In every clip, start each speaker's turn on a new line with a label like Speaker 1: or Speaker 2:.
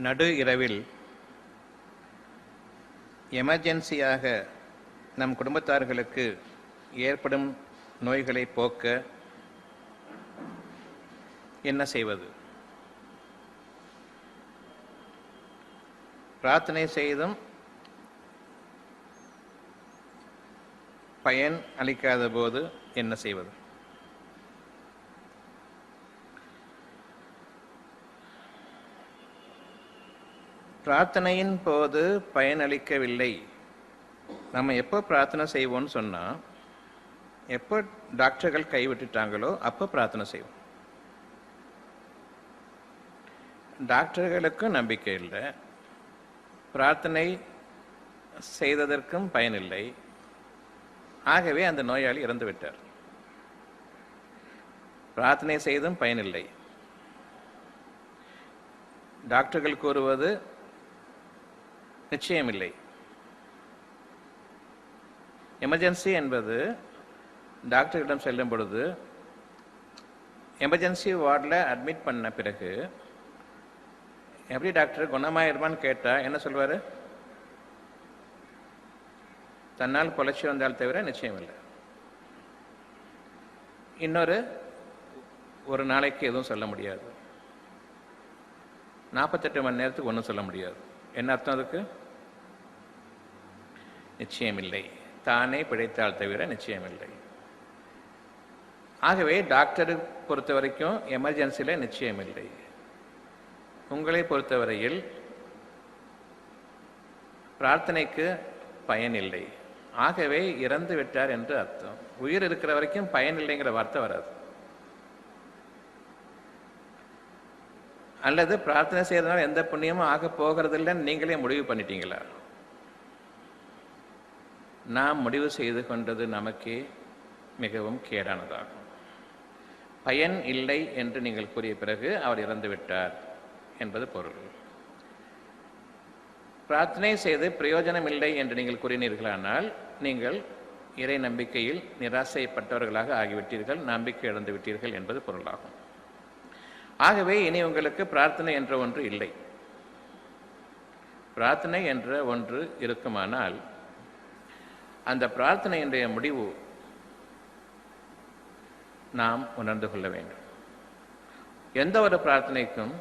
Speaker 1: நடு இரவில் எமர்ஜென்சியாக நம் குடும்பத்தார்களுக்கு ஏற்படும் நோய்களை போக்க என்ன செய்வது? பிரார்த்தனை செய்தும் பயன் அளிக்காத போது என்ன செய்வது? பிரார்த்தனையின் போது பயனளிக்கவில்லை. நம்ம எப்போ பிரார்த்தனை செய்வோம்னு சொன்னால், எப்போ டாக்டர்கள் கைவிட்டுட்டாங்களோ அப்போ பிரார்த்தனை செய்வோம். டாக்டர்களுக்கும் நம்பிக்கை இல்லை, பிரார்த்தனை செய்ததற்கும் பயனில்லை. ஆகவே அந்த நோயாளி இறந்து விட்டார். பிரார்த்தனை செய்தும் பயனில்லை. டாக்டர்கள் கூறுவது நிச்சயமில்லை. எமர்ஜென்சி என்பது டாக்டரிடம் செல்லும் பொழுது எமர்ஜென்சி வார்டில் அட்மிட் பண்ண பிறகு எப்படி டாக்டர் குணமாயிருமான்னு கேட்டால் என்ன சொல்வார்? தன்னால் பொழைச்சி வந்தால் தவிர நிச்சயம் இல்லை. ஒரு நாளைக்கு எதுவும் சொல்ல முடியாது, 48 மணி நேரத்துக்கு ஒன்றும் சொல்ல முடியாது. என்ன அர்த்தம் அதுக்கு? நிச்சயமில்லை. தானே பிழைத்தால் தவிர நிச்சயமில்லை. ஆகவே டாக்டரை பொறுத்த வரைக்கும் எமர்ஜென்சியில் நிச்சயமில்லை. உங்களை பொறுத்தவரையில் பிரார்த்தனைக்கு பயன் இல்லை. ஆகவே இறந்து விட்டார் என்று அர்த்தம். உயிர் இருக்கிற வரைக்கும் பயன் இல்லைங்கிற வார்த்தை வராது. அல்லது பிரார்த்தனை செய்யறதுனால எந்த புண்ணியமும் ஆக போகிறதில்லைன்னு நீங்களே முடிவு பண்ணிட்டீங்களா? நாம் முடிவு செய்து கொண்டது நமக்கே மிகவும் கேடானதாகும். பயன் இல்லை என்று நீங்கள் கூறிய பிறகு அவர் இறந்து விட்டார் என்பது பொருள். பிரார்த்தனை செய்து பிரயோஜனம் இல்லை என்று நீங்கள் கூறினீர்களானால் நீங்கள் இறை நம்பிக்கையில் நிராசைப்பட்டவர்களாக ஆகிவிட்டீர்கள், நம்பிக்கை இழந்து விட்டீர்கள் என்பது பொருளாகும். ஆகவே இனி உங்களுக்கு பிரார்த்தனை என்ற ஒன்று இல்லை. பிரார்த்தனை என்ற ஒன்று இருக்குமானால் அந்த பிரார்த்தனையினுடைய முடிவு நாம் உணர்ந்து கொள்ள வேண்டும். எந்த ஒரு பிரார்த்தனைக்கும்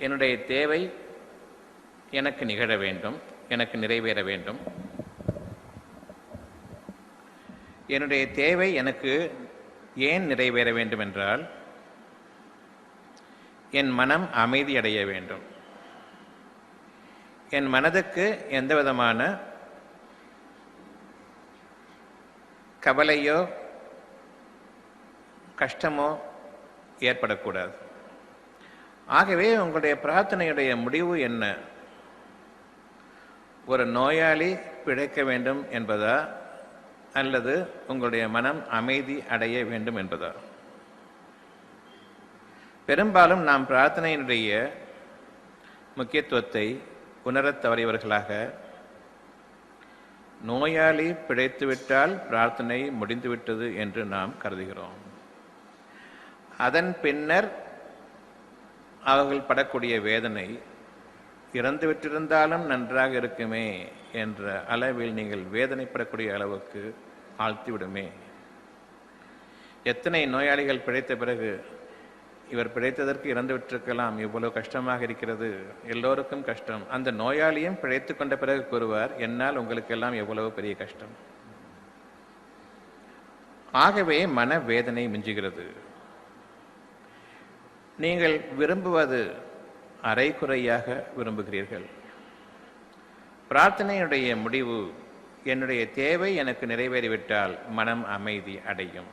Speaker 1: என்னுடைய தேவை எனக்கு நிகழ வேண்டும், எனக்கு நிறைவேற வேண்டும். என்னுடைய தேவை எனக்கு ஏன் நிறைவேற வேண்டும் என்றால், என் மனம் அமைதி அடைய வேண்டும். என் மனதுக்கு எந்த விதமான கவலையோ கஷ்டமோ ஏற்படக்கூடாது. ஆகவே உங்களுடைய பிரார்த்தனையுடைய முடிவு என்ன? ஒரு நோயாளி பிழைக்க வேண்டும் என்பதா, அல்லது உங்களுடைய மனம் அமைதி அடைய வேண்டும் என்பதா? பெரும்பாலும் நாம் பிரார்த்தனையினுடைய முக்கியத்துவத்தை உணரத் தவறியவர்களாக, நோயாளி பிழைத்துவிட்டால் பிரார்த்தனை முடிந்துவிட்டது என்று நாம் கருதுகிறோம். அதன் பின்னர் அவர்கள் படக்கூடிய வேதனை இறந்துவிட்டிருந்தாலும் நன்றாக இருக்குமே என்ற அளவில் நீங்கள் வேதனைப்படக்கூடிய அளவுக்கு ஆழ்த்திவிடுமே. எத்தனை நோயாளிகள் பிழைத்த பிறகு, இவர் பிழைத்ததற்கு இறந்து விட்டிருக்கலாம், இவ்வளவு கஷ்டமாக இருக்கிறது, எல்லோருக்கும் கஷ்டம். அந்த நோயாளியும் பிழைத்து கொண்ட பிறகு கூறுவார், என்னால் உங்களுக்கெல்லாம் எவ்வளவு பெரிய கஷ்டம். ஆகவே மனவேதனை மிஞ்சுகிறது. நீங்கள் விரும்புவது அரைகுறையாக விரும்புகிறீர்கள். பிரார்த்தனையுடைய முடிவு, என்னுடைய தேவை எனக்கு நிறைவேறிவிட்டால் மனம் அமைதி அடையும்,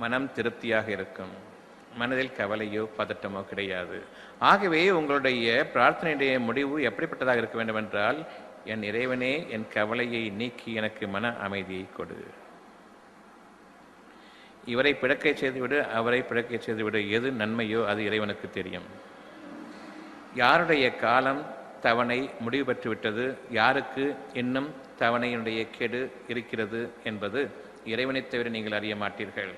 Speaker 1: மனம் திருப்தியாக இருக்கும், மனதில் கவலையோ பதட்டமோ கிடையாது. ஆகவே உங்களுடைய பிரார்த்தனையுடைய முடிவு எப்படிப்பட்டதாக இருக்க வேண்டும் என்றால், என் இறைவனே, என் கவலையை நீக்கி எனக்கு மன அமைதியை கொடு. இவரை பிழைக்கை செய்துவிடு, அவரை பிழைக்கை செய்துவிடு, எது நன்மையோ அது இறைவனுக்கு தெரியும். யாருடைய காலம் தவணை முடிவு பெற்றுவிட்டது, யாருக்கு இன்னும் தவணையினுடைய கெடு இருக்கிறது என்பது இறைவனைத் தவிர நீங்கள் அறிய மாட்டீர்கள்.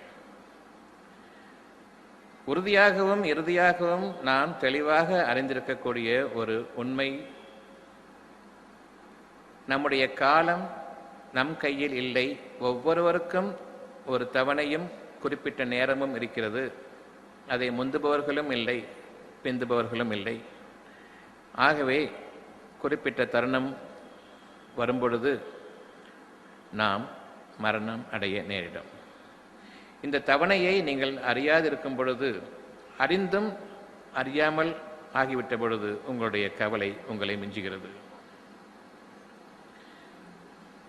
Speaker 1: உறுதியாகவும் இறுதியாகவும் நாம் தெளிவாக அறிந்திருக்கக்கூடிய ஒரு உண்மை, நம்முடைய காலம் நம் கையில் இல்லை. ஒவ்வொருவருக்கும் ஒரு தவணையும் குறிப்பிட்ட நேரமும் இருக்கிறது. அதை முந்துபவர்களும் இல்லை, பிந்துபவர்களும் இல்லை. ஆகவே குறிப்பிட்ட தருணம் வரும்பொழுது நாம் மரணம் அடைய நேரிடும். இந்த தவணையை நீங்கள் அறியாதிருக்கும் பொழுது, அறிந்தும் அறியாமல் ஆகிவிட்ட பொழுது உங்களுடைய கவலை உங்களை மிஞ்சுகிறது.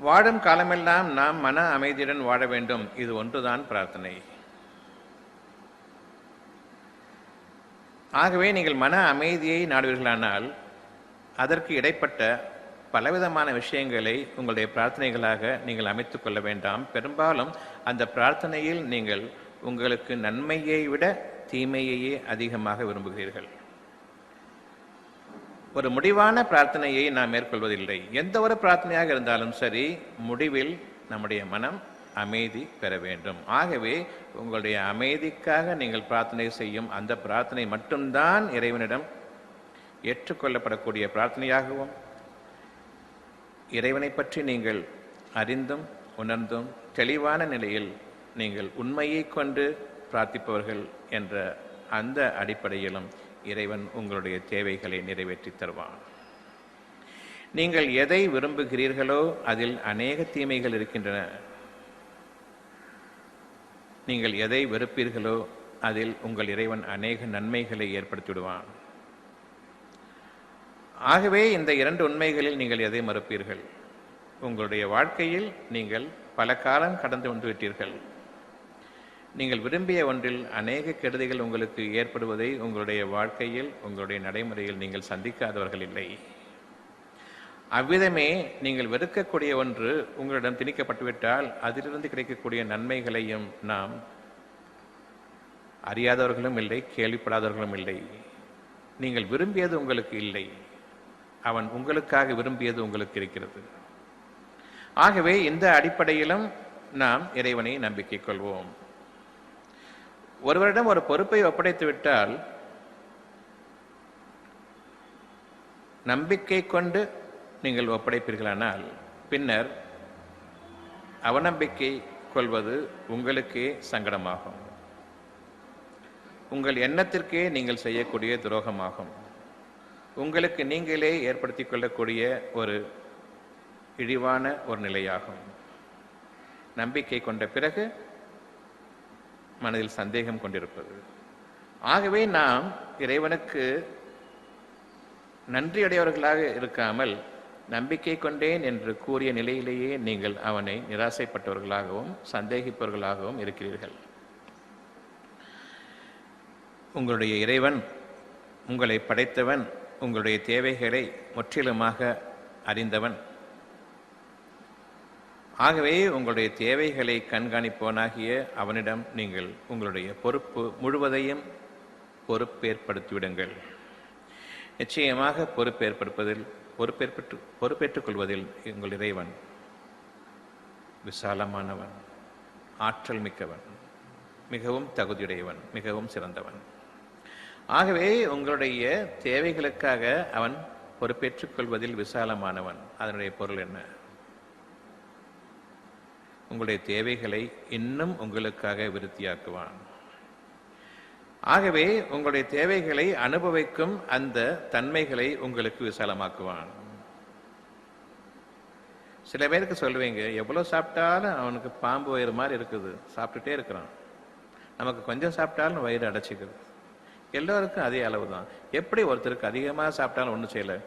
Speaker 1: வாழும் காலமெல்லாம் நாம் மன அமைதியுடன் வாழ வேண்டும். இது ஒன்றுதான் பிரார்த்தனை. ஆகவே நீங்கள் மன அமைதியை நாடுவீர்களானால் அதற்கு இடைப்பட்ட பலவிதமான விஷயங்களை உங்களுடைய பிரார்த்தனைகளாக நீங்கள் அமைத்துக் கொள்ள வேண்டாம். பெரும்பாலும் அந்த பிரார்த்தனையில் நீங்கள் உங்களுக்கு நன்மையை விட தீமையையே அதிகமாக விரும்புகிறீர்கள். ஒரு முடிவான பிரார்த்தனையை நாம் மேற்கொள்வதில்லை. எந்த ஒரு பிரார்த்தனையாக இருந்தாலும் சரி, முடிவில் நம்முடைய மனம் அமைதி பெற வேண்டும். ஆகவே உங்களுடைய அமைதிக்காக நீங்கள் பிரார்த்தனை செய்யும் அந்த பிரார்த்தனை மட்டும்தான் இறைவனிடம் ஏற்றுக்கொள்ளப்படக்கூடிய பிரார்த்தனையாகவும், இறைவனை பற்றி நீங்கள் அறிந்தும் உணர்ந்தும் தெளிவான நிலையில் நீங்கள் உண்மையை கொண்டு பிரார்த்திப்பவர்கள் என்ற அந்த அடிப்படையிலும் இறைவன் உங்களுடைய தேவைகளை நிறைவேற்றி தருவான். நீங்கள் எதை விரும்புகிறீர்களோ அதில் அநேக தீமைகள் இருக்கின்றன. நீங்கள் எதை வெறுப்பீர்களோ அதில் உங்கள் இறைவன் அநேக நன்மைகளை ஏற்படுத்திவிடுவான். ஆகவே இந்த இரண்டு உண்மைகளில் நீங்கள் எதை மறுப்பீர்கள்? உங்களுடைய வாழ்க்கையில் நீங்கள் பல காலம் கடந்து வந்துவிட்டீர்கள். நீங்கள் விரும்பிய ஒன்றில் அநேக கெடுதிகள் உங்களுக்கு ஏற்படுவதை உங்களுடைய வாழ்க்கையில், உங்களுடைய நடைமுறையில் நீங்கள் சந்திக்காதவர்கள் இல்லை. அவ்விதமே நீங்கள் வெறுக்கக்கூடிய ஒன்று உங்களிடம் திணிக்கப்பட்டுவிட்டால் அதிலிருந்து கிடைக்கக்கூடிய நன்மைகளையும் நாம் அறியாதவர்களும் இல்லை, கேள்விப்படாதவர்களும் இல்லை. நீங்கள் விரும்பியது உங்களுக்கு இல்லை, அவன் உங்களுக்காக விரும்பியது உங்களுக்கு இருக்கிறது. ஆகவே இந்த அடிப்படையிலும் நாம் இறைவனை நம்பிக்கை கொள்வோம். ஒருவரிடம் ஒரு பொறுப்பை ஒப்படைத்து விட்டால் நம்பிக்கை கொண்டு நீங்கள் ஒப்படைப்பீர்களானால் பின்னர் அவநம்பிக்கை கொள்வது உங்களுக்கே சங்கடமாகும். உங்கள் எண்ணத்திற்கே நீங்கள் செய்யக்கூடிய துரோகமாகும். உங்களுக்கு நீங்களே ஏற்படுத்தி கொள்ளக்கூடிய ஒரு இழிவான ஒரு நிலையாகும். நம்பிக்கை கொண்ட பிறகு மனதில் சந்தேகம் கொண்டிருப்பது. ஆகவே நாம் இறைவனுக்கு நன்றியடையவர்களாக இருக்காமல் நம்பிக்கை கொண்டேன் என்று கூறிய நிலையிலேயே நீங்கள் அவனை நிராசைப்பட்டவர்களாகவும் சந்தேகிப்பவர்களாகவும் இருக்கிறீர்கள். உங்களுடைய இறைவன், உங்களை படைத்தவன், உங்களுடைய தேவைகளை முற்றிலுமாக அறிந்தவன். ஆகவே உங்களுடைய தேவைகளை கண்காணிப்பவனாகிய அவனிடம் நீங்கள் உங்களுடைய பொறுப்பு முழுவதையும் பொறுப்பேற்படுத்திவிடுங்கள். நிச்சயமாக பொறுப்பேற்றுக் கொள்வதில் உங்கள் இறைவன் விசாலமானவன், ஆற்றல் மிக்கவன், மிகவும் தகுதியுடையவன், மிகவும் சிறந்தவன். ஆகவே உங்களுடைய தேவைகளுக்காக அவன் பொறுப்பேற்றுக் கொள்வதில் விசாலமானவன். அதனுடைய பொருள் என்ன? உங்களுடைய தேவைகளை இன்னும் உங்களுக்காக விருத்தியாக்குவான். ஆகவே உங்களுடைய தேவைகளை அனுபவிக்கும் அந்த தன்மைகளை உங்களுக்கு விசாலமாக்குவான். சில பேருக்கு சொல்லுவீங்க, எவ்வளோ சாப்பிட்டாலும் அவனுக்கு பாம்பு வயிறு மாதிரி இருக்குது, சாப்பிட்டுட்டே இருக்கிறான். நமக்கு கொஞ்சம் சாப்பிட்டாலும் வயிறு அடைச்சிக்குது. எல்லோருக்கும் அதே அளவு தான். எப்படி ஒருத்தருக்கு அதிகமாக சாப்பிட்டாலும் ஒன்றும் செய்யலை,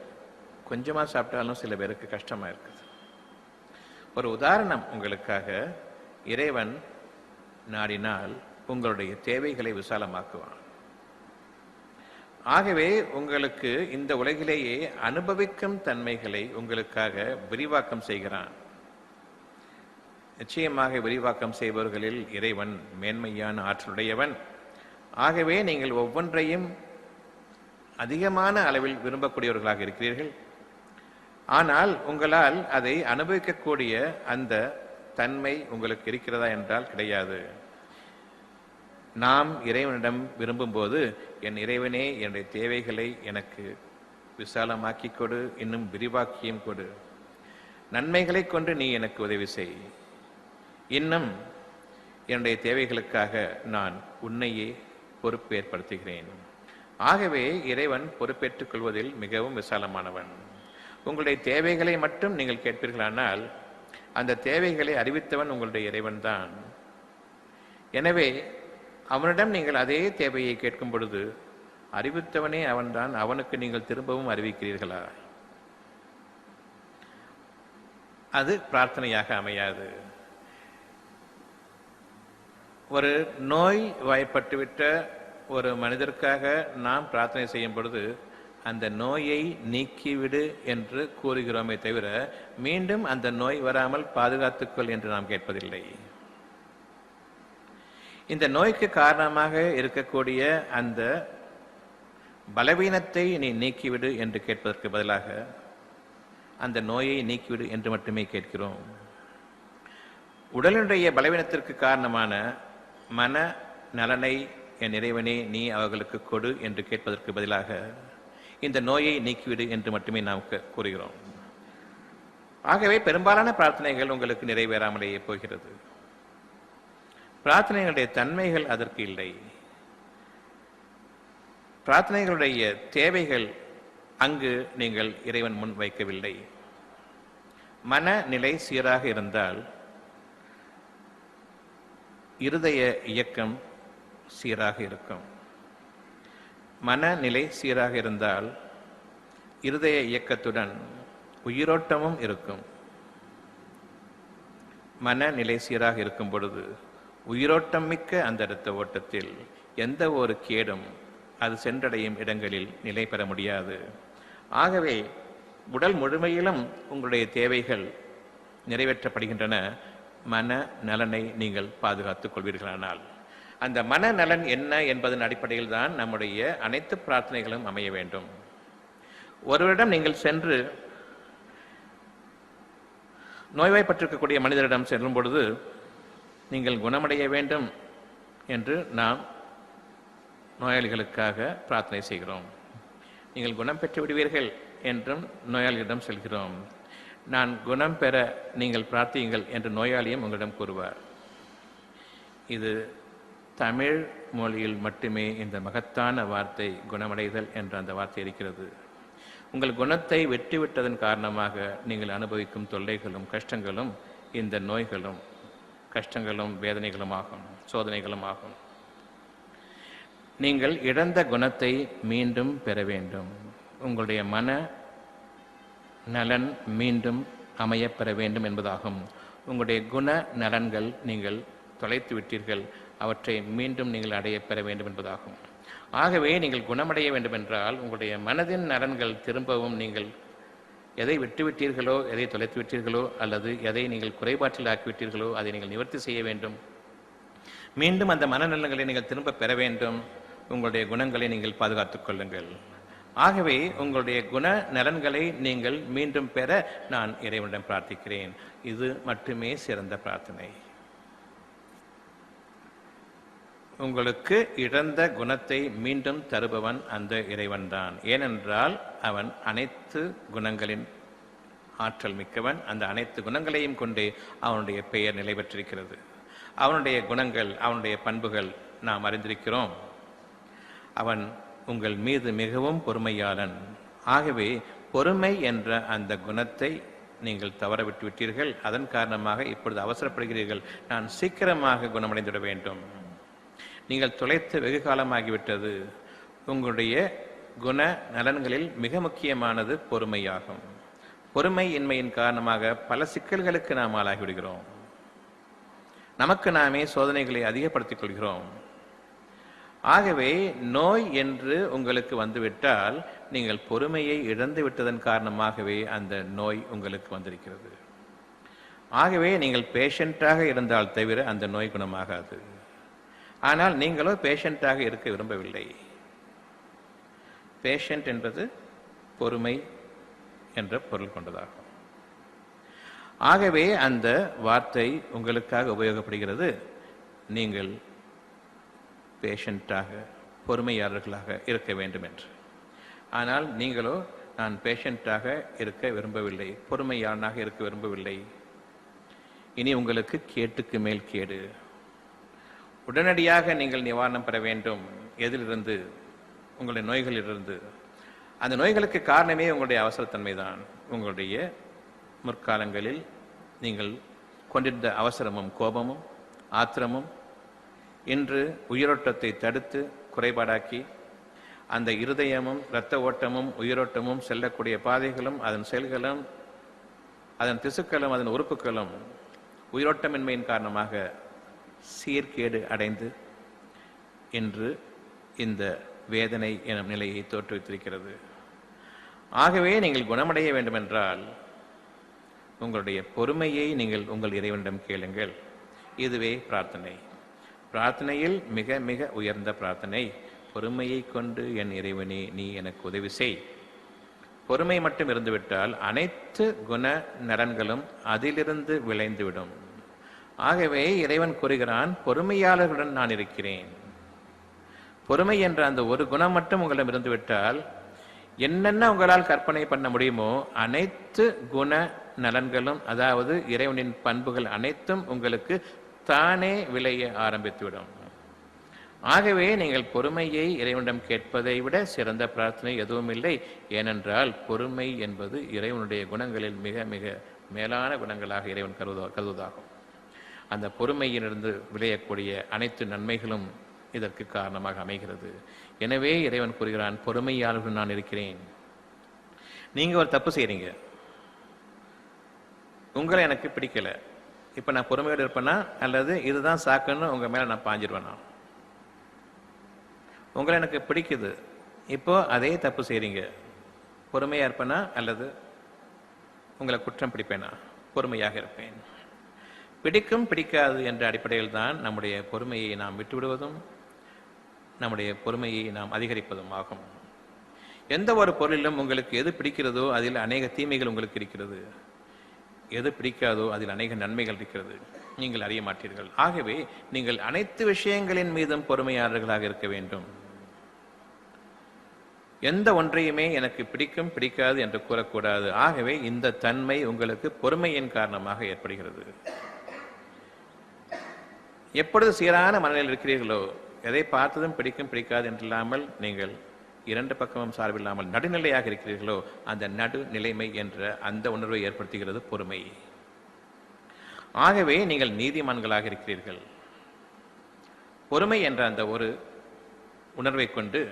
Speaker 1: கொஞ்சமாக சாப்பிட்டாலும் சில பேருக்கு கஷ்டமாக இருக்குது. ஒரு உதாரணம் உங்களுக்காக, இறைவன் நாடினால் உங்களுடைய தேவைகளை விசாலமாக்குவான். ஆகவே உங்களுக்கு இந்த உலகிலேயே அனுபவிக்கும் தன்மைகளை உங்களுக்காக விரிவாக்கம் செய்கிறான். நிச்சயமாக விரிவாக்கம் செய்பவர்களில் இறைவன் மேன்மையான ஆற்றலுடையவன். ஆகவே நீங்கள் ஒவ்வொன்றையும் அதிகமான அளவில் விரும்பக்கூடியவர்களாக இருக்கிறீர்கள். ஆனால் உங்களால் அதை அனுபவிக்கக்கூடிய அந்த தன்மை உங்களுக்கு இருக்கிறதா என்றால் கிடையாது. நாம் இறைவனிடம் விரும்பும்போது, என் இறைவனே, என்னுடைய தேவைகளை எனக்கு விசாலமாக்கி கொடு, இன்னும் விரிவாக்கியும் கொடு, நன்மைகளை கொண்டு நீ எனக்கு உதவி செய், இன்னும் என்னுடைய தேவைகளுக்காக நான் உன்னையே பொறுப்பேற்படுத்துகிறேன். ஆகவே இறைவன் பொறுப்பேற்றுக் கொள்வதில் மிகவும் விசாலமானவன். உங்களுடைய தேவைகளை மட்டும் நீங்கள் கேட்பீர்களானால் அந்த தேவைகளை அறிவித்தவன் உங்களுடைய இறைவன்தான். எனவே அவனிடம் நீங்கள் அதே தேவையை கேட்கும் பொழுது அறிவித்தவனே அவன்தான், அவனுக்கு நீங்கள் திரும்பவும் அறிவிக்கிறீர்களா? அது பிரார்த்தனையாக அமையாது. ஒரு நோய் வாய்ப்பட்டுவிட்ட ஒரு மனிதருக்காக நாம் பிரார்த்தனை செய்யும் பொழுது அந்த நோயை நீக்கிவிடு என்று கூறுகிறோமே தவிர மீண்டும் அந்த நோய் வராமல் பாதுகாத்துக்கொள் என்று நாம் கேட்பதில்லை. இந்த நோய்க்கு காரணமாக இருக்கக்கூடிய அந்த பலவீனத்தை நீ நீக்கிவிடு என்று கேட்பதற்கு பதிலாக அந்த நோயை நீக்கிவிடு என்று மட்டுமே கேட்கிறோம். உடலினுடைய பலவீனத்திற்கு காரணமான மன நலனை என் இறைவனே நீ அவர்களுக்கு கொடு என்று கேட்பதற்கு பதிலாக இந்த நோயை நீக்கிவிடு என்று மட்டுமே நாம் கூறுகிறோம். ஆகவே பெரும்பாலான பிரார்த்தனைகள் உங்களுக்கு நிறைவேறாமலேயே போகிறது. பிரார்த்தனைகளுடைய தன்மைகள் அதற்கு இல்லை. பிரார்த்தனைகளுடைய தேவைகள் அங்கு நீங்கள் இறைவன் முன் வைக்கவில்லை. மனநிலை சீராக இருந்தால் இருதய இயக்கம் சீராக இருக்கும். மனநிலை சீராக இருந்தால் இருதய இயக்கத்துடன் உயிரோட்டமும் இருக்கும். மனநிலை சீராக இருக்கும் பொழுது உயிரோட்டம் மிக்க அந்த இரத்த ஓட்டத்தில் எந்த ஒரு கேடும் அது சென்றடையும் இடங்களில் நிலை பெற முடியாது. ஆகவே உடல் முழுமையிலும் உங்களுடைய தேவைகள் நிறைவேற்றப்படுகின்றன. மன நலனை நீங்கள் பாதுகாத்துக் கொள்வீர்களானால் அந்த மனநலன் என்ன என்பதன் அடிப்படையில் தான் நம்முடைய அனைத்து பிரார்த்தனைகளும் அமைய வேண்டும். ஒருவரிடம் நீங்கள் சென்று நோய்வாய்ப்பட்டிருக்கக்கூடிய மனிதரிடம் செல்லும் பொழுது நீங்கள் குணமடைய வேண்டும் என்று நாம் நோயாளிகளுக்காக பிரார்த்தனை செய்கிறோம். நீங்கள் குணம் பெற்று விடுவீர்கள் என்றும் நோயாளிகளிடம் செல்கிறோம். நான் குணம் பெற நீங்கள் பிரார்த்தியுங்கள் என்று நோயாளியும் உங்களிடம் கூறுவார். இது தமிழ் மொழியில் மட்டுமே இந்த மகத்தான வார்த்தை குணமடைதல் என்ற அந்த வார்த்தை இருக்கிறது. உங்கள் குணத்தை வெற்றிவிட்டதன் காரணமாக நீங்கள் அனுபவிக்கும் தொல்லைகளும் கஷ்டங்களும் இந்த நோய்களும் கஷ்டங்களும் வேதனைகளும் ஆகும், சோதனைகளும் ஆகும். நீங்கள் இழந்த குணத்தை மீண்டும் பெற வேண்டும். உங்களுடைய மன நலன் மீண்டும் அமையப்பெற வேண்டும் என்பதாகும். உங்களுடைய குண நலன்கள் நீங்கள் தொலைத்து விட்டீர்கள், அவற்றை மீண்டும் நீங்கள் அடைய பெற வேண்டும் என்பதாகும். ஆகவே நீங்கள் குணமடைய வேண்டும் என்றால் உங்களுடைய மனதின் நலன்கள் திரும்பவும் நீங்கள் எதை விட்டுவிட்டீர்களோ, எதை தொலைத்து விட்டீர்களோ, அல்லது எதை நீங்கள் குறைபாட்டில் ஆக்கிவிட்டீர்களோ அதை நீங்கள் நிவர்த்தி செய்ய வேண்டும். மீண்டும் அந்த மனநலன்களை நீங்கள் திரும்ப பெற வேண்டும். உங்களுடைய குணங்களை நீங்கள் பாதுகாத்துக் கொள்ளுங்கள். ஆகவே உங்களுடைய குண நலன்களை நீங்கள் மீண்டும் பெற நான் இறைவனிடம் பிரார்த்திக்கிறேன். இது மட்டுமே சிறந்த பிரார்த்தனை. உங்களுக்கு இழந்த குணத்தை மீண்டும் தருபவன் அந்த இறைவன்தான். ஏனென்றால் அவன் அனைத்து குணங்களின் ஆற்றல் மிக்கவன். அந்த அனைத்து குணங்களையும் கொண்டே அவனுடைய பெயர் நிலை பெற்றிருக்கிறது. அவனுடைய குணங்கள், அவனுடைய பண்புகள் நாம் அறிந்திருக்கிறோம். அவன் உங்கள் மீது மிகவும் பொறுமையாளன். ஆகவே பொறுமை என்ற அந்த குணத்தை நீங்கள் தவறவிட்டு விட்டீர்கள். அதன் காரணமாக இப்பொழுது அவசரப்படுகிறீர்கள். நான் சீக்கிரமாக குணமடைந்துவிட வேண்டும். நீங்கள் தொலைத்து வெகு காலமாகிவிட்டது. உங்களுடைய குண நலன்களில் மிக முக்கியமானது பொறுமையாகும். பொறுமை இன்மையின் காரணமாக பல சிக்கல்களுக்கு நாம் ஆளாகிவிடுகிறோம். நமக்கு நாமே சோதனைகளை அதிகப்படுத்திக் கொள்கிறோம். ஆகவே நோய் என்று உங்களுக்கு வந்துவிட்டால் நீங்கள் பொறுமையை இழந்து விட்டதன் காரணமாகவே அந்த நோய் உங்களுக்கு வந்திருக்கிறது. ஆகவே நீங்கள் பேஷண்டாக இருந்தால் தவிர அந்த நோய் குணமாகாது. ஆனால் நீங்களோ பேஷண்டாக இருக்க விரும்பவில்லை. பேஷண்ட் என்பது பொறுமை என்ற பொருள் கொண்டதாகும். ஆகவே அந்த வார்த்தை உங்களுக்காக உபயோகப்படுகிறது. நீங்கள் பேஷண்ட்டாக, பொறுமையாளர்களாக இருக்க வேண்டும் என்று. ஆனால் நீங்களோ, நான் பேஷண்ட்டாக இருக்க விரும்பவில்லை, பொறுமையாளனாக இருக்க விரும்பவில்லை. இனி உங்களுக்கு கேட்டுக்கு மேல் கேடு. உடனடியாக நீங்கள் நிவாரணம் பெற வேண்டும். எதிலிருந்து? உங்களுடைய நோய்களிலிருந்து. அந்த நோய்களுக்கு காரணமே உங்களுடைய அவசரத்தன்மை தான். உங்களுடைய முற்காலங்களில் நீங்கள் கொண்டிருந்த அவசரமும் கோபமும் ஆத்திரமும் இன்று உயிரோட்டத்தை தடுத்து குறைபாடாக்கி, அந்த இருதயமும் இரத்த ஓட்டமும் உயிரோட்டமும் செல்லக்கூடிய பாதைகளும் அதன் செல்களும் அதன் திசுக்களும் அதன் உறுப்புகளும் உயிரோட்டமின்மையின் காரணமாக சீர்கேடு அடைந்து இன்று இந்த வேதனை எனும் நிலையை தோற்றுவித்திருக்கிறது. ஆகவே நீங்கள் குணமடைய வேண்டுமென்றால் உங்களுடைய பொறுமையை நீங்கள் உங்கள் இறைவனிடம் கேளுங்கள். இதுவே பிரார்த்தனை. பிரார்த்தனையில் மிக மிக உயர்ந்த பிரார்த்தனை, பொறுமையை கொண்டு என் இறைவனே நீ எனக்கு உதவி செய். பொறுமை மட்டும் இருந்துவிட்டால் அனைத்து குண நலன்களும் அதிலிருந்து விளைந்துவிடும். ஆகவே இறைவன் கூறுகிறான், பொறுமையாளர்களுடன் நான் இருக்கிறேன். பொறுமை என்ற அந்த ஒரு குணம் மட்டும் உங்களிடம் இருந்துவிட்டால் என்னென்ன உங்களால் கற்பனை பண்ண முடியுமோ அனைத்து குண நலன்களும், அதாவது இறைவனின் பண்புகள் அனைத்தும் உங்களுக்கு தானே விளைய ஆரம்பித்துவிடும். ஆகவே நீங்கள் பொறுமையை இறைவனிடம் கேட்பதை விட சிறந்த பிரார்த்தனை எதுவும் இல்லை. ஏனென்றால் பொறுமை என்பது இறைவனுடைய குணங்களில் மிக மிக மேலான குணங்களாக இறைவன் கருதுவதாகும். அந்த பொறுமையிலிருந்து விளையக்கூடிய அனைத்து நன்மைகளும் இதற்கு காரணமாக அமைகிறது. எனவே இறைவன் கூறுகிறான், பொறுமையாளர்கள் நான் இருக்கிறேன். நீங்க ஒரு தப்பு செய்றீங்க, உங்களை எனக்கு பிடிக்கல, இப்ப நான் பொறுமையோடு இருப்பேனா அல்லது இதுதான் சாக்குன்னு உங்க மேல நான் பாஞ்சிருவேனா? உங்களை எனக்கு பிடிக்குது, இப்போ அதே தப்பு செய்றீங்க, பொறுமையா இருப்பேனா அல்லது உங்களை குற்றம் பிடிப்பேனா? பொறுமையாக இருப்பேன். பிடிக்கும் பிடிக்காது என்ற அடிப்படையில் தான் நம்முடைய பொறுமையை நாம் விட்டுவிடுவதும் நம்முடைய பொறுமையை நாம் அதிகரிப்பதும் ஆகும். எந்த ஒரு பொருளிலும் உங்களுக்கு எது பிடிக்கிறதோ அதில் அநேக தீமைகள் உங்களுக்கு இருக்கிறது, எது பிடிக்காதோ அதில் அநேக நன்மைகள் இருக்கிறது, நீங்கள் அறிய மாட்டீர்கள். ஆகவே நீங்கள் அனைத்து விஷயங்களின் மீதும் பொறுமையாளர்களாக இருக்க வேண்டும். எந்த ஒன்றையுமே எனக்கு பிடிக்கும் பிடிக்காது என்று கூறக்கூடாது. ஆகவே இந்த தன்மை உங்களுக்கு பொறுமையின் காரணமாக ஏற்படுகிறது. எப்பொழுது சீரான மனநிலையில் இருக்கிறீர்களோ, எதை பார்த்ததும் பிடிக்கும் பிடிக்காது என்றில்லாமல் நீங்கள் இரண்டு பக்கமும் சார்பில்லாமல் நடுநிலையாக இருக்கிறீர்களோ, அந்த நடுநிலைமை என்ற அந்த உணர்வை ஏற்படுத்துகிறது பொறுமை. ஆகவே நீங்கள் நீதிமான்களாக இருக்கிறீர்கள். பொறுமை என்ற அந்த ஒரு உணர்வை கொண்டு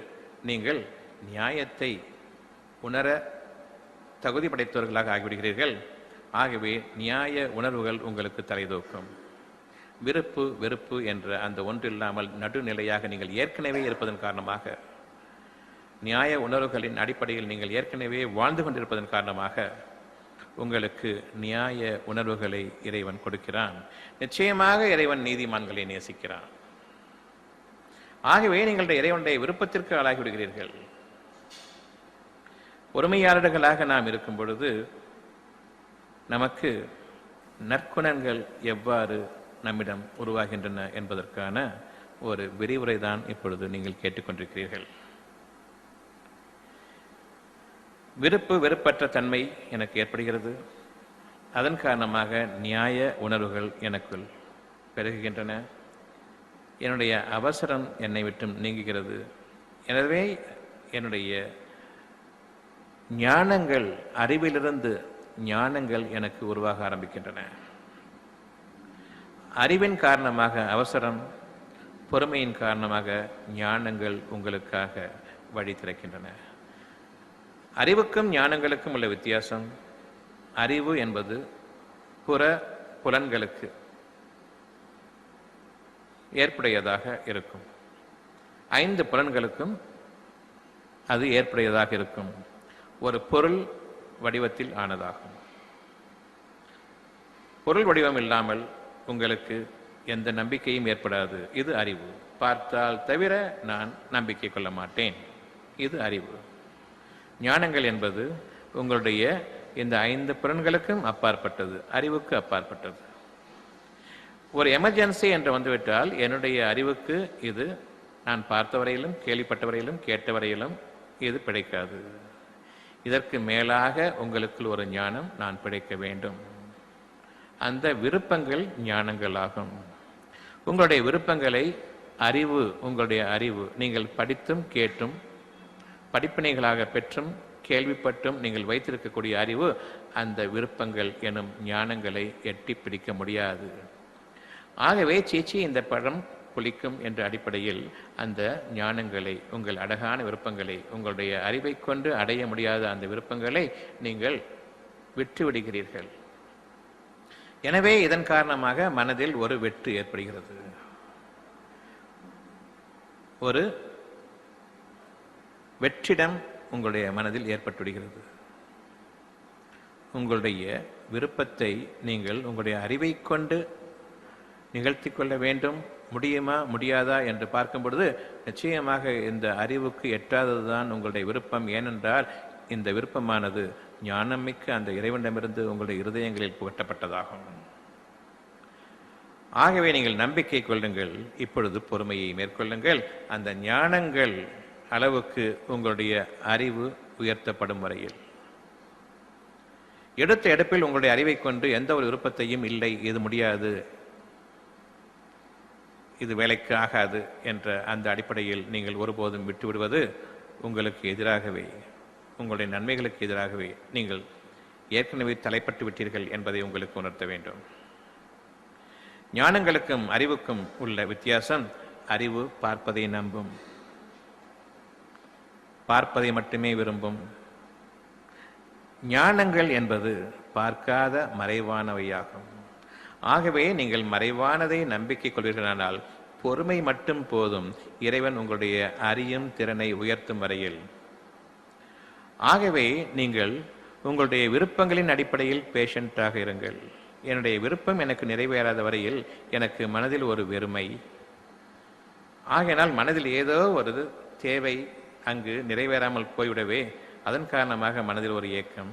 Speaker 1: நீங்கள் நியாயத்தை உணர தகுதி படைத்தவர்களாக ஆகிவிடுகிறீர்கள். ஆகவே நியாய உணர்வுகள் உங்களுக்கு தலைதூக்கும். விருப்பு வெறுப்பு என்ற அந்த ஒன்றில்லாமல் நடுநிலையாக நீங்கள் ஏற்கனவே இருப்பதன் காரணமாக, நியாய உணர்வுகளின் அடிப்படையில் நீங்கள் ஏற்கனவே வாழ்ந்து கொண்டிருப்பதன் காரணமாக உங்களுக்கு நியாய உணர்வுகளை இறைவன் கொடுக்கிறான். நிச்சயமாக இறைவன் நீதிமான்களை நேசிக்கிறான். ஆகவே நீங்களுடைய இறைவனுடைய விருப்பத்திற்கு ஆளாகிவிடுகிறீர்கள். பொறுமையாளர்களாக நாம் இருக்கும் பொழுது நமக்கு நற்குணங்கள் எவ்வாறு நம்மிடம் உருவாகின்றன என்பதற்கான ஒரு விரிவுரை தான் இப்பொழுது நீங்கள் கேட்டுக்கொண்டிருக்கிறீர்கள். விருப்பு வெறுப்பற்ற தன்மை எனக்கு ஏற்படுகிறது. அதன் காரணமாக நியாய உணர்வுகள் எனக்குள் பெருகுகின்றன. என்னுடைய அவசரம் என்னை விட்டும் நீங்குகிறது. எனவே என்னுடைய ஞானங்கள், அறிவிலிருந்து ஞானங்கள் எனக்கு உருவாக ஆரம்பிக்கின்றன. அறிவின் காரணமாக அவசரம், பொறுமையின் காரணமாக ஞானங்கள் உங்களுக்காக வழி திறக்கின்றன. அறிவுக்கும் ஞானங்களுக்கும் உள்ள வித்தியாசம், அறிவு என்பது புற புலன்களுக்கு ஏற்புடையதாக இருக்கும். 5 புலன்களுக்கும் அது ஏற்புடையதாக இருக்கும். ஒரு பொருள் வடிவத்தில் ஆனதாகும். பொருள் வடிவம் இல்லாமல் உங்களுக்கு எந்த நம்பிக்கையும் ஏற்படாது. இது அறிவு. பார்த்தால் தவிர நான் நம்பிக்கை கொள்ள மாட்டேன். இது அறிவு. ஞானங்கள் என்பது உங்களுடைய இந்த 5 புலன்களுக்கும் அப்பாற்பட்டது, அறிவுக்கு அப்பாற்பட்டது. ஒரு எமர்ஜென்சி என்று வந்துவிட்டால் என்னுடைய அறிவுக்கு இது நான் பார்த்தவரையிலும், கேள்விப்பட்டவரையிலும், கேட்டவரையிலும் இது பிழைக்காது. இதற்கு மேலாக உங்களுக்குள் ஒரு ஞானம் நான் பிழைக்க வேண்டும். அந்த விருப்பங்கள் ஞானங்களாகும். உங்களுடைய விருப்பங்களை அறிவு, உங்களுடைய அறிவு நீங்கள் படித்தும் கேட்டும் படிப்பினைகளாக பெற்றும் கேள்விப்பட்டும் நீங்கள் வைத்திருக்கக்கூடிய அறிவு அந்த விருப்பங்கள் எனும் ஞானங்களை எட்டி பிடிக்க முடியாது. ஆகவே சீச்சி இந்த பழம் புளிக்கும் என்ற அடிப்படையில் அந்த ஞானங்களை, உங்கள் அழகான விருப்பங்களை, உங்களுடைய அறிவை கொண்டு அடைய முடியாத அந்த விருப்பங்களை நீங்கள் விட்டு விடுகிறீர்கள். எனவே இதன் காரணமாக மனதில் ஒரு வெட்டு ஏற்படுகிறது. ஒரு வெற்றிடம் உங்களுடைய மனதில் ஏற்பட்டுவிடுகிறது. உங்களுடைய விருப்பத்தை நீங்கள் உங்களுடைய அறிவை கொண்டு நிகழ்த்தி கொள்ள வேண்டும். முடியுமா முடியாதா என்று பார்க்கும் பொழுது நிச்சயமாக இந்த அறிவுக்கு எட்டாததுதான் உங்களுடைய விருப்பம். ஏனென்றால் இந்த விருப்பமானது ஞானமிக்க அந்த இறைவனிடமிருந்து உங்களுடைய இருதயங்களில் புகட்டப்பட்டதாகும். ஆகவே நீங்கள் நம்பிக்கை கொள்ளுங்கள். இப்பொழுது பொறுமையை மேற்கொள்ளுங்கள். அந்த ஞானங்கள் அளவுக்கு உங்களுடைய அறிவு உயர்த்தப்படும் வரையில் எடுத்த எடுப்பில் உங்களுடைய அறிவை கொண்டு எந்த ஒரு விருப்பத்தையும் இல்லை, இது முடியாது, இது வேலைக்கு ஆகாது என்ற அந்த அடிப்படையில் நீங்கள் ஒருபோதும் விட்டுவிடுவது உங்களுக்கு எதிராகவே, உங்களுடைய நன்மைகளுக்கு எதிராகவே நீங்கள் ஏற்கனவே தலைப்பட்டு விட்டீர்கள் என்பதை உங்களுக்கு உணர்த்த வேண்டும். ஞானங்களுக்கும் அறிவுக்கும் உள்ள வித்தியாசம், அறிவு பார்ப்பதை நம்பும், பார்ப்பதை மட்டுமே விரும்பும். ஞானங்கள் என்பது பார்க்காத மறைவானவையாகும். ஆகவே நீங்கள் மறைவானதை நம்பிக்கை கொள்வீர்களானால் பொறுமை மட்டும் போதும் இறைவன் உங்களுடைய அறியும் திறனை உயர்த்தும் வரையில். ஆகவே நீங்கள் உங்களுடைய விருப்பங்களின் அடிப்படையில் பேஷண்டாக இருங்கள். என்னுடைய விருப்பம் எனக்கு நிறைவேறாத வரையில் எனக்கு மனதில் ஒரு வெறுமை, ஆகையினால் மனதில் ஏதோ ஒரு தேவை அங்கு நிறைவேறாமல் போய்விடவே அதன் காரணமாக மனதில் ஒரு ஏக்கம்.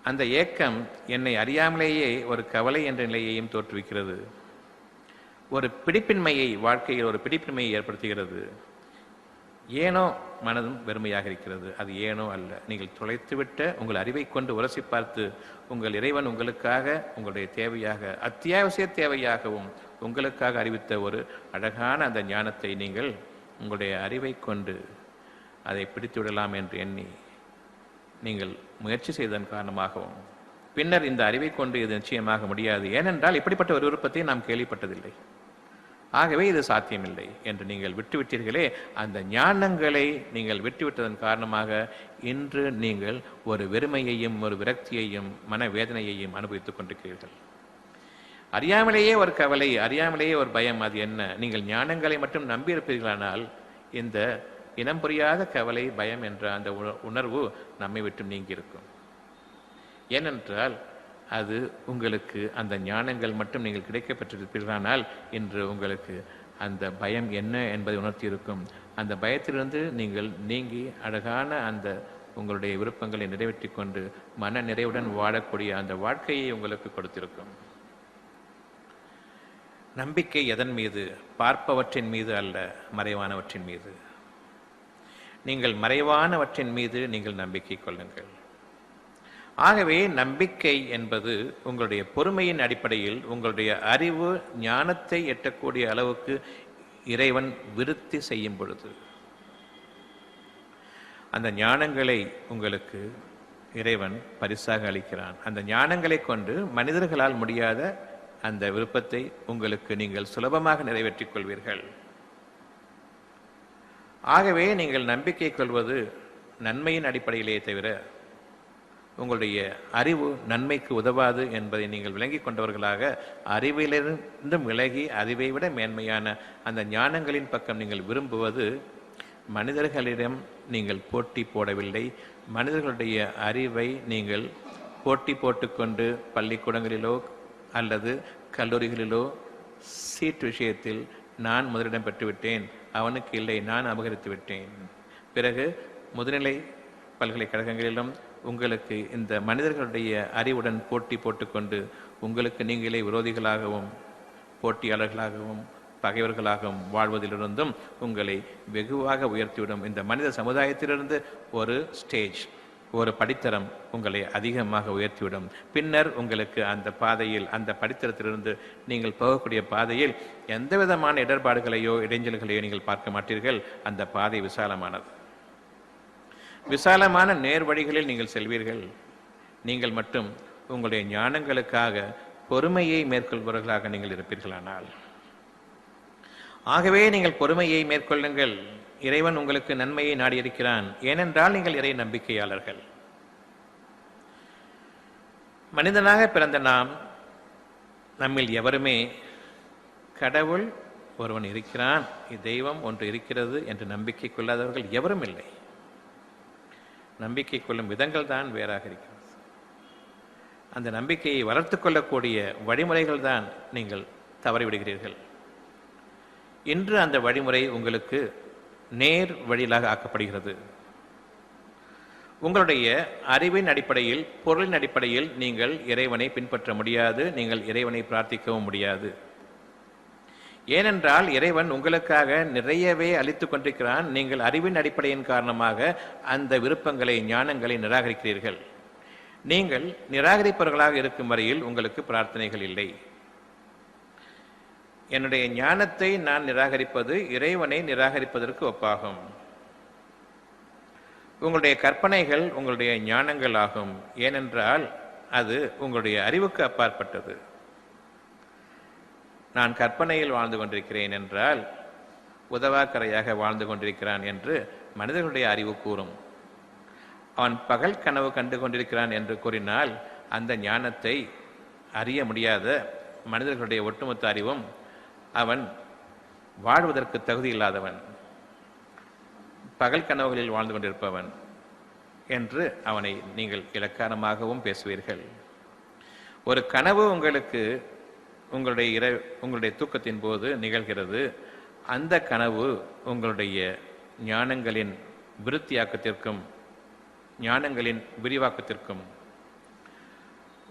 Speaker 1: அந்த ஏக்கம் என்னை அறியாமலேயே ஒரு கவலை என்ற நிலையையும் தோற்றுவிக்கிறது. ஒரு பிடிப்பின்மையை, வாழ்க்கையில் ஒரு பிடிப்பின்மையை ஏற்படுத்துகிறது. ஏனோ மனதும் வெறுமையாக இருக்கிறது. அது ஏனோ அல்ல, நீங்கள் தொலைத்துவிட்ட உங்கள் அறிவை கொண்டு உரசி பார்த்து உங்கள் இறைவன் உங்களுக்காக, உங்களுடைய தேவையாக, அத்தியாவசிய தேவையாகவும் உங்களுக்காக அறிவித்த ஒரு அழகான அந்த ஞானத்தை நீங்கள் உங்களுடைய அறிவை கொண்டு அதை பிடித்து விடலாம் என்று எண்ணி நீங்கள் முயற்சி செய்ததன் காரணமாகவும் பின்னர் இந்த அறிவை கொண்டு இது நிச்சயமாக முடியாது, ஏனென்றால் இப்படிப்பட்ட ஒரு விருப்பத்தை நாம் கேள்விப்பட்டதில்லை, ஆகவே இது சாத்தியமில்லை என்று நீங்கள் விட்டுவிட்டீர்களே, அந்த ஞானங்களை நீங்கள் விட்டுவிட்டதன் காரணமாக இன்று நீங்கள் ஒரு வெறுமையையும் ஒரு விரக்தியையும் மனவேதனையையும் அனுபவித்துக் கொண்டிருக்கிறீர்கள். அறியாமலேயே ஒரு கவலை, அறியாமலேயே ஒரு பயம். அது என்ன? நீங்கள் ஞானங்களை மட்டும் நம்பியிருப்பீர்களானால் இந்த இனம் புரியாத கவலை, பயம் என்ற அந்த உணர்வு நம்மை விட்டு நீங்கியிருக்கும். ஏனென்றால் அது உங்களுக்கு அந்த ஞானங்கள் மட்டும் நீங்கள் கிடைக்கப்பட்டிருப்பீர்களானால் இன்று உங்களுக்கு அந்த பயம் என்ன என்பதை உணர்த்தியிருக்கும். அந்த பயத்திலிருந்து நீங்கள் நீங்கி அழகான அந்த உங்களுடைய விருப்பங்களை நிறைவேற்றி கொண்டு மன நிறைவுடன் வாழக்கூடிய அந்த வாழ்க்கையை உங்களுக்கு கொடுத்திருக்கும். நம்பிக்கை எதன் மீது? பார்ப்பவற்றின் மீது அல்ல, மறைவானவற்றின் மீது. நீங்கள் மறைவானவற்றின் மீது நீங்கள் நம்பிக்கை கொள்ளுங்கள். ஆகவே நம்பிக்கை என்பது உங்களுடைய பொறுமையின் அடிப்படையில் உங்களுடைய அறிவு ஞானத்தை எட்டக்கூடிய அளவுக்கு இறைவன் விருத்தி செய்யும் பொழுது அந்த ஞானங்களை உங்களுக்கு இறைவன் பரிசாக அளிக்கிறான். அந்த ஞானங்களை கொண்டு மனிதர்களால் முடியாத அந்த விருப்பத்தை உங்களுக்கு நீங்கள் சுலபமாக நிறைவேற்றிக் கொள்வீர்கள். ஆகவே நீங்கள் நம்பிக்கை கொள்வது நன்மையின் அடிப்படையிலே தவிர உங்களுடைய அறிவு நன்மைக்கு உதவாது என்பதை நீங்கள் விளங்கிக் கொண்டவர்களாக அறிவிலிருந்து விலகி அறிவை விட மேன்மையான அந்த ஞானங்களின் பக்கம் நீங்கள் விரும்புவது மனிதர்களிடம் நீங்கள் போட்டி போடவில்லை. மனிதர்களுடைய அறிவை நீங்கள் போட்டி போட்டுக்கொண்டு பள்ளிக்கூடங்களிலோ அல்லது கல்லூரிகளிலோ சீட் விஷயத்தில் நான் முதலிடம் பெற்றுவிட்டேன், அவனுக்கு இல்லை, நான் அபகரித்து விட்டேன். பிறகு முதுநிலை பல்கலைக்கழகங்களிலும் உங்களுக்கு இந்த மனிதர்களுடைய அறிவுடன் போட்டி போட்டுக்கொண்டு உங்களுக்கு நீங்களே விரோதிகளாகவும் போட்டியாளர்களாகவும் பகைவர்களாகவும் வாழ்வதிலிருந்தும் உங்களை வெகுவாக உயர்த்திவிடும். இந்த மனித சமுதாயத்திலிருந்து ஒரு ஸ்டேஜ், ஒரு படித்தரம் உங்களை அதிகமாக உயர்த்திவிடும். பின்னர் உங்களுக்கு அந்த பாதையில், அந்த படித்தரத்திலிருந்து நீங்கள் போகக்கூடிய பாதையில் எந்த விதமான இடர்பாடுகளையோ இடைஞ்சல்களையோ நீங்கள் பார்க்க மாட்டீர்கள். அந்த பாதை விசாலமானது. விசாலமான நேர் வழிகளில் நீங்கள் செல்வீர்கள். நீங்கள் மட்டும் உங்களுடைய ஞானங்களுக்காக பொறுமையை மேற்கொள்பவர்களாக நீங்கள் இருப்பீர்களானால். ஆகவே நீங்கள் பொறுமையை மேற்கொள்ளுங்கள். இறைவன் உங்களுக்கு நன்மையை நாடியிருக்கிறான். ஏனென்றால் நீங்கள் இறை நம்பிக்கையாளர்கள். மனிதனாக பிறந்த நாம், நம்மில் எவருமே கடவுள் ஒருவன் இருக்கிறான், தெய்வம் ஒன்று இருக்கிறது என்று நம்பிக்கை கொள்ளாதவர்கள் எவரும் இல்லை. நம்பிக்கை கொள்ளும் விதங்கள் தான் வேறாக இருக்கிறது. அந்த நம்பிக்கையை வளர்த்து கொள்ளக்கூடிய வழிமுறைகள் தான் நீங்கள் தவறிவிடுகிறீர்கள். இன்று அந்த வழிமுறை உங்களுக்கு நேர் வழியிலாக ஆக்கப்படுகிறது. உங்களுடைய அறிவின் அடிப்படையில், பொருளின் அடிப்படையில் நீங்கள் இறைவனை பின்பற்ற முடியாது. நீங்கள் இறைவனை பிரார்த்திக்கவும் முடியாது. ஏனென்றால் இறைவன் உங்களுக்காக நிறையவே அளித்து கொண்டிருக்கிறான். நீங்கள் அறிவின் அடிப்படையின் காரணமாக அந்த விருப்பங்களை, ஞானங்களை நிராகரிக்கிறீர்கள். நீங்கள் நிராகரிப்பவர்களாக இருக்கும் வரையில் உங்களுக்கு பிரார்த்தனைகள் இல்லை. என்னுடைய ஞானத்தை நான் நிராகரிப்பது இறைவனை நிராகரிப்பதற்கு ஒப்பாகும். உங்களுடைய கற்பனைகள் உங்களுடைய ஞானங்கள் ஆகும். ஏனென்றால் அது உங்களுடைய அறிவுக்கு அப்பாற்பட்டது. நான் கற்பனையில் வாழ்ந்து கொண்டிருக்கிறேன் என்றால் உதவாக்கரையாக வாழ்ந்து கொண்டிருக்கிறான் என்று மனிதர்களுடைய அறிவு கூறும். அவன் பகல் கனவு கண்டு கொண்டிருக்கிறான் என்று கூறினால் அந்த ஞானத்தை அறிய முடியாத மனிதர்களுடைய ஒட்டுமொத்த அறிவும் அவன் வாழ்வதற்கு தகுதி இல்லாதவன், பகல் கனவுகளில் வாழ்ந்து கொண்டிருப்பவன் என்று அவனை நீங்கள் இலக்காரமாகவும் பேசுவீர்கள். ஒரு கனவு உங்களுக்கு உங்களுடைய தூக்கத்தின் போது நிகழ்கிறது. அந்த கனவு உங்களுடைய ஞானங்களின் விருத்தியாக்கத்திற்கும் ஞானங்களின் விரிவாக்கத்திற்கும்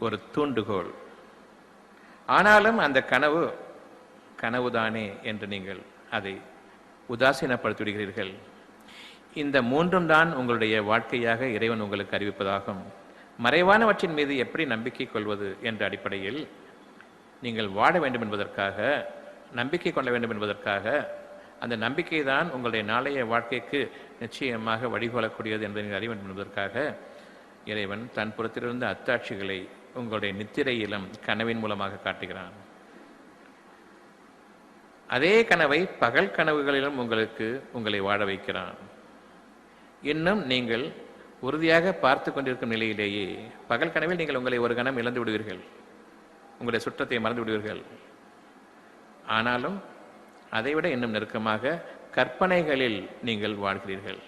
Speaker 1: ஒரு தூண்டுகோல். ஆனாலும் அந்த கனவுதானே என்று நீங்கள் அதை உதாசீனப்படுத்திவிடுகிறீர்கள். இந்த மூன்றும் தான் உங்களுடைய வாழ்க்கையாக இறைவன் உங்களுக்கு அறிவிப்பதாகும். மறைவானவற்றின் மீது எப்படி நம்பிக்கை கொள்வது என்ற அடிப்படையில் நீங்கள் வாழ வேண்டும் என்பதற்காக, நம்பிக்கை கொள்ள வேண்டும் என்பதற்காக, அந்த நம்பிக்கை தான் உங்களுடைய நாளைய வாழ்க்கைக்கு நிச்சயமாக வழிகோலக்கூடியது என்பதை நீங்கள் அறிய வேண்டும் என்பதற்காக இறைவன் தன் புறத்திலிருந்து அத்தாட்சிகளை உங்களுடைய நித்திரையிலும் கனவின் மூலமாக காட்டுகிறான். அதே கனவை பகல் கனவுகளிலும் உங்களை வாழ வைக்கிறான். இன்னும் நீங்கள் உறுதியாக பார்த்து கொண்டிருக்கும் நிலையிலேயே பகல் கனவில் நீங்கள் உங்களை ஒரு கணம் இழந்து விடுவீர்கள், உங்களுடைய சுற்றத்தை மறந்து விடுவீர்கள். ஆனாலும் அதைவிட இன்னும் நெருக்கமாக கற்பனைகளில் நீங்கள் வாழ்கிறீர்கள்.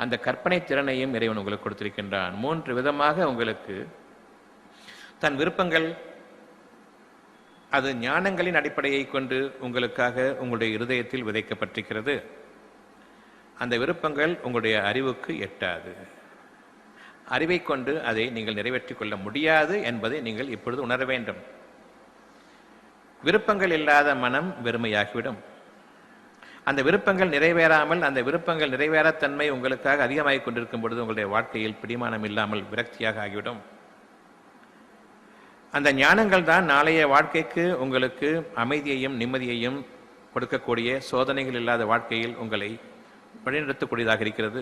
Speaker 1: அந்த கற்பனை திறனையும் இறைவன் உங்களுக்கு கொடுத்திருக்கின்றான். 3 விதமாக உங்களுக்கு தன் விருப்பங்கள், அது ஞானங்களின் அடிப்படையை கொண்டு உங்களுக்காக உங்களுடைய இருதயத்தில் விதைக்கப்பட்டிருக்கிறது. அந்த விருப்பங்கள் உங்களுடைய அறிவுக்கு எட்டாது. அறிவை கொண்டு அதை நீங்கள் நிறைவேற்றிக் கொள்ள முடியாது என்பதை நீங்கள் இப்பொழுது உணர வேண்டும். விருப்பங்கள் இல்லாத மனம் வெறுமையாகிவிடும். அந்த விருப்பங்கள் நிறைவேறாமல், அந்த விருப்பங்கள் நிறைவேறாத்தன்மை உங்களுக்காக அதிகமாகிக் கொண்டிருக்கும் பொழுது உங்களுடைய வாழ்க்கையில் பிடிமானம் இல்லாமல் விரக்தியாக ஆகிவிடும். அந்த ஞானங்கள் தான் நாளைய வாழ்க்கைக்கு உங்களுக்கு அமைதியையும் நிம்மதியையும் கொடுக்கக்கூடிய, சோதனைகள் இல்லாத வாழ்க்கையில் உங்களை வழிநடத்தக்கூடியதாக இருக்கிறது.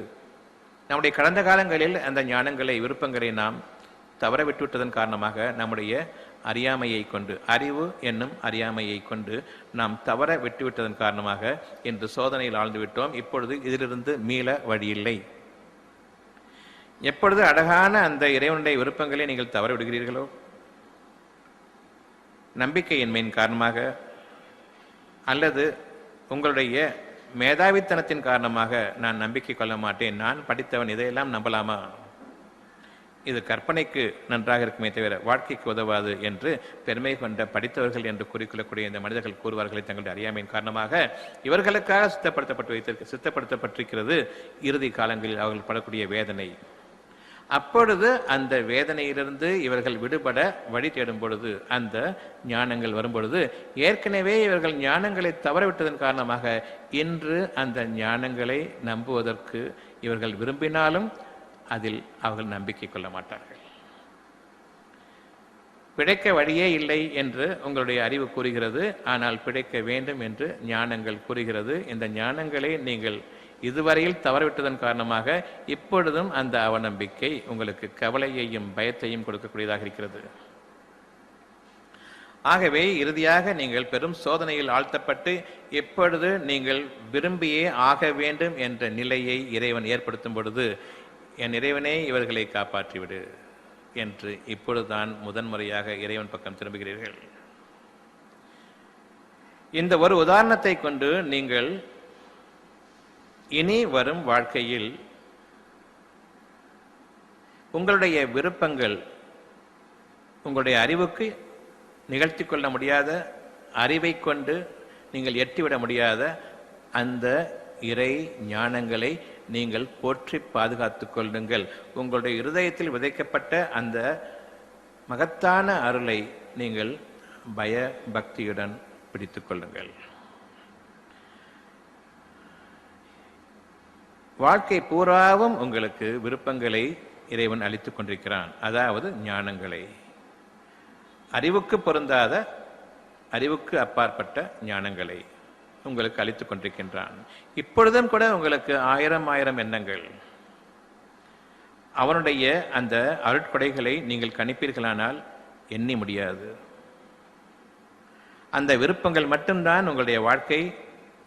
Speaker 1: நம்முடைய கடந்த காலங்களில் அந்த ஞானங்களை, விருப்பங்களை நாம் தவற விட்டுவிட்டதன் காரணமாக நம்முடைய அறியாமையை கொண்டு, அறிவு என்னும் அறியாமையை கொண்டு நாம் தவற விட்டுவிட்டதன் காரணமாக இன்று சோதனையில் ஆழ்ந்துவிட்டோம். இப்பொழுது இதிலிருந்து மீள வழியில்லை. எப்பொழுது அழகான அந்த இறைவனுடைய விருப்பங்களை நீங்கள் தவற விடுகிறீர்களோ, நம்பிக்கையின்மையின் காரணமாக அல்லது உங்களுடைய மேதாவித்தனத்தின் காரணமாக நான் நம்பிக்கை கொள்ள மாட்டேன், நான் படித்தவன், இதையெல்லாம் நம்பலாமா, இது கற்பனைக்கு நன்றாக இருக்குமே தவிர வாழ்க்கைக்கு உதவாது என்று பெருமை கொண்ட படித்தவர்கள் என்று கூறிக்கொள்ளக்கூடிய இந்த மனிதர்கள் கூறுவார்களை தங்களுடைய அறியாமையின் காரணமாக இவர்களுக்காக சித்தப்படுத்தப்பட்டிருக்கிறது இறுதி காலங்களில் அவர்கள் படக்கூடிய வேதனை. அப்பொழுது அந்த வேதனையிலிருந்து இவர்கள் விடுபட வழி தேடும் பொழுது, அந்த ஞானங்கள் வரும்பொழுது, ஏற்கனவே இவர்கள் ஞானங்களை தவறவிட்டதன் காரணமாக இன்று அந்த ஞானங்களை நம்புவதற்கு இவர்கள் விரும்பினாலும் அதில் அவர்கள் நம்பிக்கை கொள்ள மாட்டார்கள். பிழைக்க வழியே இல்லை என்று உங்களுடைய அறிவு கூறுகிறது, ஆனால் பிழைக்க வேண்டும் என்று ஞானங்கள் கூறுகிறது. இந்த ஞானங்களை நீங்கள் இதுவரையில் தவறவிட்டதன் காரணமாக இப்பொழுதும் அந்த அவநம்பிக்கை உங்களுக்கு கவலையையும் பயத்தையும் கொடுக்கக்கூடியதாக இருக்கிறது. ஆகவே இறுதியாக நீங்கள் பெரும் சோதனையில் ஆழ்த்தப்பட்டு இப்பொழுது நீங்கள் விரும்பியே ஆக வேண்டும் என்ற நிலையை இறைவன் ஏற்படுத்தும் பொழுது, என் இறைவனே இவர்களை காப்பாற்றிவிடு என்று இப்பொழுதுதான் முதன்முறையாக இறைவன் பக்கம் திரும்புகிறீர்கள். இந்த ஒரு உதாரணத்தை கொண்டு நீங்கள் இனி வரும் வாழ்க்கையில் உங்களுடைய விருப்பங்கள், உங்களுடைய அறிவுக்கு நிகழ்த்தி கொள்ள முடியாத, அறிவை கொண்டு நீங்கள் எட்டிவிட முடியாத அந்த இறை ஞானங்களை நீங்கள் போற்றி பாதுகாத்துக் கொள்ளுங்கள். உங்களுடைய இருதயத்தில் விதைக்கப்பட்ட அந்த மகத்தான அருளை நீங்கள் பய பக்தியுடன் பிடித்துக் கொள்ளுங்கள். வாழ்க்கை பூராவும் உங்களுக்கு விருப்பங்களை இறைவன் அளித்துக் கொண்டிருக்கிறான். அதாவது ஞானங்களை, அறிவுக்கு பொருந்தாத, அறிவுக்கு அப்பாற்பட்ட ஞானங்களை உங்களுக்கு அளித்துக் கொண்டிருக்கின்றான். இப்பொழுதும் கூட உங்களுக்கு ஆயிரம் எண்ணங்கள். அவனுடைய அந்த அருட்கொடைகளை நீங்கள் கணிப்பீர்களானால் எண்ணி முடியாது. அந்த விருப்பங்கள் மட்டும்தான் உங்களுடைய வாழ்க்கை.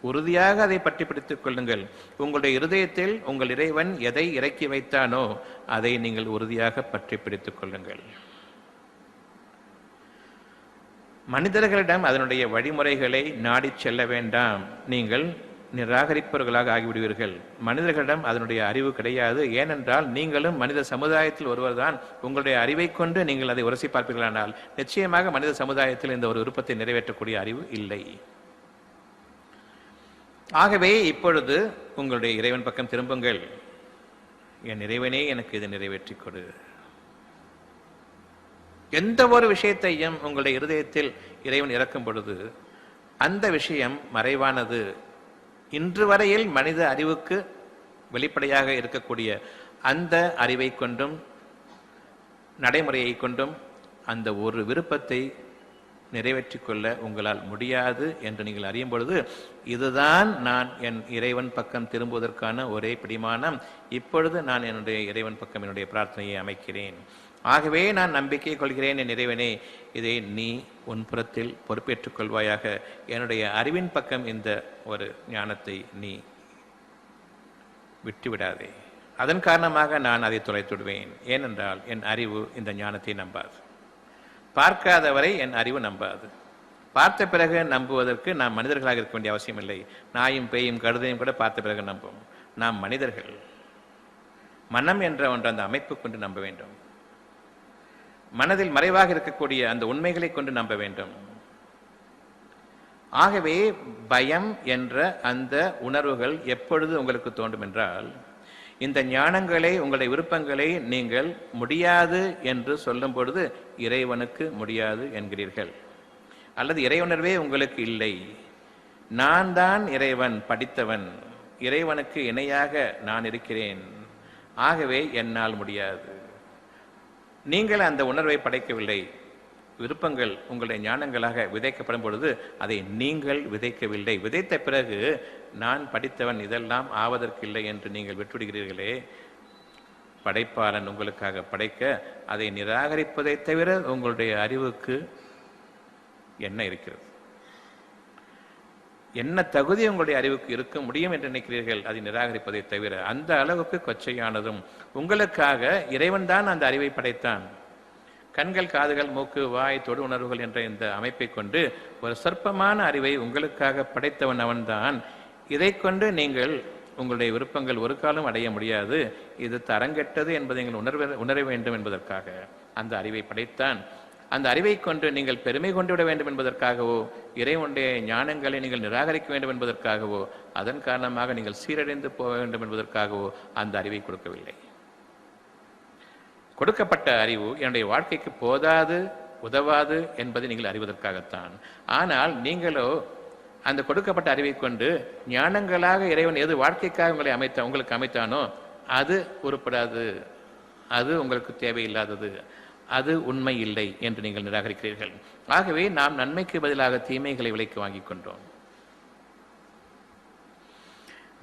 Speaker 1: உறுதியாக அதை பற்றி பிடித்துக் கொள்ளுங்கள். உங்களுடைய இருதயத்தில் உங்கள் இறைவன் எதை இறக்கி வைத்தானோ அதை நீங்கள் உறுதியாக பற்றி பிடித்துக் கொள்ளுங்கள். மனிதர்களிடம் அதனுடைய வழிமுறைகளை நாடி செல்ல வேண்டாம். நீங்கள் நிராகரிப்பவர்களாக ஆகிவிடுவீர்கள். மனிதர்களிடம் அதனுடைய அறிவு கிடையாது. ஏனென்றால் நீங்களும் மனித சமுதாயத்தில் ஒருவர்தான். உங்களுடைய அறிவை கொண்டு நீங்கள் அதை உரசி பார்ப்பீர்களானால் நிச்சயமாக மனித சமுதாயத்தில் இந்த ஒரு விருப்பத்தை நிறைவேற்றக்கூடிய அறிவு இல்லை. ஆகவே இப்பொழுது உங்களுடைய இறைவன் பக்கம் திரும்புங்கள். என் இறைவனே எனக்கு இதை நிறைவேற்றிக் கொடு. எந்த ஒரு விஷயத்தையும் உங்களுடைய இருதயத்தில் இறைவன் இறக்கும் பொழுது அந்த விஷயம் மறைவானது. இன்று வரையில் மனித அறிவுக்கு வெளிப்படையாக இருக்கக்கூடிய அந்த அறிவை கொண்டும் நடைமுறையை கொண்டும் அந்த ஒரு விருப்பத்தை நிறைவேற்றிக் கொள்ள உங்களால் முடியாது என்று நீங்கள் அறியும் பொழுது, இதுதான் நான் என் இறைவன் பக்கம் திரும்புவதற்கான ஒரே பிடிமானம். இப்பொழுது நான் என்னுடைய இறைவன் பக்கம் என்னுடைய பிரார்த்தனையை அமைக்கிறேன். ஆகவே நான் நம்பிக்கை கொள்கிறேன், என் இறைவனே, இதை நீ உன் புறத்தில் பொறுப்பேற்றுக் கொள்வாயாக. என்னுடைய அறிவின் பக்கம் இந்த ஒரு ஞானத்தை நீ விட்டுவிடாதே. அதன் காரணமாக நான் அதை தொலைத்துடுவேன். ஏனென்றால் என் அறிவு இந்த ஞானத்தை நம்பாது. பார்க்காதவரை என் அறிவு நம்பாது. பார்த்த பிறகு நம்புவதற்கு நாம் மனிதர்களாக இருக்க வேண்டிய அவசியம் இல்லை. நாயும் பேயும் கழுதையும் கூட பார்த்த பிறகு நம்பும். நாம் மனிதர்கள். மனம் என்ற ஒன்று அந்த அமைப்பு கொண்டு நம்ப வேண்டும். மனதில் மறைவாக இருக்கக்கூடிய அந்த உண்மைகளை கொண்டு நம்ப வேண்டும். ஆகவே பயம் என்ற அந்த உணர்வுகள் எப்பொழுது உங்களுக்கு தோன்றும் என்றால், இந்த ஞானங்களை, உங்களுடைய விருப்பங்களை நீங்கள் முடியாது என்று சொல்லும் பொழுது இறைவனுக்கு முடியாது என்கிறீர்கள். அல்லது இறைவனர்வே உங்களுக்கு இல்லை, நான் தான் இறைவன், படித்தவன், இறைவனுக்கு இணையாக நான் இருக்கிறேன், ஆகவே என்னால் முடியாது. நீங்கள் அந்த உணர்வை படைக்கவில்லை. விருப்பங்கள் உங்களுடைய ஞானங்களாக விதைக்கப்படும் பொழுது அதை நீங்கள் விதைக்கவில்லை. விதைத்த பிறகு நான் படித்தவன், இதெல்லாம் ஆவதற்கில்லை என்று நீங்கள் விட்டுவிடுகிறீர்களே. படைப்பாளன் உங்களுக்காக படைக்க அதை நிராகரிப்பதை தவிர உங்களுடைய அறிவுக்கு என்ன இருக்கிறது? என்ன தகுதி உங்களுடைய அறிவுக்கு இருக்க முடியும் என்று நினைக்கிறீர்கள்? அதை நிராகரிப்பதை தவிர. அந்த அளவுக்கு கொச்சையானதும். உங்களுக்காக இறைவன் தான் அந்த அறிவை படைத்தான். கண்கள், காதுகள், மூக்கு, வாய், தொடு உணர்வுகள் என்ற இந்த அமைப்பை கொண்டு ஒரு சொற்பமான அறிவை உங்களுக்காக படைத்தவன் அவன்தான். இதை கொண்டு நீங்கள் உங்களுடைய விருப்பங்கள் ஒரு காலம் அடைய முடியாது. இது தரங்கெட்டது என்பதை நீங்கள் உணர வேண்டும் என்பதற்காக அந்த அறிவை படைத்தான். அந்த அறிவை கொண்டு நீங்கள் பெருமை கொண்டு விட வேண்டும் என்பதற்காகவோ, இறைவனுடைய ஞானங்களை நீங்கள் நிராகரிக்க வேண்டும் என்பதற்காகவோ, அதன் காரணமாக நீங்கள் சீரடைந்து போக வேண்டும் என்பதற்காகவோ அந்த அறிவை கொடுக்கவில்லை. கொடுக்கப்பட்ட அறிவு என்னுடைய வாழ்க்கைக்கு போதாது, உதவாது என்பதை நீங்கள் அறிவதற்காகத்தான். ஆனால் நீங்களோ அந்த கொடுக்கப்பட்ட அறிவை கொண்டு ஞானங்களாக இறைவன் எது வாழ்க்கைக்காக உங்களுக்கு அமைத்தானோ அது உருப்படாது, அது உங்களுக்கு தேவையில்லாதது, அது உண்மை இல்லை என்று நீங்கள் நிராகரிக்கிறீர்கள். ஆகவே நாம் நன்மைக்கு பதிலாக தீமைகளை விலைக்கு வாங்கிக் கொண்டோம்.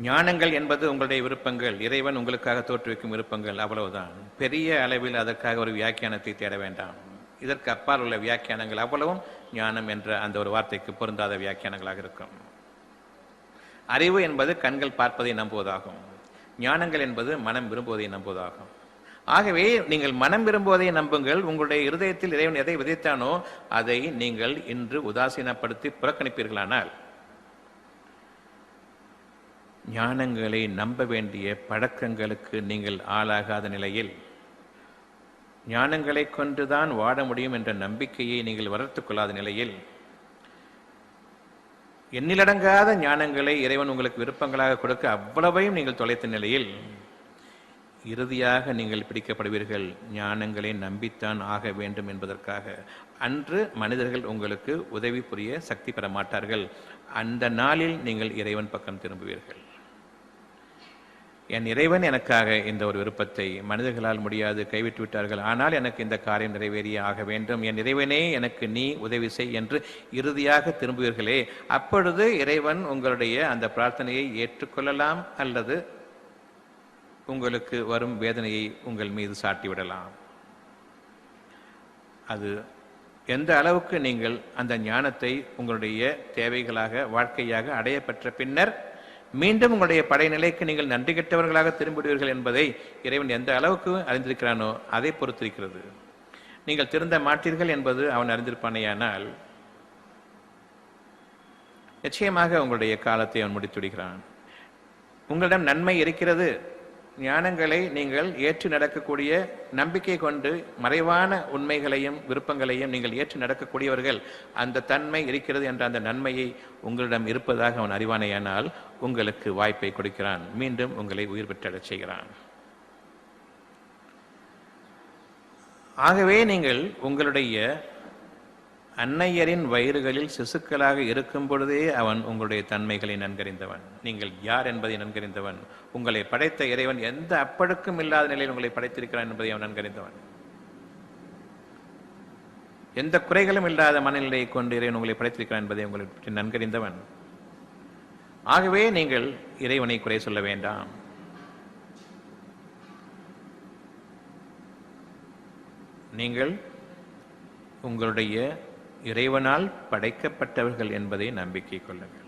Speaker 1: ஞானங்கள் என்பது உங்களுடைய விருப்பங்கள், இறைவன் உங்களுக்காக தோற்றுவிக்கும் விருப்பங்கள், அவ்வளவுதான். பெரிய அளவில் அதற்காக ஒரு வியாக்கியானத்தை தேட வேண்டாம். இதற்கு அப்பால் உள்ள வியாக்கியானங்கள் அவ்வளவும் ஞானம் என்ற அந்த ஒரு வார்த்தைக்கு பொருந்தாத வியாக்கியானங்களாக இருக்கும். அறிவு என்பது கண்கள் பார்ப்பதை நம்புவதாகும். ஞானங்கள் என்பது மனம் விரும்புவதை நம்புவதாகும். ஆகவே நீங்கள் மனம் விரும்புவதை நம்புங்கள். உங்களுடைய இருதயத்தில் இறைவன் எதை விதைத்தானோ அதை நீங்கள் இன்று உதாசீனப்படுத்தி புறக்கணிப்பீர்களானால் ஞானங்களை நம்ப வேண்டிய பழக்கங்களுக்கு நீங்கள் ஆளாகாத நிலையில், ஞானங்களை கொண்டுதான் வாழ முடியும் என்ற நம்பிக்கையை நீங்கள் வளர்த்துக் கொள்ளாத நிலையில், எண்ணிலடங்காத ஞானங்களை இறைவன் உங்களுக்கு விருப்பங்களாக கொடுக்க அவ்வளவையும் நீங்கள் தொலைத்த நிலையில் இறுதியாக நீங்கள் பிடிக்கப்படுவீர்கள். ஞானங்களை நம்பித்தான் ஆக வேண்டும் என்பதற்காக. அன்று மனிதர்கள் உங்களுக்கு உதவி புரிய சக்தி பெற மாட்டார்கள். அந்த நாளில் நீங்கள் இறைவன் பக்கம் திரும்புவீர்கள். என் இறைவன் எனக்காக இந்த ஒரு விருப்பத்தை மனிதர்களால் முடியாது, கைவிட்டு விட்டார்கள், ஆனால் எனக்கு இந்த காரியம் நிறைவேறிய ஆக வேண்டும், என் இறைவனே எனக்கு நீ உதவி செய் என்று இறுதியாக திரும்புவீர்களே, அப்பொழுது இறைவன் உங்களுடைய அந்த பிரார்த்தனையை ஏற்றுக்கொள்ளலாம் அல்லது உங்களுக்கு வரும் வேதனையை உங்கள் மீது சாட்டிவிடலாம். அது எந்த அளவுக்கு நீங்கள் அந்த ஞானத்தை உங்களுடைய தேவைகளாக வாழ்க்கையாக அடைய பெற்ற பின்னர் மீண்டும் உங்களுடைய படைநிலைக்கு நீங்கள் நன்றி கெட்டவர்களாக திரும்பிடுவீர்கள் என்பதை இறைவன் எந்த அளவுக்கு அறிந்திருக்கிறானோ அதை பொறுத்திருக்கிறது. நீங்கள் திருந்த மாட்டீர்கள் என்பது அவன் அறிந்திருப்பானேயானால் நிச்சயமாக உங்களுடைய காலத்தை அவன் முடித்துவிடுகிறான். உங்களிடம் நன்மை இருக்கிறது, ஞானங்களை நீங்கள் ஏற்று நடக்கக்கூடிய நம்பிக்கை கொண்டு மறைவான உண்மைகளையும் விருப்பங்களையும் நீங்கள் ஏற்று நடக்கக்கூடியவர்கள், அந்த தன்மை இருக்கிறது என்ற அந்த நன்மையை உங்களிடம் இருப்பதாக அவன் அறிவானையானால் உங்களுக்கு வாய்ப்பை கொடுக்கிறான், மீண்டும் உங்களை உயிர் பெற்றடச் செய்கிறான். ஆகவே நீங்கள் உங்களுடைய அன்னையரின் வயிறுகளில் சிசுக்களாக இருக்கும் பொழுதே அவன் உங்களுடைய தன்மைகளை நன்கறிந்தவன், நீங்கள் யார் என்பதை நன்கறிந்தவன், உங்களை படைத்த இறைவன் எந்த அப்பழுக்கும் இல்லாத நிலையில் உங்களை படைத்திருக்கிறான் என்பதை அவன் நன்கறிந்தவன், எந்த குறைகளும் இல்லாத மனநிலையை கொண்டு இறைவன் உங்களை படைத்திருக்கிறான் என்பதை உங்களை பற்றி நன்கறிந்தவன். ஆகவே நீங்கள் இறைவனை குறை சொல்ல வேண்டாம். நீங்கள் உங்களுடைய இறைவனால் படைக்கப்பட்டவர்கள் என்பதை நம்பிக்கை கொள்ளுங்கள்.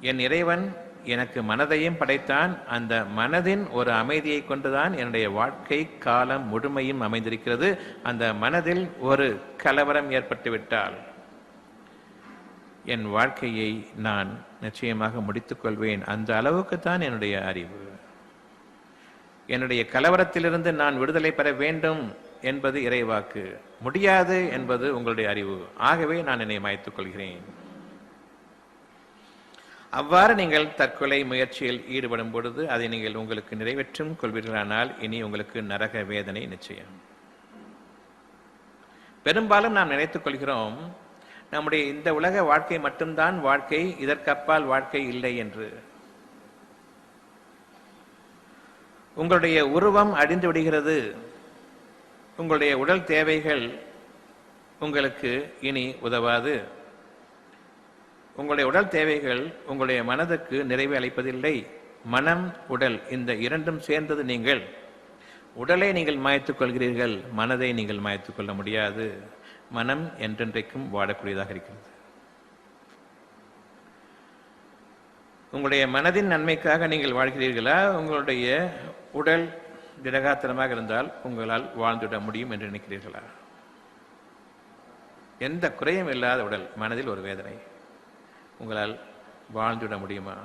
Speaker 1: என் இறைவன் எனக்கு மனதையும் படைத்தான், அந்த மனதின் ஒரு அமைதியை கொண்டுதான் என்னுடைய வாழ்க்கை காலம் முழுமையும் அமைந்திருக்கிறது. அந்த மனதில் ஒரு கலவரம் ஏற்பட்டுவிட்டால் என் வாழ்க்கையை நான் நிச்சயமாக முடித்துக் கொள்வேன். அந்த அளவுக்குத்தான் என்னுடைய அறிவு. என்னுடைய கலவரத்திலிருந்து நான் விடுதலை பெற வேண்டும் என்பது இறைவாக்கு, முடியாது என்பது உங்களுடைய அறிவு. ஆகவே நான் என்னை மாய்த்துக் கொள்கிறேன். அவ்வாறு நீங்கள் தற்கொலை முயற்சியில் ஈடுபடும் பொழுது அதை நீங்கள் உங்களுக்கு நிறைவேற்றும் கொள்வீர்களானால் இனி உங்களுக்கு நரக வேதனை நிச்சயம். பெரும்பாலும் நாம் நினைத்துக் கொள்கிறோம் நம்முடைய இந்த உலக வாழ்க்கை மட்டும்தான் வாழ்க்கை, இதற்கு அப்பால் வாழ்க்கை இல்லை என்று. உங்களுடைய உருவம் அழிந்து விடுகிறது, உங்களுடைய உடல் தேவைகள் உங்களுக்கு இனி உதவாது, உங்களுடைய உடல் தேவைகள் உங்களுடைய மனதுக்கு நிறைவு அளிப்பதில்லை. மனம் உடல் இந்த இரண்டும் சேர்ந்தது. நீங்கள் உடலை நீங்கள் மாய்த்துக் கொள்கிறீர்கள், மனதை நீங்கள் மாய்த்துக் கொள்ள முடியாது. மனம் என்றென்றைக்கும் வாழக்கூடியதாக இருக்கிறது. உங்களுடைய மனதின் நன்மைக்காக நீங்கள் வாழ்கிறீர்களா? உங்களுடைய உடல் திடகாத்திரமாக இருந்தால் உங்களால் வாழ்ந்துவிட முடியும் என்று நினைக்கிறீர்களா? எந்த குறையும் இல்லாத உடல், மனதில் ஒரு வேதனை, உங்களால் வாழ்ந்துவிட முடியுமா?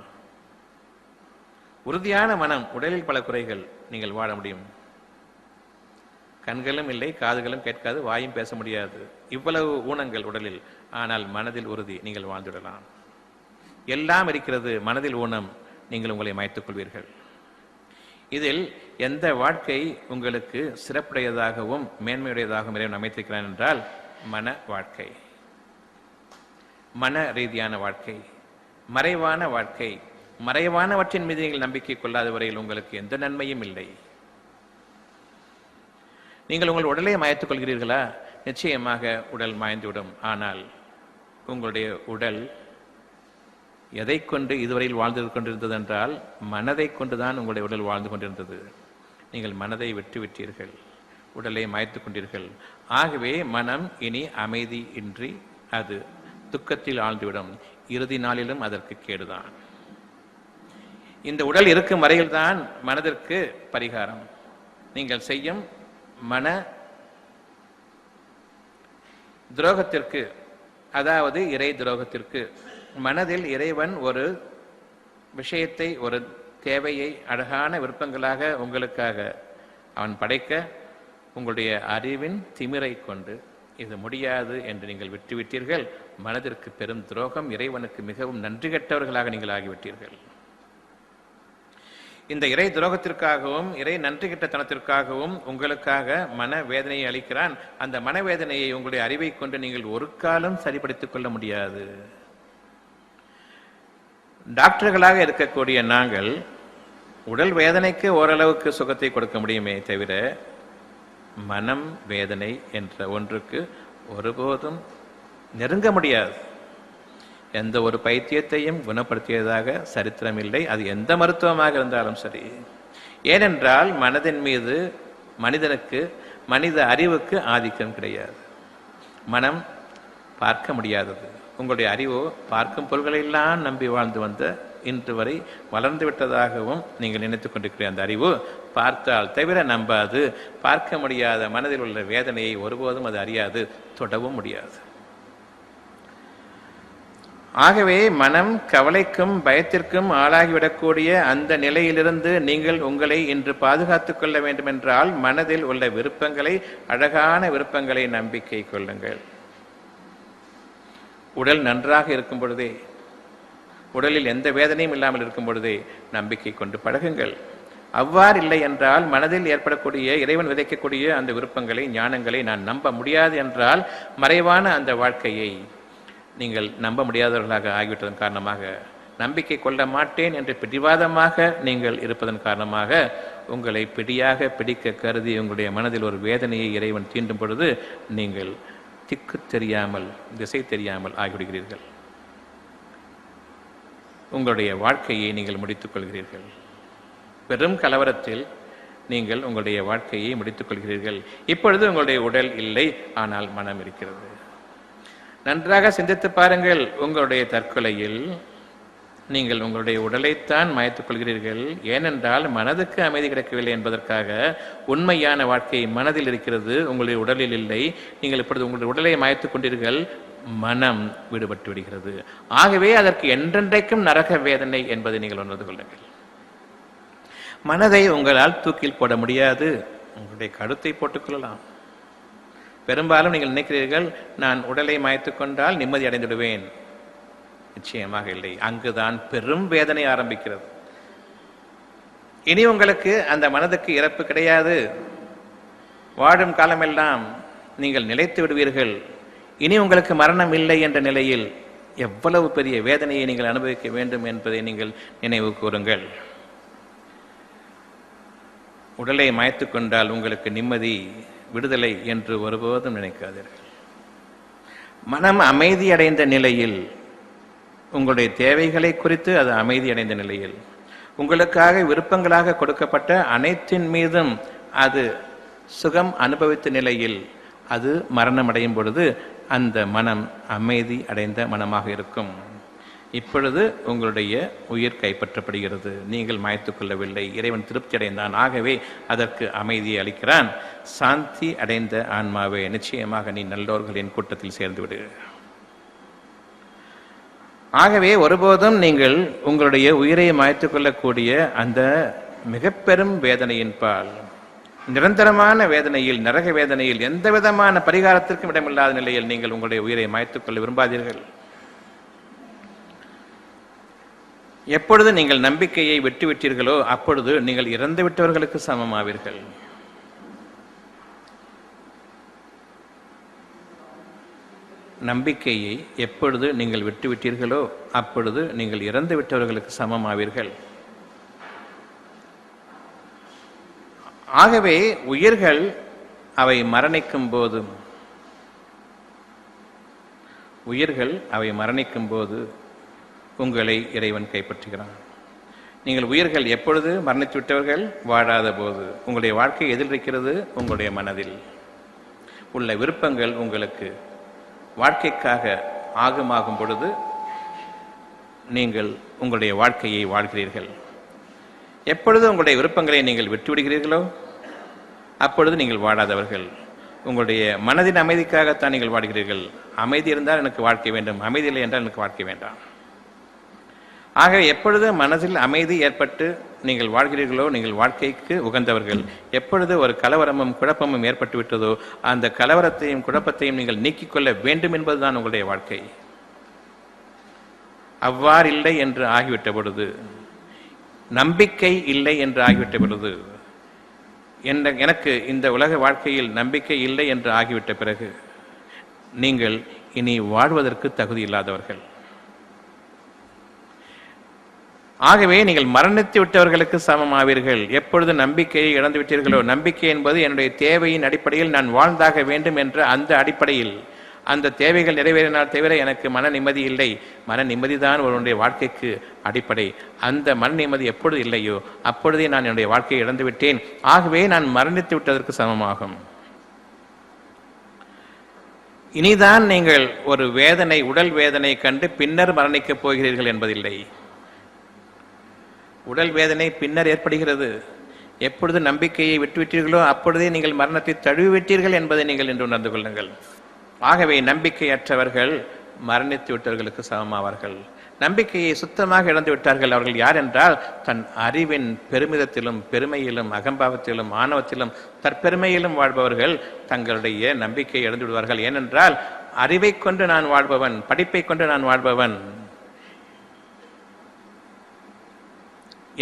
Speaker 1: உறுதியான மனம், உடலில் பல குறைகள், நீங்கள் வாழ முடியும். கண்களும் இல்லை, காதுகளும் கேட்காது, வாயும் பேச முடியாது, இவ்வளவு ஊனங்கள் உடலில், ஆனால் மனதில் உறுதி, நீங்கள் வாழ்ந்துவிடலாம். எல்லாம் இருக்கிறது, மனதில் ஊனம், நீங்கள் உங்களை மாய்த்துக் கொள்வீர்கள். இதில் எந்த வாழ்க்கை உங்களுக்கு சிறப்புடையதாகவும் மேன்மையுடையதாகவும் இறைவன் அமைத்திருக்கிறான் என்றால் மன வாழ்க்கை, மன ரீதியான வாழ்க்கை, மறைவான வாழ்க்கை. மறைவானவற்றின் மீது நீங்கள் நம்பிக்கை கொள்ளாத வரையில் உங்களுக்கு எந்த நன்மையும் இல்லை. நீங்கள் உங்கள் உடலை மாய்த்துக் கொள்கிறீர்களா? நிச்சயமாக உடல் மாய்ந்துவிடும். ஆனால் உங்களுடைய உடல் எதை கொண்டு இதுவரையில் வாழ்ந்து கொண்டிருந்தது என்றால் மனதை கொண்டுதான் உங்களுடைய உடல் வாழ்ந்து கொண்டிருந்தது. நீங்கள் மனதை விட்டுவிட்டீர்கள், உடலை மாய்த்துக் கொண்டீர்கள். ஆகவே மனம் இனி அமைதி இன்றி அது துக்கத்தில் ஆழ்ந்துவிடும். இறுதி நாளிலும் அதற்கு கேடுதான். இந்த உடல் இருக்கும் வரையில்தான் மனதிற்கு பரிகாரம். நீங்கள் செய்யும் மன துரோகத்திற்கு, அதாவது இறை துரோகத்திற்கு, மனதில் இறைவன் ஒரு விஷயத்தை, ஒரு தேவையை அழகான விருப்பங்களாக உங்களுக்காக அவன் படைக்க, உங்களுடைய அறிவின் திமிரை கொண்டு இது முடியாது என்று நீங்கள் விட்டுவிட்டீர்கள். மனதிற்கு பெரும் துரோகம், இறைவனுக்கு மிகவும் நன்றி கெட்டவர்களாக நீங்கள் ஆகிவிட்டீர்கள். இந்த இறை துரோகத்திற்காகவும் இறை நன்றி கெட்டத்தனத்திற்காகவும் உங்களுக்காக மன வேதனையை அளிக்கிறான். அந்த மனவேதனையை உங்களுடைய அறிவை கொண்டு நீங்கள் ஒரு காலம் சரிப்படுத்திக் கொள்ள முடியாது. டாக்டர்களாக இருக்கக்கூடிய நாங்கள் உடல் வேதனைக்கு ஓரளவுக்கு சுகத்தை கொடுக்க முடியுமே தவிர மனம் வேதனை என்ற ஒன்றுக்கு ஒருபோதும் நெருங்க முடியாது. எந்த ஒரு பைத்தியத்தையும் குணப்படுத்தியதாக சரித்திரம் இல்லை, அது எந்த மருத்துவமாக இருந்தாலும் சரி. ஏனென்றால் மனதின் மீது மனிதனுக்கு, மனித அறிவுக்கு ஆதிக்கம் கிடையாது. மனம் பார்க்க முடியாதது. உங்களுடைய அறிவோ பார்க்கும் பொருள்களெல்லாம் நம்பி வாழ்ந்து வந்த, இன்று வரை வளர்ந்து விட்டதாகவும் நீங்கள் நினைத்துக் கொண்டிருக்கிற அந்த அறிவு பார்த்தால் தவிர நம்பாது. பார்க்க முடியாத மனதில் உள்ள வேதனையை ஒருபோதும் அது அறியாது, தொடவும் முடியாது. ஆகவே மனம் கவலைக்கும் பயத்திற்கும் ஆளாகிவிடக்கூடிய அந்த நிலையிலிருந்து நீங்கள் உங்களை இன்று பாதுகாத்துக் கொள்ள வேண்டும் என்றால் மனதில் உள்ள விருப்பங்களை, அழகான விருப்பங்களை நம்பிக்கை கொள்ளுங்கள். உடல் நன்றாக இருக்கும் பொழுதே, உடலில் எந்த வேதனையும் இல்லாமல் இருக்கும் பொழுதே நம்பிக்கை கொண்டு பழகுங்கள். அவ்வாறு இல்லை என்றால் மனதில் ஏற்படக்கூடிய, இறைவன் விதைக்கக்கூடிய அந்த விருப்பங்களை, ஞானங்களை நான் நம்ப முடியாது என்றால் மறைவான அந்த வாழ்க்கையை நீங்கள் நம்ப முடியாதவர்களாக ஆகிவிட்டதன் காரணமாக, நம்பிக்கை கொள்ள மாட்டேன் என்று பிடிவாதமாக நீங்கள் இருப்பதன் காரணமாக உங்களை பிடியாக பிடிக்க கருதி உங்களுடைய மனதில் ஒரு வேதனையை இறைவன் தீண்டும் பொழுது நீங்கள் திக்கு தெரியாமல், திசை தெரியாமல் ஆகிவிடுகிறீர்கள். உங்களுடைய வாழ்க்கையை நீங்கள் முடித்துக் கொள்கிறீர்கள். பெரும் கலவரத்தில் நீங்கள் உங்களுடைய வாழ்க்கையை முடித்துக் கொள்கிறீர்கள். இப்பொழுது உங்களுடைய உடல் இல்லை, ஆனால் மனம் இருக்கிறது. நன்றாக சிந்தித்து பாருங்கள். உங்களுடைய தற்கொலையில் நீங்கள் உங்களுடைய உடலைத்தான் மாய்த்துக் கொள்கிறீர்கள். ஏனென்றால் மனதுக்கு அமைதி கிடைக்கவில்லை என்பதற்காக. உண்மையான வாழ்க்கை மனதில் இருக்கிறது, உங்களுடைய உடலில் இல்லை. நீங்கள் இப்பொழுது உங்களுடைய உடலை மாய்த்துக் கொண்டீர்கள், மனம் விடுபட்டு விடுகிறது. ஆகவே அதற்கு என்றென்றைக்கும் நரக வேதனை என்பதை நீங்கள் உணர்ந்து கொள்ளுங்கள். மனதை உங்களால் தூக்கில் போட முடியாது, உங்களுடைய கழுத்தை போட்டுக்கொள்ளலாம். பெரும்பாலும் நீங்கள் நினைக்கிறீர்கள், நான் உடலை மாய்த்துக் கொண்டால் நிம்மதி அடைந்து விடுவேன். நிச்சயமாக இல்லை. அங்குதான் பெரும் வேதனை ஆரம்பிக்கிறது. இனி உங்களுக்கு அந்த மனதுக்கு இறப்பு கிடையாது. வாழும் காலமெல்லாம் நீங்கள் நிலைத்து விடுவீர்கள். இனி உங்களுக்கு மரணம் இல்லை என்ற நிலையில் எவ்வளவு பெரிய வேதனையை நீங்கள் அனுபவிக்க வேண்டும் என்பதை நீங்கள் நினைவு கூறுங்கள். உடலை மாய்த்துக் கொண்டால் உங்களுக்கு நிம்மதி, விடுதலை என்று ஒருபோதும் நினைக்காதீர்கள். மனம் அமைதி அடைந்த நிலையில், உங்களுடைய தேவைகளை குறித்து அது அமைதி அடைந்த நிலையில், உங்களுக்காக விருப்பங்களாக கொடுக்கப்பட்ட அனைத்தின் மீதும் அது சுகம் அனுபவித்த நிலையில், அது மரணம் அடையும் பொழுது அந்த மனம் அமைதி அடைந்த மனமாக இருக்கும். இப்பொழுது உங்களுடைய உயிர் கைப்பற்றப்படுகிறது. நீங்கள் மாய்த்துக் கொள்ளவில்லை. இறைவன் திருப்தி அடைந்தான். ஆகவே அதற்கு அமைதியை அளிக்கிறான். சாந்தி அடைந்த ஆன்மாவே, நிச்சயமாக நீ நல்லோர்களின் கூட்டத்தில் சேர்ந்து விடு. ஆகவே ஒருபோதும் நீங்கள் உங்களுடைய உயிரை மாய்த்துக் கொள்ளக்கூடிய அந்த மிக பெரும் வேதனையின் பால், நிரந்தரமான வேதனையில், நரக வேதனையில், எந்த விதமான பரிகாரத்திற்கும் இடமில்லாத நிலையில் நீங்கள் உங்களுடைய உயிரை மாய்த்துக் கொள்ள விரும்பாதீர்கள். எப்பொழுது நீங்கள் நம்பிக்கையை விட்டுவிட்டீர்களோ அப்பொழுது நீங்கள் இறந்து விட்டவர்களுக்கு சமமாவீர்கள். நம்பிக்கையை எப்பொழுது நீங்கள் விட்டுவிட்டீர்களோ அப்பொழுது நீங்கள் இறந்து விட்டவர்களுக்கு சமமாவீர்கள். ஆகவே உயிர்கள் அவை மரணிக்கும் போது உங்களை இறைவன் கைப்பற்றுகிறான். நீங்கள் உயிர்கள் எப்பொழுது மரணித்து விட்டவர்கள்? வாழாத போது. உங்களுடைய வாழ்க்கை எதில் இருக்கிறது? உங்களுடைய மனதில் உள்ள விருப்பங்கள் உங்களுக்கு வாழ்க்கைக்காக ஆகமாகும் பொழுது நீங்கள் உங்களுடைய வாழ்க்கையை வாழ்கிறீர்கள். எப்பொழுது உங்களுடைய விருப்பங்களை நீங்கள் விட்டுவிடுகிறீர்களோ அப்பொழுது நீங்கள் வாழாதவர்கள். உங்களுடைய மனதின் அமைதிக்காகத்தான் நீங்கள் வாழ்கிறீர்கள். அமைதி இருந்தால் எனக்கு வாழ்க்கை வேண்டும், அமைதி இல்லை என்றால் எனக்கு வாழ்க்கை வேண்டாம். ஆக எப்பொழுது மனதில் அமைதி ஏற்பட்டு நீங்கள் வாழ்கிறீர்களோ நீங்கள் வாழ்க்கைக்கு உகந்தவர்கள். எப்பொழுது ஒரு கலவரமும் குழப்பமும் ஏற்பட்டு விட்டதோ அந்த கலவரத்தையும் குழப்பத்தையும் நீங்கள் நீக்கிக் கொள்ள வேண்டும் என்பதுதான் உங்களுடைய வாழ்க்கை. அவ்வாறில்லை என்று ஆகிவிட்ட பொழுது, நம்பிக்கை இல்லை என்று ஆகிவிட்ட பொழுது, எனக்கு இந்த உலக வாழ்க்கையில் நம்பிக்கை இல்லை என்று ஆகிவிட்ட பிறகு நீங்கள் இனி வாழ்வதற்கு தகுதி இல்லாதவர்கள். ஆகவே நீங்கள் மரணித்து விட்டவர்களுக்கு சமமாவீர்கள். எப்பொழுது நம்பிக்கையை இழந்து விட்டீர்களோ, நம்பிக்கை என்பது என்னுடைய தேவையின் அடிப்படையில் நான் வாழ்ந்தாக வேண்டும் என்ற அந்த அடிப்படையில், அந்த தேவைகள் நிறைவேறினால் தவிர எனக்கு மன நிம்மதி இல்லை. மன நிம்மதிதான் ஒருவனுடைய வாழ்க்கைக்கு அடிப்படை. அந்த மன நிம்மதி எப்பொழுது இல்லையோ அப்பொழுதே நான் என்னுடைய வாழ்க்கையை இழந்து விட்டேன். ஆகவே நான் மரணித்து விட்டதற்கு சமமாகும். இனிதான் நீங்கள் ஒரு வேதனை, உடல் வேதனை கண்டு பின்னர் மரணிக்கப் போகிறீர்கள் என்பதில்லை. உடல் வேதனை பின்னர் ஏற்படுகிறது. எப்பொழுது நம்பிக்கையை விட்டுவிட்டீர்களோ அப்பொழுதே நீங்கள் மரணத்தை தழுவிவிட்டீர்கள் என்பதை நீங்கள் இன்று உணர்ந்து கொள்ளுங்கள். ஆகவே நம்பிக்கையற்றவர்கள் மரணித்து விட்டவர்களுக்கு சமமாவார்கள். நம்பிக்கையை சுத்தமாக இழந்து விட்டார்கள். அவர்கள் யார் என்றால், தன் அறிவின் பெருமிதத்திலும் பெருமையிலும் அகம்பாவத்திலும் ஆணவத்திலும் தற்பெருமையிலும் வாழ்பவர்கள் தங்களுடைய நம்பிக்கையை இழந்து விடுவார்கள். ஏனென்றால் அறிவை கொண்டு நான் வாழ்பவன், படிப்பை கொண்டு நான் வாழ்பவன்,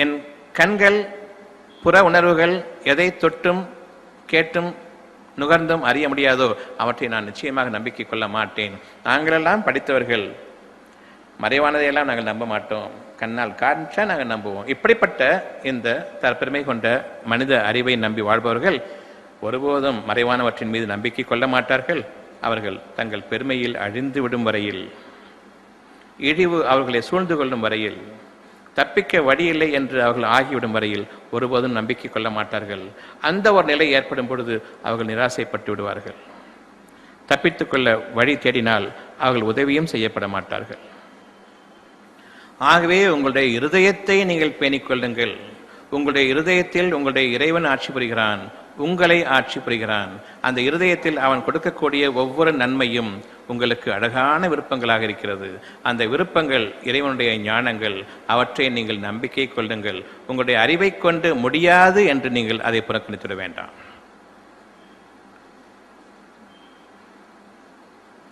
Speaker 1: என் கண்கள் புற உணர்வுகள் எதை தொட்டும் கேட்டும் நுகர்ந்தும் அறிய முடியாதோ அவற்றை நான் நிச்சயமாக நம்பிக்கை கொள்ள மாட்டேன். நாங்களெல்லாம் படித்தவர்கள், மறைவானதையெல்லாம் நாங்கள் நம்ப மாட்டோம், கண்ணால் காண்பா நாங்கள் நம்புவோம். இப்படிப்பட்ட இந்த தற்பெருமை கொண்ட மனித அறிவை நம்பி வாழ்பவர்கள் ஒருபோதும் மறைவானவற்றின் மீது நம்பிக்கை கொள்ள மாட்டார்கள். அவர்கள் தங்கள் பெருமையில் அழிந்து விடும் வரையில், இழிவு அவர்களை சூழ்ந்து கொள்ளும் வரையில், தப்பிக்க வழியில்லை என்று அவர்கள் ஆகிவிடும் வரையில் ஒருபோதும் நம்பிக்கை கொள்ள மாட்டார்கள். அந்த ஒரு நிலை ஏற்படும் பொழுது அவர்கள் நிராசைப்பட்டு விடுவார்கள். தப்பித்துக்கொள்ள வழி தேடினால் அவர்கள் உதவியும் செய்யப்பட மாட்டார்கள். ஆகவே உங்களுடைய இருதயத்தை நீங்கள் பேணிக்கொள்ளுங்கள். உங்களுடைய இருதயத்தில் உங்களுடைய இறைவன் ஆட்சி புரிகிறான், உங்களை ஆட்சி புரிகிறான். அந்த இருதயத்தில் அவன் கொடுக்கக்கூடிய ஒவ்வொரு நன்மையும் உங்களுக்கு அழகான விருப்பங்களாக இருக்கிறது. அந்த விருப்பங்கள் இறைவனுடைய ஞானங்கள். அவற்றை நீங்கள் நம்பிக்கை கொள்ளுங்கள். உங்களுடைய அறிவை கொண்டு முடியாது என்று நீங்கள் அதை புறக்கணித்துவிட வேண்டாம்.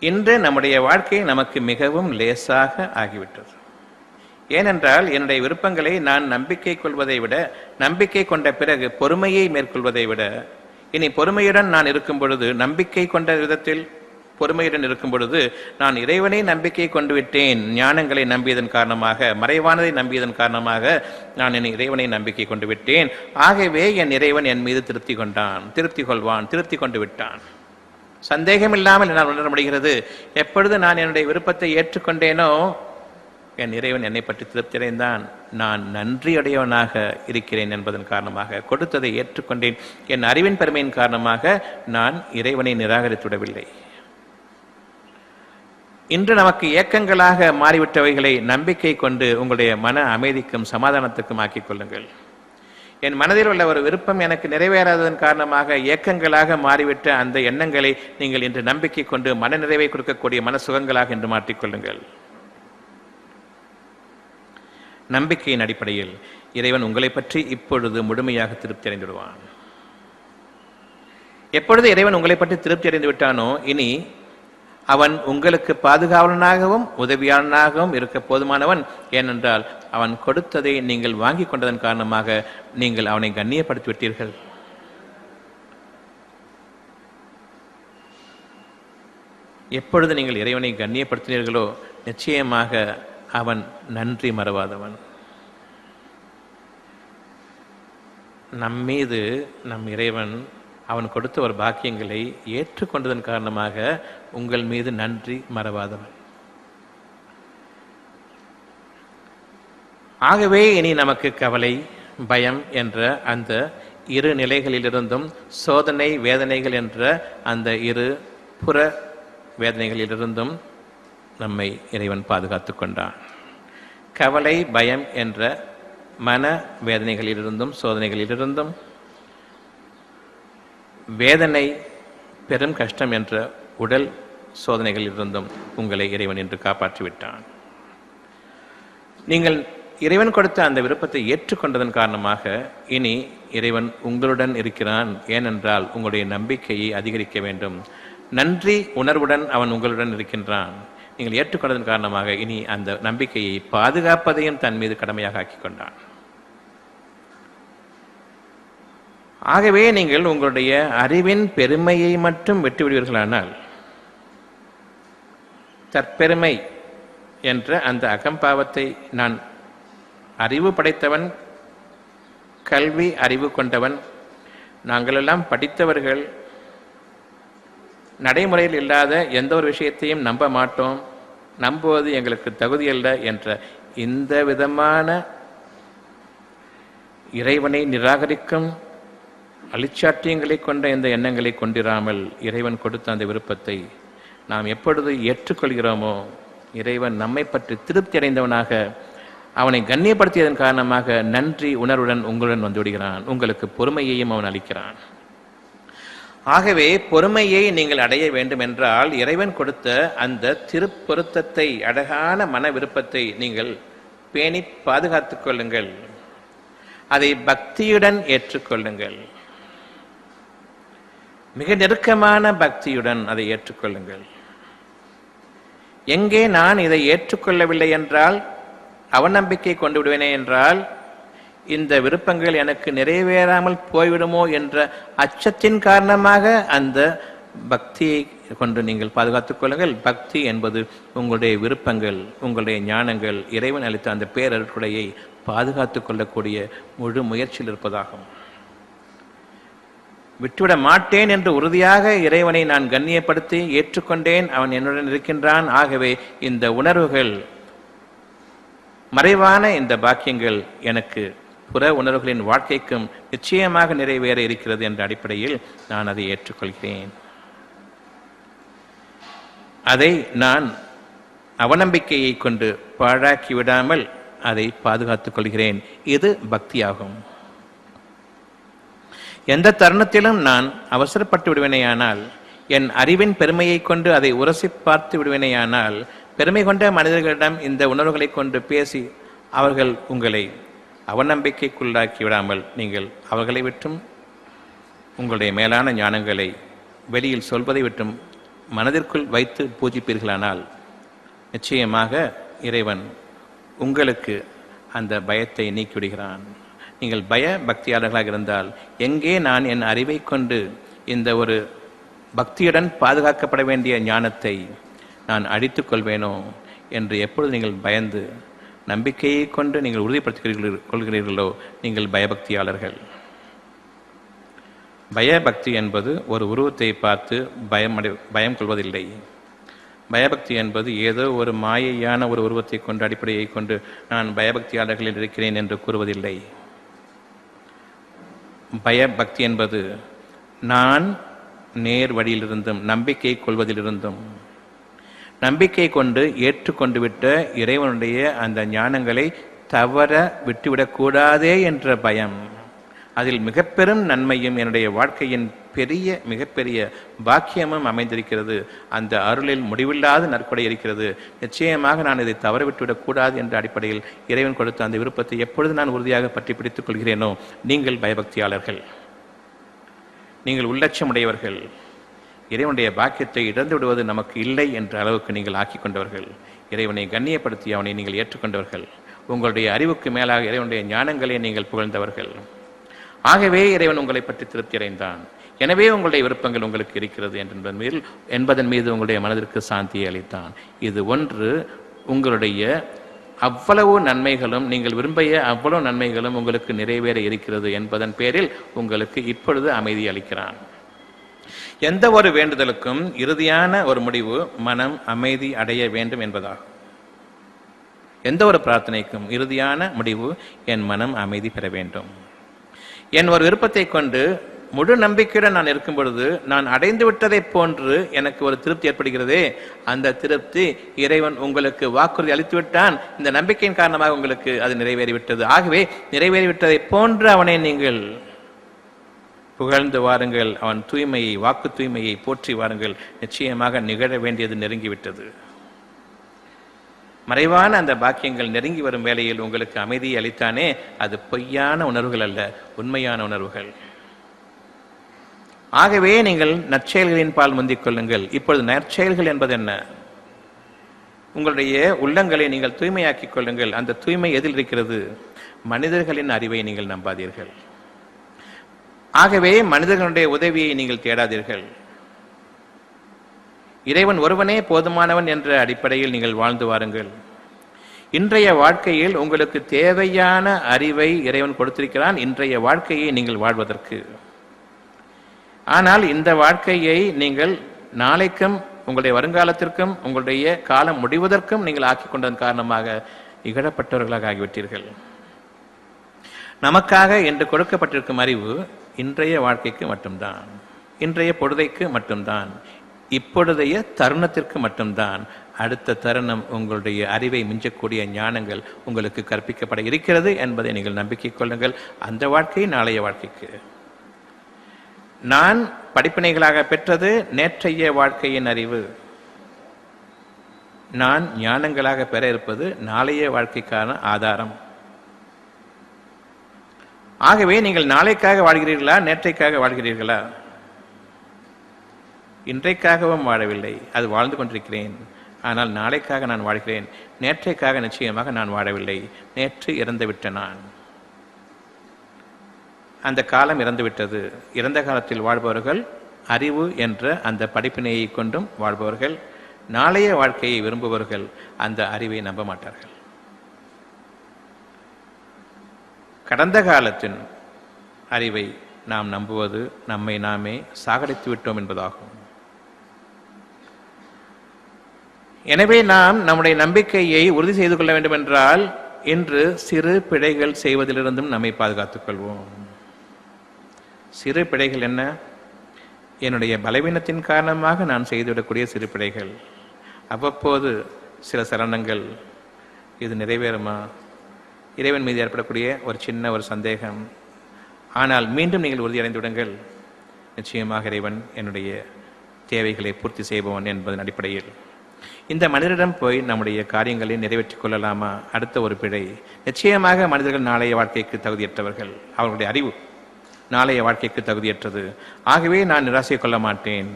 Speaker 1: இன்று நம்முடைய வாழ்க்கை நமக்கு மிகவும் லேசாக ஆகிவிட்டது. ஏனென்றால் என்னுடைய விருப்பங்களை நான் நம்பிக்கை கொள்வதை விட, நம்பிக்கை கொண்ட பிறகு பொறுமையை மேற்கொள்வதை விட, இனி பொறுமையுடன் நான் இருக்கும் பொழுது, நம்பிக்கை கொண்ட விதத்தில் பொறுமையுடன் இருக்கும் பொழுது, நான் இறைவனை நம்பிக்கை கொண்டு விட்டேன். ஞானங்களை நம்பியதன் காரணமாக, மறைவானதை நம்பியதன் காரணமாக நான் என் இறைவனை நம்பிக்கை கொண்டு விட்டேன். ஆகவே என் இறைவன் என் மீது திருப்தி கொண்டான், திருப்தி கொள்வான், திருப்தி கொண்டு விட்டான். சந்தேகம் இல்லாமல் என்னால் உணர முடிகிறது. எப்பொழுது நான் என்னுடைய விருப்பத்தை ஏற்றுக்கொண்டேனோ என் இறைவன் என்னை பற்றி திருப்தியடைந்தான். நான் நன்றியுடையவனாக இருக்கிறேன் என்பதன் காரணமாக கொடுத்ததை ஏற்றுக்கொண்டேன். என் அறிவின் பெருமையின் காரணமாக நான் இறைவனை நிராகரித்துவிடவில்லை. இன்று நமக்கு ஏக்கங்களாக மாறிவிட்டவைகளை நம்பிக்கை கொண்டு உங்களுடைய மன அமைதிக்கும் சமாதானத்துக்கும் ஆக்கிக் கொள்ளுங்கள். என் மனதில் உள்ள ஒரு விருப்பம் எனக்கு நிறைவேறாததன் காரணமாக ஏக்கங்களாக மாறிவிட்ட அந்த எண்ணங்களை நீங்கள் இன்று நம்பிக்கை கொண்டு மன நிறைவை கொடுக்கக்கூடிய மன சுகங்களாக இன்று மாற்றிக்கொள்ளுங்கள். நம்பிக்கையின் அடிப்படையில் இறைவன் உங்களை பற்றி இப்பொழுது முழுமையாக திருப்தி அடைந்துவிடுவான். எப்பொழுது இறைவன் உங்களை பற்றி திருப்தி அடைந்து விட்டானோ இனி அவன் உங்களுக்கு பாதுகாவலனாகவும் உதவியாளனாகவும் இருக்க போதுமானவன். ஏனென்றால் அவன் கொடுத்ததை நீங்கள் வாங்கி கொண்டதன் காரணமாக நீங்கள் அவனை கண்ணியப்படுத்தி விட்டீர்கள். எப்பொழுது நீங்கள் இறைவனை கண்ணியப்படுத்தினீர்களோ நிச்சயமாக அவன் நன்றி மறவாதவன். நம்மீது நம் இறைவன் அவன் கொடுத்த ஒரு பாக்கியங்களை ஏற்றுக்கொண்டதன் காரணமாக உங்கள் மீது நன்றி மறவாதவன். ஆகவே இனி நமக்கு கவலை, பயம் என்ற அந்த இரு நிலைகளிலிருந்தும், சோதனை வேதனைகள் என்ற அந்த இரு புற வேதனைகளிலிருந்தும் நம்மை இறைவன் பாதுகாத்து கொண்டான். கவலை, பயம் என்ற மன வேதனைகளிலிருந்தும் சோதனைகளிலிருந்தும், வேதனை, பெரும் கஷ்டம் என்ற உடல் சோதனைகளிலிருந்தும் உங்களை இறைவன் என்று காப்பாற்றிவிட்டான். நீங்கள் இறைவன் கொடுத்த அந்த விருப்பத்தை ஏற்றுக்கொண்டதன் காரணமாக இனி இறைவன் உங்களுடன் இருக்கிறான். ஏனென்றால் உங்களுடைய நம்பிக்கையை அதிகரிக்க வேண்டும். நன்றி உணர்வுடன் அவன் உங்களுடன் இருக்கின்றான். நீங்கள் ஏற்றுக்கொண்டதன் காரணமாக இனி அந்த நம்பிக்கையை பாதுகாப்பதையும் தன் மீது கடமையாக ஆக்கிக் கொண்டான். ஆகவே நீங்கள் உங்களுடைய அறிவின் பெருமையை மட்டும் விட்டுவிடுவீர்களானால், தற்பெருமை என்ற அந்த அகம்பாவத்தை, நான் அறிவு படைத்தவன், கல்வி அறிவு கொண்டவன், நாங்களெல்லாம் படித்தவர்கள், நடைமுறையில் இல்லாத எந்த ஒரு விஷயத்தையும் நம்ப மாட்டோம், நம்புவது எங்களுக்கு தகுதியல்ல என்ற இந்த விதமான இறைவனை நிராகரிக்கும் அழிச்சாட்டியங்களை கொண்ட இந்த எண்ணங்களை கொண்டிராமல் இறைவன் கொடுத்த அந்த விருப்பத்தை நாம் எப்பொழுது ஏற்றுக்கொள்கிறோமோ, இறைவன் நம்மை பற்றி திருப்தி அடைந்தவனாக, அவனை கண்ணியப்படுத்தியதன் காரணமாக நன்றி உணர்வுடன் உங்களுடன் வந்துவிடுகிறான். உங்களுக்கு பொறுமையையும் அவன் அளிக்கிறான். ஆகவே பொறுமையை நீங்கள் அடைய வேண்டும் என்றால் இறைவன் கொடுத்த அந்த திருப்பொருத்தத்தை, அழகான மன விருப்பத்தை நீங்கள் பேணி பாதுகாத்துக் கொள்ளுங்கள். அதை பக்தியுடன் ஏற்றுக்கொள்ளுங்கள். மிக நெருக்கமான பக்தியுடன் அதை ஏற்றுக்கொள்ளுங்கள். எங்கே நான் இதை ஏற்றுக்கொள்ளவில்லை என்றால், அவநம்பிக்கை கொண்டு விடுவேனே என்றால், இந்த விருப்பங்கள் எனக்கு நிறைவேறாமல் போய்விடுமோ என்ற அச்சத்தின் காரணமாக அந்த பக்தியை கொண்டு நீங்கள் பாதுகாத்துக் கொள்ளுங்கள். பக்தி என்பது உங்களுடைய விருப்பங்கள், உங்களுடைய ஞானங்கள், இறைவன் அளித்த அந்த பேரருட்கொடையை பாதுகாத்துக் கொள்ளக்கூடிய முழு முயற்சியில் இருப்பதாகும். விட்டுவிட மாட்டேன் என்று உறுதியாக இறைவனை நான் கண்ணியப்படுத்தி ஏற்றுக்கொண்டேன், அவன் என்னுடன் இருக்கின்றான். ஆகவே இந்த உணர்வுகள், மறைவான இந்த பாக்கியங்கள் எனக்கு புற உணர்வுகளின் வாழ்க்கைக்கும் நிச்சயமாக நிறைவேற இருக்கிறது என்ற அடிப்படையில் நான் அதை ஏற்றுக்கொள்கிறேன். அதை நான் அவநம்பிக்கையை கொண்டு பாழாக்கி விடாமல் அதை பாதுகாத்துக் கொள்கிறேன். இது பக்தியாகும். எந்த தருணத்திலும் நான் அவசரப்பட்டு விடுவேனேயானால், என் அறிவின் பெருமையை கொண்டு அதை உரசி பார்த்து விடுவேனேயானால், பெருமை கொண்ட மனிதர்களிடம் இந்த உணர்வுகளை கொண்டு பேசி அவர்கள் உங்களை அவநம்பிக்கைக்குள்ளாக்கி விடாமல் நீங்கள் அவர்களை விட்டும் உங்களுடைய மேலான ஞானங்களை வெளியில் சொல்வதை விட்டும் மனதிற்குள் வைத்து பூஜிப்பீர்களானால் நிச்சயமாக இறைவன் உங்களுக்கு அந்த பயத்தை நீக்கிவிடுகிறான். நீங்கள் பய பக்தியாளர்களாக இருந்தால், எங்கே நான் என் அறிவை கொண்டு இந்த ஒரு பக்தியுடன் பாதுகாக்கப்பட வேண்டிய ஞானத்தை நான் அழித்துக் கொள்வேனோ என்று எப்பொழுது நீங்கள் பயந்து நம்பிக்கையை கொண்டு நீங்கள் உறுதிப்படுத்திக் கொள்கிறீர்களோ நீங்கள் பயபக்தியாளர்கள். பயபக்தி என்பது ஒரு உருவத்தை பார்த்து பயம் கொள்வதில்லை. பயபக்தி என்பது ஏதோ ஒரு மாயையான ஒரு உருவத்தை கொண்டு, அடிப்படையை கொண்டு நான் பயபக்தியாளர்களில் இருக்கிறேன் என்று கூறுவதில்லை. பயபக்தி என்பது நான் நேர் வழியிலிருந்தும் நம்பிக்கை கொள்வதிலிருந்தும், நம்பிக்கை கொண்டு ஏற்றுக்கொண்டு விட்ட இறைவனுடைய அந்த ஞானங்களை தவற விட்டுவிடக்கூடாதே என்ற பயம். அதில் மிக பெரும் நன்மையும் என்னுடைய வாழ்க்கையின் மிகப்பெரிய பாக்கியமும் அமைந்திருக்கிறது. அந்த அருளில் முடிவில்லாத நற்கொடை இருக்கிறது. நிச்சயமாக நான் இதை தவற விட்டுவிடக்கூடாது என்ற அடிப்படையில் இறைவன் கொடுத்த அந்த விருப்பத்தை எப்பொழுது நான் உறுதியாக பற்றி பிடித்துக் கொள்கிறேனோ, நீங்கள் பயபக்தியாளர்கள், நீங்கள் உள்ளட்சமுடையவர்கள். இறைவனுடைய பாக்கியத்தை இழந்து விடுவது நமக்கு இல்லை என்ற அளவுக்கு நீங்கள் ஆக்கி கொண்டவர்கள். இறைவனை கண்ணியப்படுத்தி அவனை நீங்கள் ஏற்றுக்கொண்டவர்கள். உங்களுடைய அறிவுக்கு மேலாக இறைவனுடைய ஞானங்களை நீங்கள் புகழ்ந்தவர்கள். ஆகவே இறைவன் உங்களை பற்றி திருப்தி அடைந்தான். எனவே உங்களுடைய விருப்பங்கள் உங்களுக்கு இருக்கிறது என்பதன் மீது உங்களுடைய மனதிற்கு சாந்தியை அளித்தான். இது ஒன்று. உங்களுடைய அவ்வளவு நன்மைகளும், நீங்கள் விரும்பிய அவ்வளவு நன்மைகளும் உங்களுக்கு நிறைவேற இருக்கிறது என்பதன் பேரில் உங்களுக்கு இப்பொழுது அமைதி அளிக்கிறான். எந்த ஒரு வேண்டுதலுக்கும் இறுதியான ஒரு முடிவு மனம் அமைதி அடைய வேண்டும் என்பதாகும். எந்த ஒரு பிரார்த்தனைக்கும் இறுதியான முடிவு என் மனம் அமைதி பெற வேண்டும். என் ஒரு விருப்பத்தை கொண்டு முழு நம்பிக்கையுடன் நான் இருக்கும் பொழுது நான் அடைந்து விட்டதை போன்று எனக்கு ஒரு திருப்தி ஏற்படுகிறதே, அந்த திருப்தி இறைவன் உங்களுக்கு வாக்குறுதி அளித்து விட்டான். இந்த நம்பிக்கையின் காரணமாக உங்களுக்கு அது நிறைவேறிவிட்டது. ஆகவே நிறைவேறிவிட்டதை போன்று அவனை நீங்கள் புகழ்ந்து வாருங்கள். அவன் தூய்மையை, வாக்கு தூய்மையை போற்றி வாருங்கள். நிச்சயமாக நிகழ வேண்டியது நெருங்கிவிட்டது. மறைவான அந்த பாக்கியங்கள் நெருங்கி வரும் வேளையில் உங்களுக்கு அமைதியை அளித்தானே, அது பொய்யான உணர்வுகள் அல்ல, உண்மையான உணர்வுகள். ஆகவே நீங்கள் நற்செயல்களின் பால் முந்திக் கொள்ளுங்கள். இப்பொழுது நற்செயல்கள் என்பது என்ன? உங்களுடைய உள்ளங்களை நீங்கள் தூய்மையாக்கிக் கொள்ளுங்கள். அந்த தூய்மை எதில் இருக்கிறது? மனிதர்களின் அறிவை நீங்கள் நம்பாதீர்கள். ஆகவே மனிதர்களுடைய உதவியை நீங்கள் தேடாதீர்கள். இறைவன் ஒருவனே போதுமானவன் என்ற அடிப்படையில் நீங்கள் வாழ்ந்து வாருங்கள். இன்றைய வாழ்க்கையில் உங்களுக்கு தேவையான அறிவை இறைவன் கொடுத்திருக்கிறான், இன்றைய வாழ்க்கையை நீங்கள் வாழ்வதற்கு. ஆனால் இந்த வாழ்க்கையை நீங்கள் நாளைக்கும், உங்களுடைய வருங்காலத்திற்கும், உங்களுடைய காலம் முடிவதற்கும் நீங்கள் ஆக்கிக் கொண்டதன் காரணமாக இகழப்பட்டவர்களாக ஆகிவிட்டீர்கள். நமக்காக என்று கொடுக்கப்பட்டிருக்கும் அறிவு இன்றைய வாழ்க்கைக்கு மட்டும்தான், இன்றைய பொழுதைக்கு மட்டும்தான், இப்பொழுதைய தருணத்திற்கு மட்டும்தான். அடுத்த தருணம் உங்களுடைய அறிவை மிஞ்சக்கூடிய ஞானங்கள் உங்களுக்கு கற்பிக்கப்பட இருக்கிறது என்பதை நீங்கள் நம்பிக்கை கொள்ளுங்கள். அந்த வாழ்க்கை நாளைய வாழ்க்கைக்கு. நான் படிப்பினைகளாக பெற்றது நேற்றைய வாழ்க்கையின் அறிவு. நான் ஞானங்களாக பெற இருப்பது நாளைய வாழ்க்கைக்கான ஆதாரம். ஆகவே நீங்கள் நாளைக்காக வாழ்கிறீர்களா, நேற்றைக்காக வாழ்கிறீர்களா? இன்றைக்காகவும் வாழவில்லை, அது வாழ்ந்து கொண்டிருக்கிறேன். ஆனால் நாளைக்காக நான் வாழ்கிறேன். நேற்றைக்காக நிச்சயமாக நான் வாழவில்லை. நேற்று இறந்துவிட்ட நான், அந்த காலம் இறந்துவிட்டது. இறந்த காலத்தில் வாழ்பவர்கள் அறிவு என்ற அந்த படிப்பினையை கொண்டும் வாழ்பவர்கள். நாளைய வாழ்க்கையை விரும்புபவர்கள் அந்த அறிவை நம்ப மாட்டார்கள். கடந்த காலத்தின் அறிவை நாம் நம்புவது நம்மை நாமே சாகடித்து விட்டோம் என்பதாகும். எனவே நாம் நம்முடைய நம்பிக்கையை உறுதி செய்து கொள்ள வேண்டும் என்றால் இன்று சிறு பிழைகள் செய்வதிலிருந்தும் நம்மை பாதுகாத்துக் கொள்வோம். சிறு பிழைகள் என்ன? என்னுடைய பலவீனத்தின் காரணமாக நான் செய்துவிடக்கூடிய சிறு பிழைகள். அவ்வப்போது சில சலனங்கள், இது நிறைவேறுமா? இறைவன் மீது ஏற்படக்கூடிய ஒரு சின்ன ஒரு சந்தேகம். ஆனால் மீண்டும் நீங்கள் உறுதியடைந்து விடுங்கள், நிச்சயமாக இறைவன் என்னுடைய தேவைகளை பூர்த்தி செய்பவன் என்பதன் அடிப்படையில். இந்த மனிதரிடம் போய் நம்முடைய காரியங்களை நிறைவேற்றிக் கொள்ளலாமா? அடுத்த ஒரு பிழை. நிச்சயமாக மனிதர்கள் நாளைய வாழ்க்கைக்கு தகுதியற்றவர்கள். அவர்களுடைய அறிவு நாளைய வாழ்க்கைக்கு தகுதியற்றது. ஆகவே நான் நிராசை கொள்ள மாட்டேன்.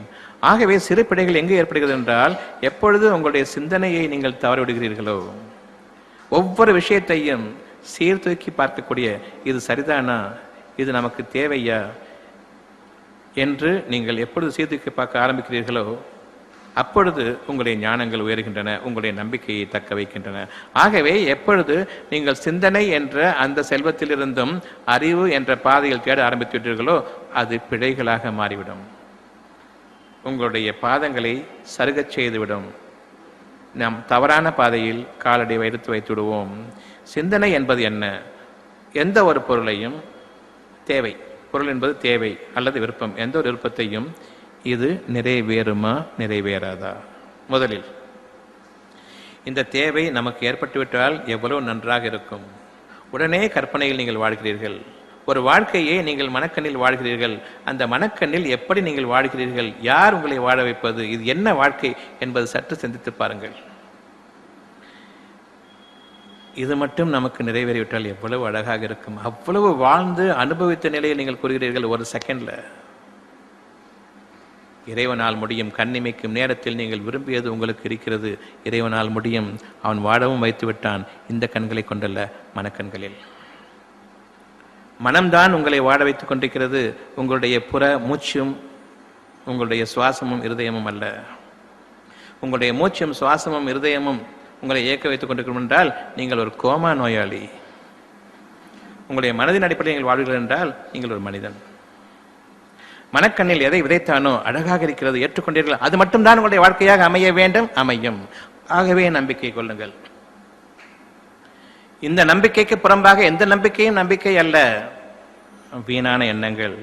Speaker 1: ஆகவே சிறு பிழைகள் எங்கே ஏற்படுகிறது என்றால், எப்பொழுது உங்களுடைய சிந்தனையை நீங்கள் தவறிவிடுகிறீர்களோ, ஒவ்வொரு விஷயத்தையும் சீர்தூக்கி பார்க்கக்கூடிய, இது சரிதானா, இது நமக்கு தேவையா என்று நீங்கள் எப்பொழுது சீர்தூக்கி பார்க்க ஆரம்பிக்கிறீர்களோ, அப்பொழுது உங்களுடைய ஞானங்கள் உயர்கின்றன, உங்களுடைய நம்பிக்கையை தக்க வைக்கின்றன. ஆகவே எப்பொழுது நீங்கள் சிந்தனை என்ற அந்த செல்வத்திலிருந்தும் அறிவு என்ற பாதையில் தேட ஆரம்பித்து விட்டீர்களோ, அது பிழைகளாக மாறிவிடும். உங்களுடைய பாதங்களை சருகச் செய்துவிடும். நாம் தவறான பாதையில் காலடி எடுத்து வைத்து விடுவோம். சிந்தனை என்பது என்ன? எந்த ஒரு பொருளையும் தேவை, பொருள் என்பது தேவை அல்லது விருப்பம், எந்த ஒரு விருப்பத்தையும் இது நிறைவேறுமா நிறைவேறாதா? முதலில் இந்த தேவை நமக்கு ஏற்பட்டுவிட்டால் எவ்வளவு நன்றாக இருக்கும். உடனே கற்பனையில் நீங்கள் வாழ்கிறீர்கள். ஒரு வாழ்க்கையை நீங்கள் மனக்கண்ணில் வாழ்கிறீர்கள். அந்த மனக்கண்ணில் எப்படி நீங்கள் வாழ்கிறீர்கள்? யார் உங்களை வாழ வைப்பது? இது என்ன வாழ்க்கை என்பது சற்று சிந்தித்து பாருங்கள். இது மட்டும் நமக்கு நிறைவேறிவிட்டால் எவ்வளவு அழகாக இருக்கும். அவ்வளவு வாழ்ந்து அனுபவித்த நிலையை நீங்கள் கூறுகிறீர்கள் ஒரு செகண்ட்ல. இறைவனால் முடியும். கண்ணிமைக்கும் நேரத்தில் நீங்கள் விரும்பியது உங்களுக்கு இருக்கிறது. இறைவனால் முடியும். அவன் வாழவும் வைத்து விட்டான். இந்த கண்களை கொண்டல்ல, மனக்கண்களில். மனம்தான் உங்களை வாழ வைத்துக் கொண்டிருக்கிறது. உங்களுடைய புற மூச்சும் உங்களுடைய சுவாசமும் இருதயமும் அல்ல. உங்களுடைய மூச்சும் சுவாசமும் இருதயமும் உங்களை இயக்க வைத்துக் கொண்டிருக்கும் என்றால் நீங்கள் ஒரு கோமா நோயாளி. உங்களுடைய மனதின் அடிப்படையில் நீங்கள் வாழ்வீர்கள் என்றால் நீங்கள் ஒரு மனிதன். மனக்கண்ணில் எதை விதைத்தானோ அழகாக இருக்கிறது, ஏற்றுக்கொண்டீர்கள், அது மட்டும்தான் உங்களுடைய வாழ்க்கையாக அமைய வேண்டும், அமையும். ஆகவே நம்பிக்கை கொள்ளுங்கள். இந்த நம்பிக்கைக்கு புறம்பாக எந்த நம்பிக்கையும் நம்பிக்கை அல்ல. வீணான எண்ணங்கள்,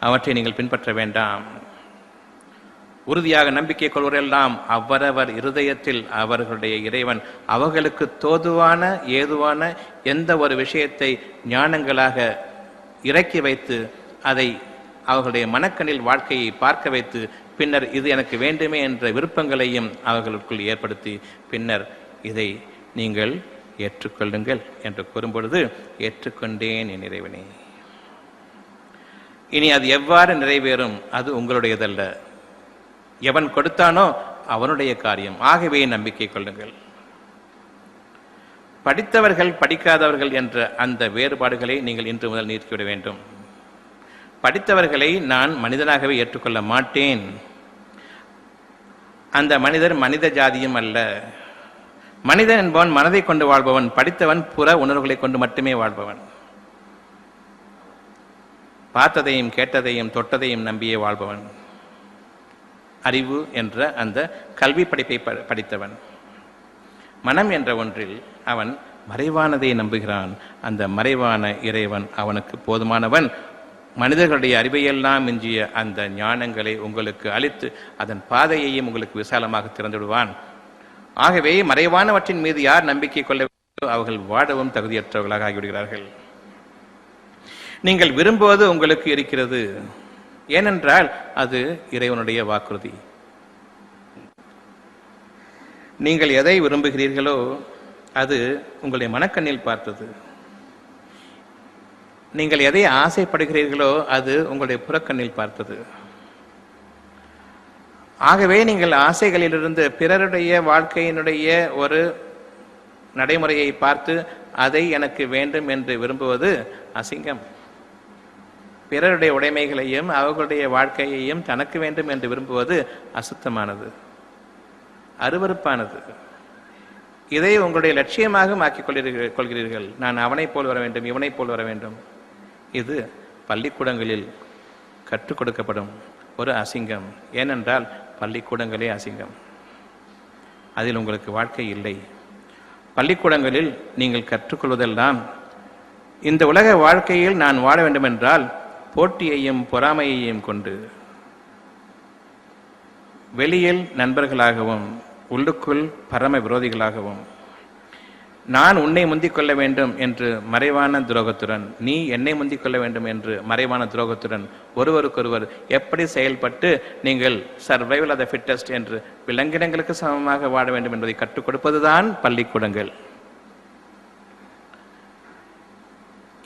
Speaker 1: அவற்றை நீங்கள் பின்பற்ற வேண்டாம். உறுதியாக நம்பிக்கை கொள்வரெல்லாம் அவரவர் இருதயத்தில் அவர்களுடைய இறைவன் அவர்களுக்கு தோதுவான ஏதுவான எந்த ஒரு விஷயத்தை ஞானங்களாக இறக்கி வைத்து அதை அவர்களுடைய மனக்கண்ணில் வாழ்க்கையை பார்க்க வைத்து பின்னர் இது எனக்கு வேண்டுமே என்ற விருப்பங்களையும் அவர்களுக்குள் ஏற்படுத்தி பின்னர் இதை நீங்கள் ஏற்றுக்கொள்ளுங்கள் என்று கூறும்பொழுது, ஏற்றுக்கொண்டேன் என் இறைவனே. இனி அது எவ்வாறு நிறைவேறும்? அது உங்களுடையதல்ல. எவன் கொடுத்தானோ அவனுடைய காரியம். ஆகவே நம்பிக்கை கொள்ளுங்கள். படித்தவர்கள் படிக்காதவர்கள் என்ற அந்த வேறுபாடுகளை நீங்கள் இன்று முதல் நீக்கிவிட வேண்டும். படித்தவர்களை நான் மனிதனாகவே ஏற்றுக்கொள்ள மாட்டேன். அந்த மனிதர் மனித ஜாதியும் அல்ல. மனிதன் என்பவன் மனதை கொண்டு வாழ்பவன். படித்தவன் புற உணர்வுகளை கொண்டு மட்டுமே வாழ்பவன். பார்த்ததையும் கேட்டதையும் தொட்டதையும் நம்பியே வாழ்பவன். அறிவு என்ற அந்த கல்வி படிப்பை படித்தவன். மனம் என்ற ஒன்றில் அவன் மறைவானதை நம்புகிறான். அந்த மறைவான இறைவன் அவனுக்கு போதுமானவன். மனிதர்களுடைய அறிவையெல்லாம் மிஞ்சிய அந்த ஞானங்களை உங்களுக்கு அளித்து அதன் பாதையையும் உங்களுக்கு விசாலமாக திறந்து விடுவான். ஆகவே மறைவானவற்றின் மீது யார் நம்பிக்கை கொள்ள அவர்கள் வாழவும் தகுதியற்றவர்களாக ஆகிவிடுகிறார்கள். நீங்கள் விரும்புவது உங்களுக்கு இருக்கிறது. ஏனென்றால் அது இறைவனுடைய வாக்குறுதி. நீங்கள் எதை விரும்புகிறீர்களோ அது உங்களுடைய மனக்கண்ணில் பார்த்தது. நீங்கள் எதை ஆசைப்படுகிறீர்களோ அது உங்களுடைய புறக்கண்ணில் பார்த்தது. ஆகவே நீங்கள் ஆசைகளிலிருந்து பிறருடைய வாழ்க்கையினுடைய ஒரு நடைமுறையை பார்த்து அதை எனக்கு வேண்டும் என்று விரும்புவது அசிங்கம். பிறருடைய உடைமைகளையும் அவர்களுடைய வாழ்க்கையையும் தனக்கு வேண்டும் என்று விரும்புவது அசுத்தமானது, அருவருப்பானது. இதை உங்களுடைய லட்சியமாக ஆக்கிக் கொள்கிறீர்கள். நான் அவனைப் போல் வர வேண்டும், இவனைப் போல் வர வேண்டும். இது பள்ளிக்கூடங்களில் கற்றுக் கொடுக்கப்படும் ஒரு அசிங்கம். ஏனென்றால் பள்ளிக்கூடங்களே அசிங்கம். அதில் உங்களுக்கு வாழ்க்கை இல்லை. பள்ளிக்கூடங்களில் நீங்கள் கற்றுக்கொள்வதெல்லாம் இந்த உலக வாழ்க்கையில் நான் வாழ வேண்டும் என்றால் போட்டியையும் பொறாமையையும் கொண்டு வெளியில் நண்பர்களாகவும் உள்ளுக்குள் பரம விரோதிகளாகவும் நான் உன்னை முந்திக் கொள்ள வேண்டும் என்று மறைவான துரோகத்துடன், நீ என்னை முந்திக் கொள்ள வேண்டும் என்று மறைவான துரோகத்துடன் ஒருவருக்கொருவர் எப்படி செயல்பட்டு நீங்கள் சர்வைவல் ஆஃப் த ஃபிட்டஸ்ட் என்று விலங்கினங்களுக்கு சமமாக வாழ வேண்டும் என்பதை கற்றுக் கொடுப்பதுதான் பள்ளிக்கூடங்கள்.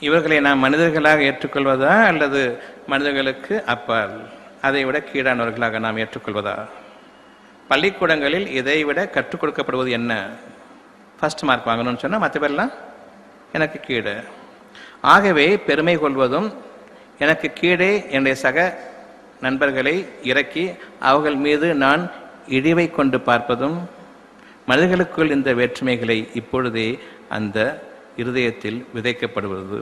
Speaker 1: இவர்களை நாம் மனிதர்களாக ஏற்றுக்கொள்வதா அல்லது மனிதர்களுக்கு அப்பால் அதை விட கீழானவர்களாக நாம் ஏற்றுக்கொள்வதா? பள்ளிக்கூடங்களில் இதை விட கற்றுக் கொடுக்கப்படுவது என்ன? ஃபர்ஸ்ட் மார்க் வாங்கணும்னு சொன்னால் மற்ற பேர்லாம் எனக்கு கீழே. ஆகவே பெருமை கொள்வதும் எனக்கு கீழே என்னுடைய சக நண்பர்களை இறக்கி அவர்கள் மீது நான் இழிவை கொண்டு பார்ப்பதும், மனிதர்களுக்குள் இந்த வேற்றுமைகளை இப்பொழுதே அந்த இருதயத்தில் விதைக்கப்படுவது.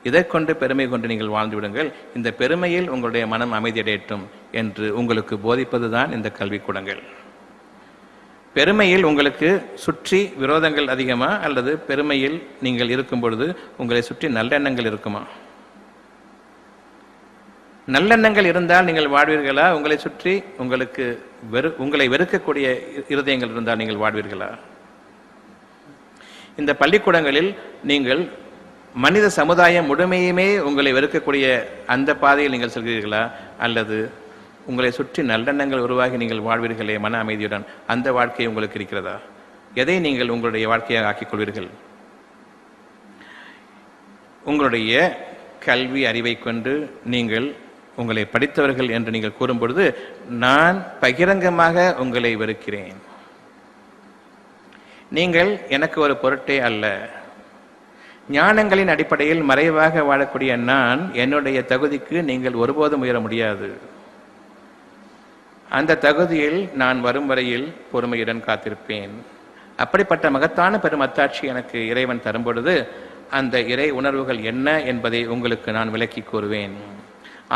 Speaker 1: இதை கொண்டு பெருமை கொண்டு நீங்கள் வாழ்ந்து விடுங்கள், இந்த பெருமையில் உங்களுடைய மனம் அமைதியடையட்டும் என்று உங்களுக்கு போதிப்பதுதான் இந்த கல்விக்கூடங்கள். பெருமையில் உங்களுக்கு சுற்றி விரோதங்கள் அதிகமா அல்லது பெருமையில் நீங்கள் இருக்கும் பொழுது உங்களை சுற்றி நல்லெண்ணங்கள் இருக்குமா? நல்லெண்ணங்கள் இருந்தால் நீங்கள் வாழ்வீர்களா? உங்களை சுற்றி உங்களை வெறுக்கக்கூடிய இருதயங்கள் இருந்தால் நீங்கள் வாழ்வீர்களா? இந்த பள்ளிக்கூடங்களில் நீங்கள் மனித சமுதாயம் முழுமையுமே உங்களை வெறுக்கக்கூடிய அந்த பாதையில் நீங்கள் செல்கிறீர்களா அல்லது உங்களை சுற்றி நல்லெண்ணங்கள் உருவாகி நீங்கள் வாழ்வீர்களே மன அமைதியுடன், அந்த வாழ்க்கை உங்களுக்கு இருக்கிறதா? எதை நீங்கள் உங்களுடைய வாழ்க்கையாக ஆக்கிக் கொள்வீர்கள்? உங்களுடைய கல்வி அறிவை கொண்டு நீங்கள் உங்களை படித்தவர்கள் என்று நீங்கள் கூறும் பொழுது நான் பகிரங்கமாக உங்களை வெறுக்கிறேன். நீங்கள் எனக்கு ஒரு பொருட்டே அல்ல. ஞானங்களின் அடிப்படையில் மறைவாக வாழக்கூடிய நான் என்னுடைய தகுதிக்கு நீங்கள் ஒருபோதும் உயர முடியாது. அந்த தகுதியில் நான் வரும் வரையில் பொறுமையுடன் காத்திருப்பேன். அப்படிப்பட்ட மகத்தான பெரும் அத்தாட்சி எனக்கு இறைவன் தரும் பொழுது அந்த இறை உணர்வுகள் என்ன என்பதை உங்களுக்கு நான் விளக்கி கூறுவேன்.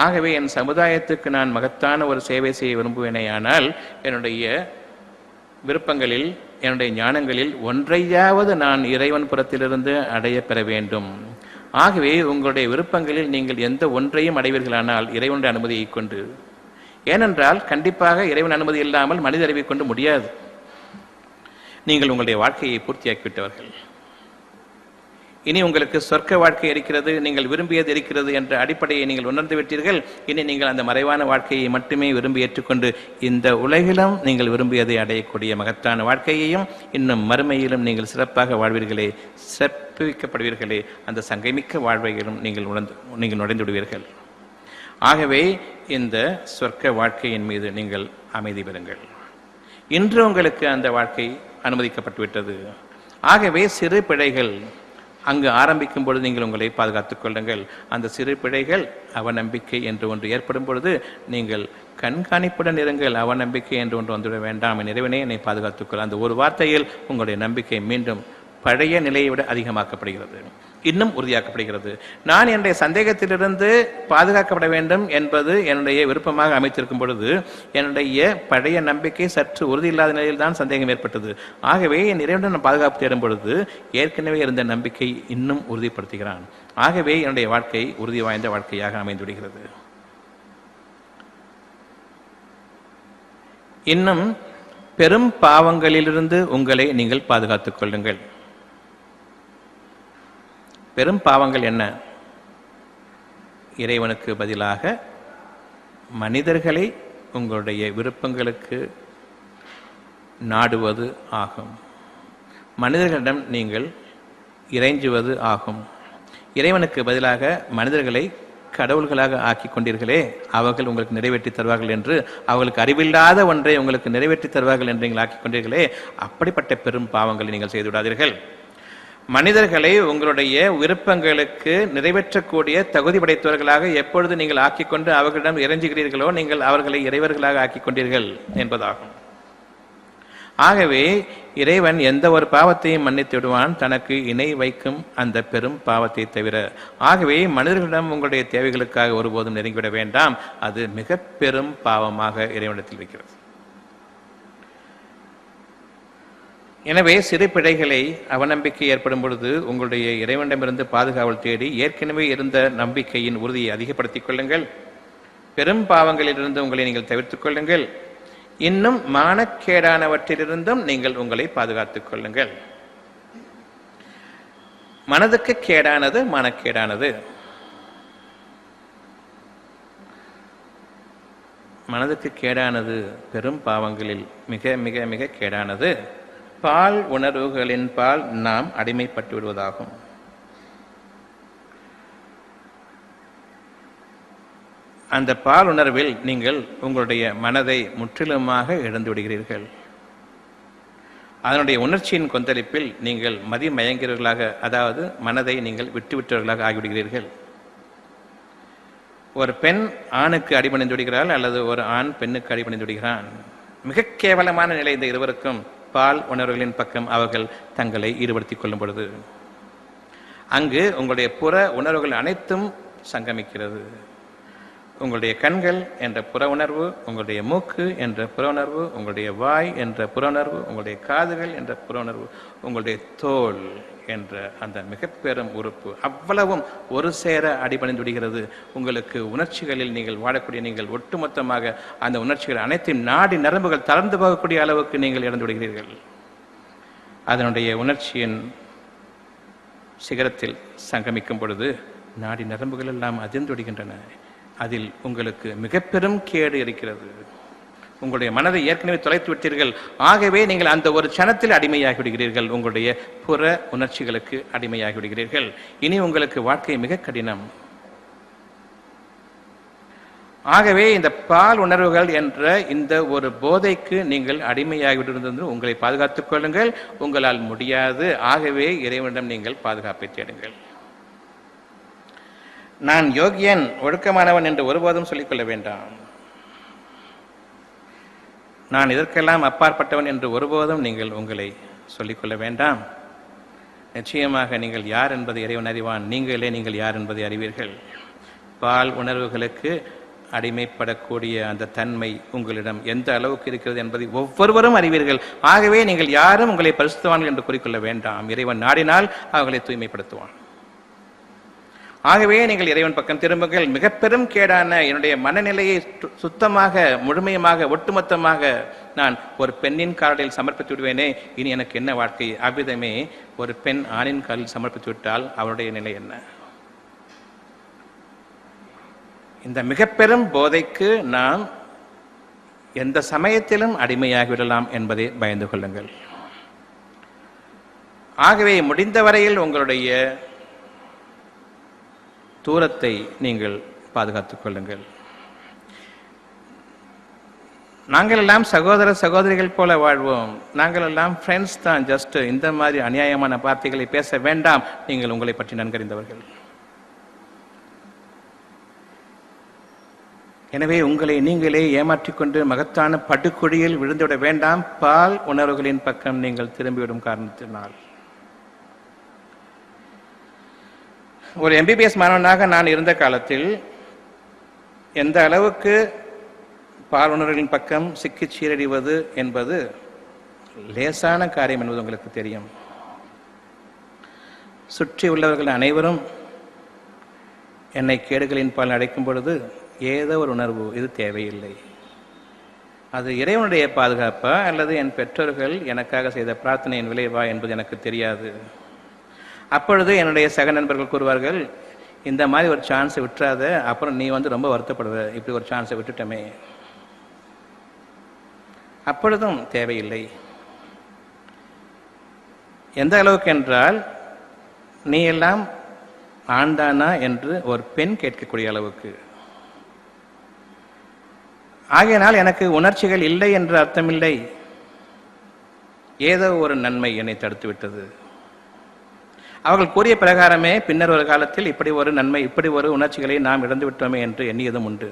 Speaker 1: ஆகவே என் சமுதாயத்துக்கு நான் மகத்தான ஒரு சேவை செய்ய விரும்புவேனேயானால் என்னுடைய விருப்பங்களில் என்னுடைய ஞானங்களில் ஒன்றையாவது நான் இறைவன் புறத்திலிருந்து அடைய பெற வேண்டும். ஆகவே உங்களுடைய விருப்பங்களில் நீங்கள் எந்த ஒன்றையும் அடைவீர்களானால் இறைவனுடைய அனுமதியை கொண்டு, ஏனென்றால் கண்டிப்பாக இறைவன் அனுமதி இல்லாமல் மனித அறிவை கொண்டு முடியாது. நீங்கள் உங்களுடைய வாழ்க்கையை பூர்த்தியாக்கிவிட்டவர்கள். இனி உங்களுக்கு சொர்க்க வாழ்க்கை இருக்கிறது, நீங்கள் விரும்பியது இருக்கிறது என்ற அடிப்படையை நீங்கள் உணர்ந்து விட்டீர்கள். இனி நீங்கள் அந்த மறைவான வாழ்க்கையை மட்டுமே விரும்பி ஏற்றுக்கொண்டு இந்த உலகிலும் நீங்கள் விரும்பியதை அடையக்கூடிய மகத்தான வாழ்க்கையையும் இன்னும் மறுமையிலும் நீங்கள் சிறப்பாக வாழ்வீர்களே, சிறப்பிக்கப்படுவீர்களே, அந்த சங்கைமிக்க வாழ்வையிலும் நீங்கள் நுழைந்து விடுவீர்கள். ஆகவே இந்த சொர்க்க வாழ்க்கையின் மீது நீங்கள் அமைதி பெறுங்கள். இன்று உங்களுக்கு அந்த வாழ்க்கை அனுமதிக்கப்பட்டுவிட்டது. ஆகவே சிறு பிழைகள் அங்கு ஆரம்பிக்கும் பொழுது நீங்கள் உங்களை பாதுகாத்துக் கொள்ளுங்கள். அந்த சிறு பிழைகள் அவநம்பிக்கை என்று ஒன்று ஏற்படும் பொழுது நீங்கள் கண்காணிப்புடன் இருங்கள். அவநம்பிக்கை என்று ஒன்று வந்துவிட வேண்டாம். என் இறைவனே என்னை பாதுகாத்துக்கொள். அந்த ஒரு வார்த்தையில் உங்களுடைய நம்பிக்கை மீண்டும் பழைய நிலையை விட அதிகமாக்கப்படுகிறது, இன்னும் உறுதியாக்கப்படுகிறது. நான் என்னுடைய சந்தேகத்திலிருந்து பாதுகாக்கப்பட வேண்டும் என்பது என்னுடைய விருப்பமாக அமைத்திருக்கும் பொழுது என்னுடைய பழைய நம்பிக்கை சற்று உறுதி இல்லாத நிலையில் தான் சந்தேகம் ஏற்பட்டது. ஆகவே என் இறைவனுடன் நான் பாதுகாப்பு தேடும் பொழுது ஏற்கனவே இருந்த நம்பிக்கை இன்னும் உறுதிப்படுத்துகிறான். ஆகவே என்னுடைய வாழ்க்கை உறுதி வாய்ந்த வாழ்க்கையாக அமைந்துவிடுகிறது. இன்னும் பெரும் பாவங்களிலிருந்து உங்களை நீங்கள் பாதுகாத்துக் கொள்ளுங்கள். பெரும் பாவங்கள் என்ன? இறைவனுக்கு பதிலாக மனிதர்களை உங்களுடைய விருப்பங்களுக்கு நாடுவது ஆகும். மனிதர்களிடம் நீங்கள் இறைஞ்சுவது ஆகும். இறைவனுக்கு பதிலாக மனிதர்களை கடவுள்களாக ஆக்கி கொண்டீர்களே, அவர்கள் உங்களுக்கு நிறைவேற்றி தருவார்கள் என்று, அவர்களுக்கு அறிவில்லாத ஒன்றை உங்களுக்கு நிறைவேற்றி தருவார்கள் என்று நீங்கள் ஆக்கி கொண்டீர்களே, அப்படிப்பட்ட பெரும் பாவங்களை நீங்கள் செய்து விடாதீர்கள். மனிதர்களை உங்களுடைய விருப்பங்களுக்கு நிறைவேற்றக்கூடிய தகுதி படைத்தவர்களாக எப்பொழுது நீங்கள் ஆக்கிக்கொண்டு அவர்களிடம் இறைஞ்சுகிறீர்களோ நீங்கள் அவர்களை இறைவர்களாக ஆக்கிக் கொண்டீர்கள் என்பதாகும். ஆகவே இறைவன் எந்த ஒரு பாவத்தையும் மன்னித்து விடுவான், தனக்கு இணை வைக்கும் அந்த பெரும் பாவத்தை தவிர. ஆகவே மனிதர்களிடம் உங்களுடைய தேவைகளுக்காக ஒருபோதும் நெருங்கிவிட வேண்டாம். அது மிக பெரும் பாவமாக இறைவனிடத்தில் வைக்கிறது. எனவே சிறு பிழைகளை அவநம்பிக்கை ஏற்படும் பொழுது உங்களுடைய இறைவனிடமிருந்து பாதுகாவல் தேடி ஏற்கனவே இருந்த நம்பிக்கையின் உறுதியை அதிகப்படுத்திக் கொள்ளுங்கள். பெரும் பாவங்களிலிருந்து உங்களை நீங்கள் தவிர்த்துக் கொள்ளுங்கள். இன்னும் மானக்கேடானவற்றிலிருந்தும் நீங்கள் உங்களை பாதுகாத்துக் கொள்ளுங்கள். மனதுக்கு கேடானது மானக்கேடானது. மனதுக்கு கேடானது பெரும் பாவங்களில் மிக மிக மிக கேடானது பால் உணர்வுகளின் பால் நாம் அடிமைப்பட்டு விடுவதாகும். அந்த பால் உணர்வில் நீங்கள் உங்களுடைய மனதை முற்றிலுமாக இழந்து விடுகிறீர்கள். அதனுடைய உணர்ச்சியின் கொந்தளிப்பில் நீங்கள் மதிமயங்கிறவர்களாக, அதாவது மனதை நீங்கள் விட்டுவிட்டவர்களாக ஆகிவிடுகிறீர்கள். ஒரு பெண் ஆணுக்கு அடிபணிந்து விடுகிறாள், அல்லது ஒரு ஆண் பெண்ணுக்கு அடிபணிந்து விடுகிறான். மிக கேவலமான நிலை இந்த இருவருக்கும். பால் உணர்வுகளின் பக்கம் அவர்கள் தங்களை ஈடுபடுத்திக் கொள்ளும் பொழுது அங்கு உங்களுடைய புற உணர்வுகள் அனைத்தும் சங்கமிக்கிறது. உங்களுடைய கண்கள் என்ற புற உணர்வு, உங்களுடைய மூக்கு என்ற புற உணர்வு, உங்களுடைய வாய் என்ற புற உணர்வு, உங்களுடைய காதுகள் என்ற புற உணர்வு, உங்களுடைய தோல் என்ற அந்த மிக பெரும் உறுப்பு அவ்வளவும் ஒரு சேர அடிபணிந்து விடுகிறது. உங்களுக்கு உணர்ச்சிகளில் நீங்கள் வாழக்கூடிய நீங்கள் ஒட்டுமொத்தமாக அந்த உணர்ச்சிகள் அனைத்தையும் நாடி நரம்புகள் தளர்ந்து போகக்கூடிய அளவுக்கு நீங்கள் இழந்து விடுகிறீர்கள். அதனுடைய உணர்ச்சியின் சிகரத்தில் சங்கமிக்கும் பொழுது நாடி நரம்புகள் எல்லாம் அதிர்ந்து விடுகின்றன. அதில் உங்களுக்கு மிக பெரும் கேடு இருக்கிறது. உங்களுடைய மனதை ஏற்கனவே தொலைத்து விட்டீர்கள். ஆகவே நீங்கள் அந்த ஒரு க்ஷணத்தில் அடிமையாகி விடுகிறீர்கள். உங்களுடைய புற உணர்ச்சிகளுக்கு அடிமையாகி விடுகிறீர்கள். இனி உங்களுக்கு வாழ்க்கை மிக கடினம். ஆகவே இந்த பால் உணர்வுகள் என்ற இந்த ஒரு போதைக்கு நீங்கள் அடிமையாகிவிட்டிருந்து உங்களை பாதுகாத்துக் கொள்ளுங்கள். உங்களால் முடியாது. ஆகவே இறைவனிடம் நீங்கள் பாதுகாப்பை தேடுங்கள். நான் யோகியன், ஒழுக்கமானவன் என்று ஒருபோதும் சொல்லிக்கொள்ள வேண்டாம். நான் இதற்கெல்லாம் அப்பாற்பட்டவன் என்று ஒருபோதும் நீங்கள் உங்களை சொல்லிக்கொள்ள வேண்டாம். நிச்சயமாக நீங்கள் யார் என்பதை இறைவன் அறிவான். நீங்கள் யார் என்பதை அறிவீர்கள். பால் உணர்வுகளுக்கு அடிமைப்படக்கூடிய அந்த தன்மை உங்களிடம் எந்த அளவுக்கு இருக்கிறது என்பதை ஒவ்வொருவரும் அறிவீர்கள். ஆகவே நீங்கள் யாரும் உங்களை பரிசுத்தவான்கள் என்று கூறிக்கொள்ள வேண்டாம். இறைவன் நாடினால் அவர்களை தூய்மைப்படுத்துவான். ஆகவே நீங்கள் இறைவன் பக்கம் திரும்புங்கள். மிக பெரும் கேடான என்னுடைய மனநிலையை சுத்தமாக, முழுமையமாக, ஒட்டுமொத்தமாக நான் ஒரு பெண்ணின் காலில் சமர்ப்பித்து விடுவேனே, இனி எனக்கு என்ன வாழ்க்கை? அவ்விதமே ஒரு பெண் ஆணின் காலில் சமர்ப்பித்து விட்டால் அவருடைய நிலை என்ன? இந்த மிக பெரும் போதைக்கு நாம் எந்த சமயத்திலும் அடிமையாகிவிடலாம் என்பதை பயந்து கொள்ளுங்கள். ஆகவே முடிந்த வரையில் உங்களுடைய தூரத்தை நீங்கள் பாதுகாத்துக் கொள்ளுங்கள். நாங்கள் எல்லாம் சகோதர சகோதரிகள் போல வாழ்வோம். நாங்கள் எல்லாம் ஃப்ரெண்ட்ஸ் தான். ஜஸ்ட் இந்த மாதிரி அநியாயமான வார்த்தைகளை பேச வேண்டாம். நீங்கள் உங்களை பற்றி நன்கறிந்தவர்கள். எனவே உங்களை நீங்களே ஏமாற்றிக்கொண்டு மகத்தான படுகொடியில் விழுந்துவிட வேண்டாம். பால் உணர்வுகளின் பக்கம் நீங்கள் திரும்பிவிடும் காரணத்தினால். ஒரு எம்பிபிஎஸ் மாணவனாக நான் இருந்த காலத்தில் எந்த அளவுக்கு பால் உணர்வுகளின் பக்கம் சிக்கி சீரடிவது என்பது லேசான காரியம் என்பது உங்களுக்கு தெரியும். சுற்றி உள்ளவர்கள் அனைவரும் என்னை கேடுகளின் பால் அடைக்கும் பொழுது ஏதோ ஒரு உணர்வு, இது தேவையில்லை. அது இறைவனுடைய பாதுகாப்பா அல்லது என் பெற்றோர்கள் எனக்காக செய்த பிரார்த்தனையின் விளைவா என்பது எனக்கு தெரியாது. அப்பொழுது என்னுடைய சக நண்பர்கள் கூறுவார்கள், இந்த மாதிரி ஒரு சான்ஸை விட்டுறாத, அப்புறம் நீ ரொம்ப வருத்தப்படுவ, இப்படி ஒரு சான்ஸை விட்டுட்டமே. அப்பொழுதும் தேவையில்லை. எந்த அளவுக்கு என்றால், நீ எல்லாம் ஆண்டானா என்று ஒரு பெண் கேட்கக்கூடிய அளவுக்கு. ஆகையினால் எனக்கு உணர்ச்சிகள் இல்லை என்று அர்த்தமில்லை. ஏதோ ஒரு நன்மை என்னை தடுத்து விட்டது. அவர்கள் கூறிய பிரகாரமே பின்னர் ஒரு காலத்தில் இப்படி ஒரு நன்மை, இப்படி ஒரு உணர்ச்சிகளை நாம் இழந்து விட்டோமே என்று எண்ணியதும் உண்டு.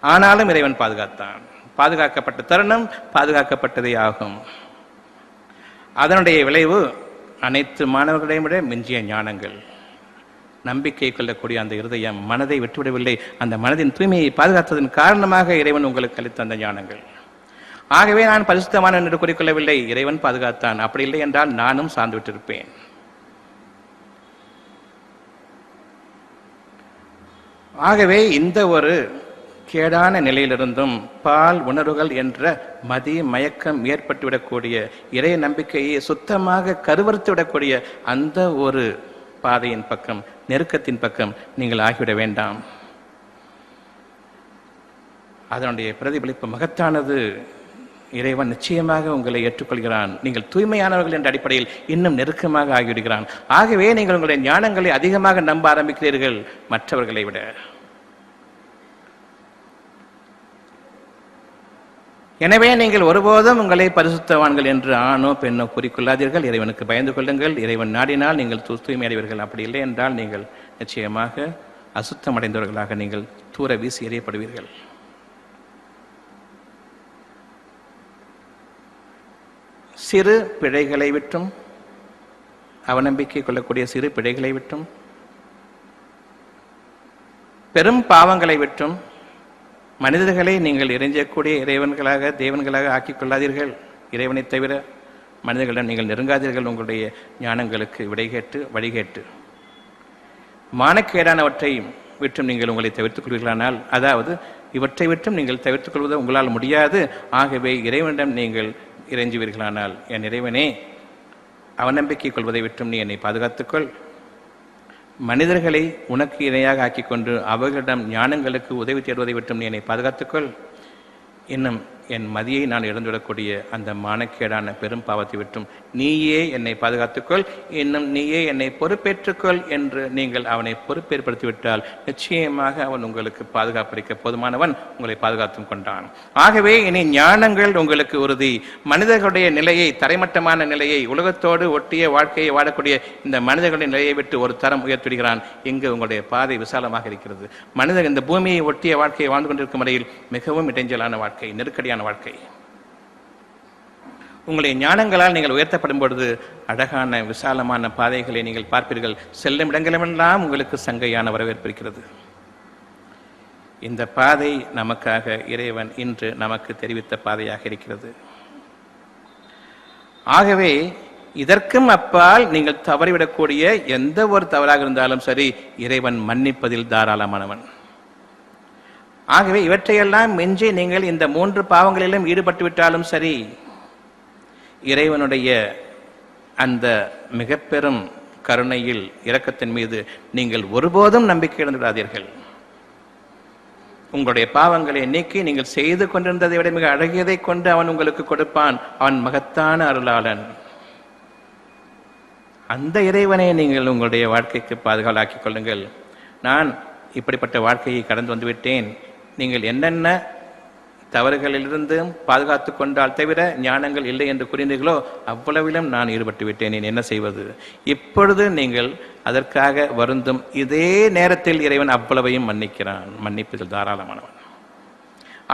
Speaker 1: ஆனாலும் இறைவன் பாதுகாத்தான். பாதுகாக்கப்பட்ட தருணம் பாதுகாக்கப்பட்டதே ஆகும். அதனுடைய விளைவு அனைத்து மாணவர்களையும் விட மிஞ்சிய ஞானங்கள். நம்பிக்கை கொள்ளக்கூடிய அந்த இருதயம் மனதை விட்டுவிடவில்லை. அந்த மனதின் தூய்மையை பாதுகாத்ததன் காரணமாக இறைவன் உங்களுக்கு அளித்த அந்த ஞானங்கள். ஆகவே நான் பரிசுத்தமானவன் என்று கூறிக்கொள்ளவில்லை, இறைவன் பாதுகாத்தான். அப்படி இல்லை என்றால் நானும் சார்ந்து விட்டிருப்பேன். ஆகவே இந்த ஒரு கேடான நிலையிலிருந்தும் பால் உணர்வுகள் என்ற மதி மயக்கம் ஏற்பட்டுவிடக்கூடிய, இறை நம்பிக்கையை சுத்தமாக கருவறுத்து விடக்கூடிய அந்த ஒரு பாதையின் பக்கம், நெருக்கத்தின் பக்கம் நீங்கள் ஆகிவிட வேண்டாம். அதனுடைய பிரதிபலிப்பு மகத்தானது. இறைவன் நிச்சயமாக உங்களை ஏற்றுக்கொள்கிறான். நீங்கள் தூய்மையானவர்கள் என்ற அடிப்படையில் இன்னும் நெருக்கமாக ஆகிவிடுகிறான். ஆகவே நீங்கள் உங்களுடைய ஞானங்களை அதிகமாக நம்ப ஆரம்பிக்கிறீர்கள் மற்றவர்களை விட. எனவே நீங்கள் ஒருபோதும் உங்களை பரிசுத்தவான்கள் என்று ஆணோ பெண்ணோ கூறிக்கொள்ளாதீர்கள். இறைவனுக்கு பயந்து கொள்ளுங்கள். இறைவன் நாடினால் நீங்கள் தூய்மை அடைவீர்கள். அப்படி இல்லை என்றால் நீங்கள் நிச்சயமாக அசுத்தமடைந்தவர்களாக நீங்கள் தூர வீசி எறியப்படுவீர்கள். சிறு பிழைகளை விட்டும், அவநம்பிக்கை கொள்ளக்கூடிய சிறு பிழைகளை விட்டும், பெரும் பாவங்களை விட்டும் மனிதர்களை நீங்கள் இறைஞ்சக்கூடிய இறைவன்களாக, தேவன்களாக ஆக்கிக் கொள்ளாதீர்கள். இறைவனை தவிர மனிதர்களிடம் நீங்கள் நெருங்காதீர்கள். உங்களுடைய ஞானங்களுக்கு விடைகேட்டு வழிகேட்டு மானக்கேடானவற்றை விட்டும் நீங்கள் உங்களை தவிர்த்துக் கொள்வீர்களானால், அதாவது இவற்றை விட்டும் நீங்கள் தவிர்த்துக் கொள்வது உங்களால் முடியாது. ஆகவே இறைவனிடம் நீங்கள் இறைஞ்சுவீர்களானால், என் இறைவனே, அவநம்பிக்கை கொள்வதை விட்டும் நீ என்னை பாதுகாத்துக்கொள். மனிதர்களை உனக்கு இணையாக ஆக்கிக் கொண்டு அவர்களிடம் ஞானங்களுக்கு உதவி தேடுவதை விட்டும் நீ என்னை பாதுகாத்துக்கொள். இன்னும் என் மதியை நான் இழந்துவிடக்கூடிய அந்த மானக்கேடான பெரும் பாவத்தை விட்டும் நீயே என்னை பாதுகாத்துக்கொள், இன்னும் நீயே என்னை பொறுப்பேற்றுக்கொள் என்று நீங்கள் அவனை பொறுப்பேற்படுத்திவிட்டால் நிச்சயமாக அவன் உங்களுக்கு பாதுகாப்பளிக்க போதுமானவன், உங்களை பாதுகாத்தும் கொண்டான். ஆகவே இனி ஞானங்கள் உங்களுக்கு உறுதி. மனிதர்களுடைய நிலையை, தரைமட்டமான நிலையை, உலகத்தோடு ஒட்டிய வாழ்க்கையை வாழக்கூடிய இந்த மனிதர்களுடைய நிலையை விட்டு ஒரு தரம் உயர்த்திடுகிறான். இங்கு உங்களுடைய பாதை விசாலமாக இருக்கிறது. மனிதர் இந்த பூமியை ஒட்டிய வாழ்க்கையை வாழ்ந்து கொண்டிருக்கும் வரையில் மிகவும் இடைஞ்சலான வாழ்க்கை, நெருக்கடியான வாழ்க்கை. உங்களுடைய ஞானங்களால் நீங்கள் உயர்த்தப்படும் பொழுது அழகான விசாலமான பாதைகளை நீங்கள் பார்ப்பீர்கள். செல்லும் இடங்களெல்லாம் உங்களுக்கு சங்கையான வரவேற்பு இருக்கிறது. இந்த பாதை நமக்காக இறைவன் இன்று நமக்கு தெரிவித்த பாதையாக இருக்கிறது. ஆகவே இதற்கும் அப்பால் நீங்கள் தவறிவிடக்கூடிய எந்த ஒரு தவறாக இருந்தாலும் சரி, இறைவன் மன்னிப்பதில் தாராளமானவன். ஆகவே இவற்றையெல்லாம் மிஞ்சி நீங்கள் இந்த 3 பாவங்களிலும் ஈடுபட்டு விட்டாலும் சரி, இறைவனுடைய அந்த மிக பெரும் கருணையில், இரக்கத்தின் மீது நீங்கள் ஒருபோதும் நம்பிக்கை இழந்து விடாதீர்கள். உங்களுடைய பாவங்களை நீக்கி நீங்கள் செய்து கொண்டிருந்ததை விட மிக அழகியதை கொண்டு அவன் உங்களுக்கு கொடுப்பான். அவன் மகத்தான அருளாளன். அந்த இறைவனை நீங்கள் உங்களுடைய வாழ்க்கைக்கு பாதுகாலாக்கிக் கொள்ளுங்கள். நான் இப்படிப்பட்ட வாழ்க்கையை கடந்து வந்துவிட்டேன், நீங்கள் என்னென்ன தவறுகளிலிருந்து பாதுகாத்து கொண்டால் தவிர ஞானங்கள் இல்லை என்று கூறினீர்களோ அவ்வளவிலும் நான் ஈடுபட்டு விட்டேன், என்ன செய்வது? இப்பொழுது நீங்கள் அதற்காக வருந்தும் இதே நேரத்தில் இறைவன் அவ்வளவையும் மன்னிக்கிறான். மன்னிப்பதில் தாராளமானவன்.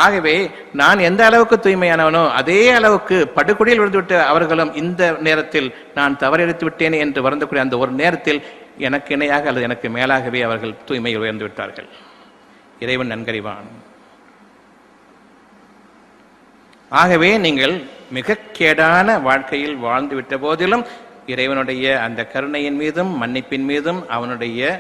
Speaker 1: ஆகவே நான் எந்த அளவுக்கு தூய்மையானவனோ அதே அளவுக்கு படுகொடியில் விழுந்துவிட்ட அவர்களும் இந்த நேரத்தில் நான் தவறெடுத்து விட்டேன் என்று வருந்தக்கூடிய அந்த ஒரு நேரத்தில் எனக்கு இணையாக அல்லது எனக்கு மேலாகவே அவர்கள் தூய்மையில் உயர்ந்து விட்டார்கள். இறைவன் நன்கறிவான். ஆகவே நீங்கள் மிக கேடான வாழ்க்கையில் வாழ்ந்து விட்ட போதிலும் இறைவனுடைய அந்த கருணையின் மீதும் மன்னிப்பின் மீதும் அவனுடைய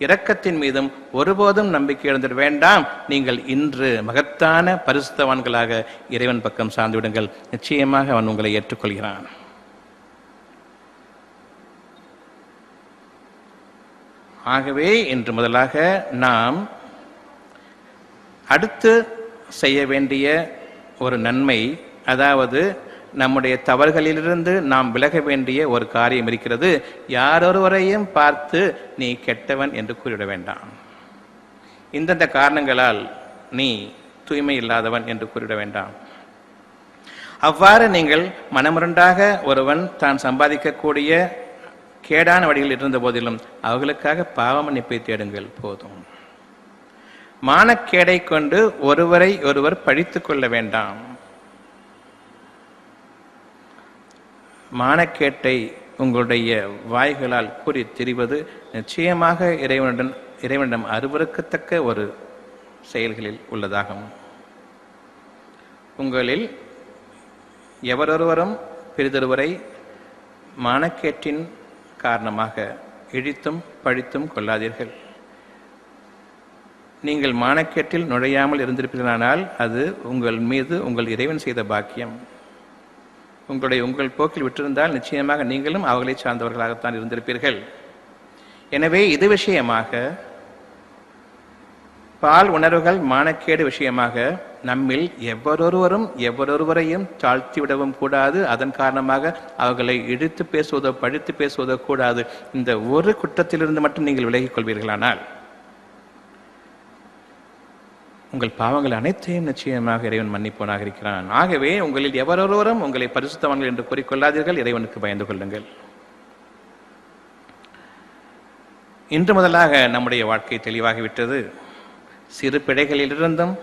Speaker 1: இரக்கத்தின் மீதும் ஒருபோதும் நம்பிக்கை இழந்திட வேண்டாம். நீங்கள் இன்று மகத்தான பரிசுத்தவான்களாக இறைவன் பக்கம் சார்ந்து விடுங்கள். நிச்சயமாக அவன் உங்களை ஏற்றுக்கொள்கிறான். ஆகவே இன்று முதலாக நாம் அடுத்து செய்ய வேண்டிய ஒரு நன்மை, அதாவது நம்முடைய தவறுகளிலிருந்து நாம் விலக வேண்டிய ஒரு காரியம் இருக்கிறது. யாரொருவரையும் பார்த்து நீ கெட்டவன் என்று கூறிவிட வேண்டாம். இந்தந்த காரணங்களால் நீ தூய்மை இல்லாதவன் என்று கூறிவிட வேண்டாம். அவ்வாறு நீங்கள் மனமுரண்டாக ஒருவன் தான் சம்பாதிக்கக்கூடிய கேடான வழிகளில் இருந்த போதிலும் அவர்களுக்காக பாவ மன்னிப்பை தேடுங்கள், போதும். மானக்கேடை கொண்டு ஒருவரை ஒருவர் பழித்துக் கொள்ள வேண்டாம். மானக்கேட்டை உங்களுடைய வாய்களால் கூறி திரிவது நிச்சயமாக இறைவனிடம் அருவருக்கத்தக்க ஒரு செயல்களில் உள்ளதாகும். உங்களில் எவரொருவரும் பிறிதொருவரை மானக்கேட்டின் காரணமாக இழித்தும் பழித்தும் கொள்ளாதீர்கள். நீங்கள் மானக்கேட்டில் நுழையாமல் இருந்திருப்பீர்களானால் அது உங்கள் மீது உங்கள் இறைவன் செய்த பாக்கியம். உங்கள் போக்கில் விட்டிருந்தால் நிச்சயமாக நீங்களும் அவர்களை சார்ந்தவர்களாகத்தான் இருந்திருப்பீர்கள். எனவே இது விஷயமாக, பால் உணர்வுகள் மானக்கேடு விஷயமாக நம்மில் எவரொருவரையும் தாழ்த்திவிடவும் கூடாது. அதன் காரணமாக அவர்களை இழுத்து பேசுவதோ பழித்து பேசுவதோ கூடாது. இந்த ஒரு குற்றத்திலிருந்து மட்டும் நீங்கள் விலகிக் கொள்வீர்களானால் உங்கள் பாவங்கள் அனைத்தையும் நிச்சயமாக இறைவன் மன்னிப்பவனாக இருக்கிறான். ஆகவே உங்களில் எவரொருவரும் உங்களை பரிசுத்தவான்கள் என்று கூறிக்கொள்ளாதீர்கள், இறைவனுக்கு பயந்து கொள்ளுங்கள். இன்று முதலாக நம்முடைய வாழ்க்கை தெளிவாகிவிட்டது. சிறு பிழைகளிலிருந்தும்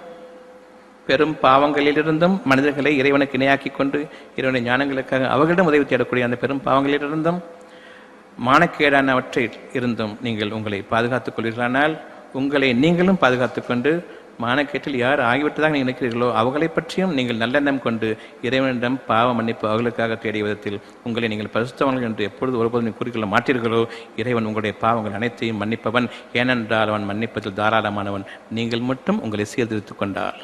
Speaker 1: பெரும் பாவங்களிலிருந்தும் மனிதர்களை இறைவனுக்கு இணையாக்கி கொண்டு இறைவனுடைய ஞானங்களுக்காக அவர்களிடம் உதவி தேடக்கூடிய அந்த பெரும் பாவங்களிலிருந்தும் மானக்கேடானவற்றில் இருந்தும் நீங்கள் உங்களை பாதுகாத்துக் கொள்வீர்களானால் உங்களை நீங்களும் பாதுகாத்துக் கொண்டு மானக்கேட்டில் யார் ஆகிவிட்டதாக நீங்கள் நினைக்கிறீர்களோ அவர்களை பற்றியும் நீங்கள் நல்லெண்ணம் கொண்டு இறைவனிடம் பாவ மன்னிப்பு அவர்களுக்காக தேடிய விதத்தில் உங்களை நீங்கள் பரிசுத்தவான்கள் என்று எப்பொழுது ஒருபோதும் கூறிக்கொள்ள மாட்டீர்களோ இறைவன் உங்களுடைய பாவங்கள் அனைத்தையும் மன்னிப்பவன். ஏனென்றால் அவன் மன்னிப்பதில் தாராளமானவன். நீங்கள் மட்டும் உங்களை சீர்திருத்திக் கொண்டால்.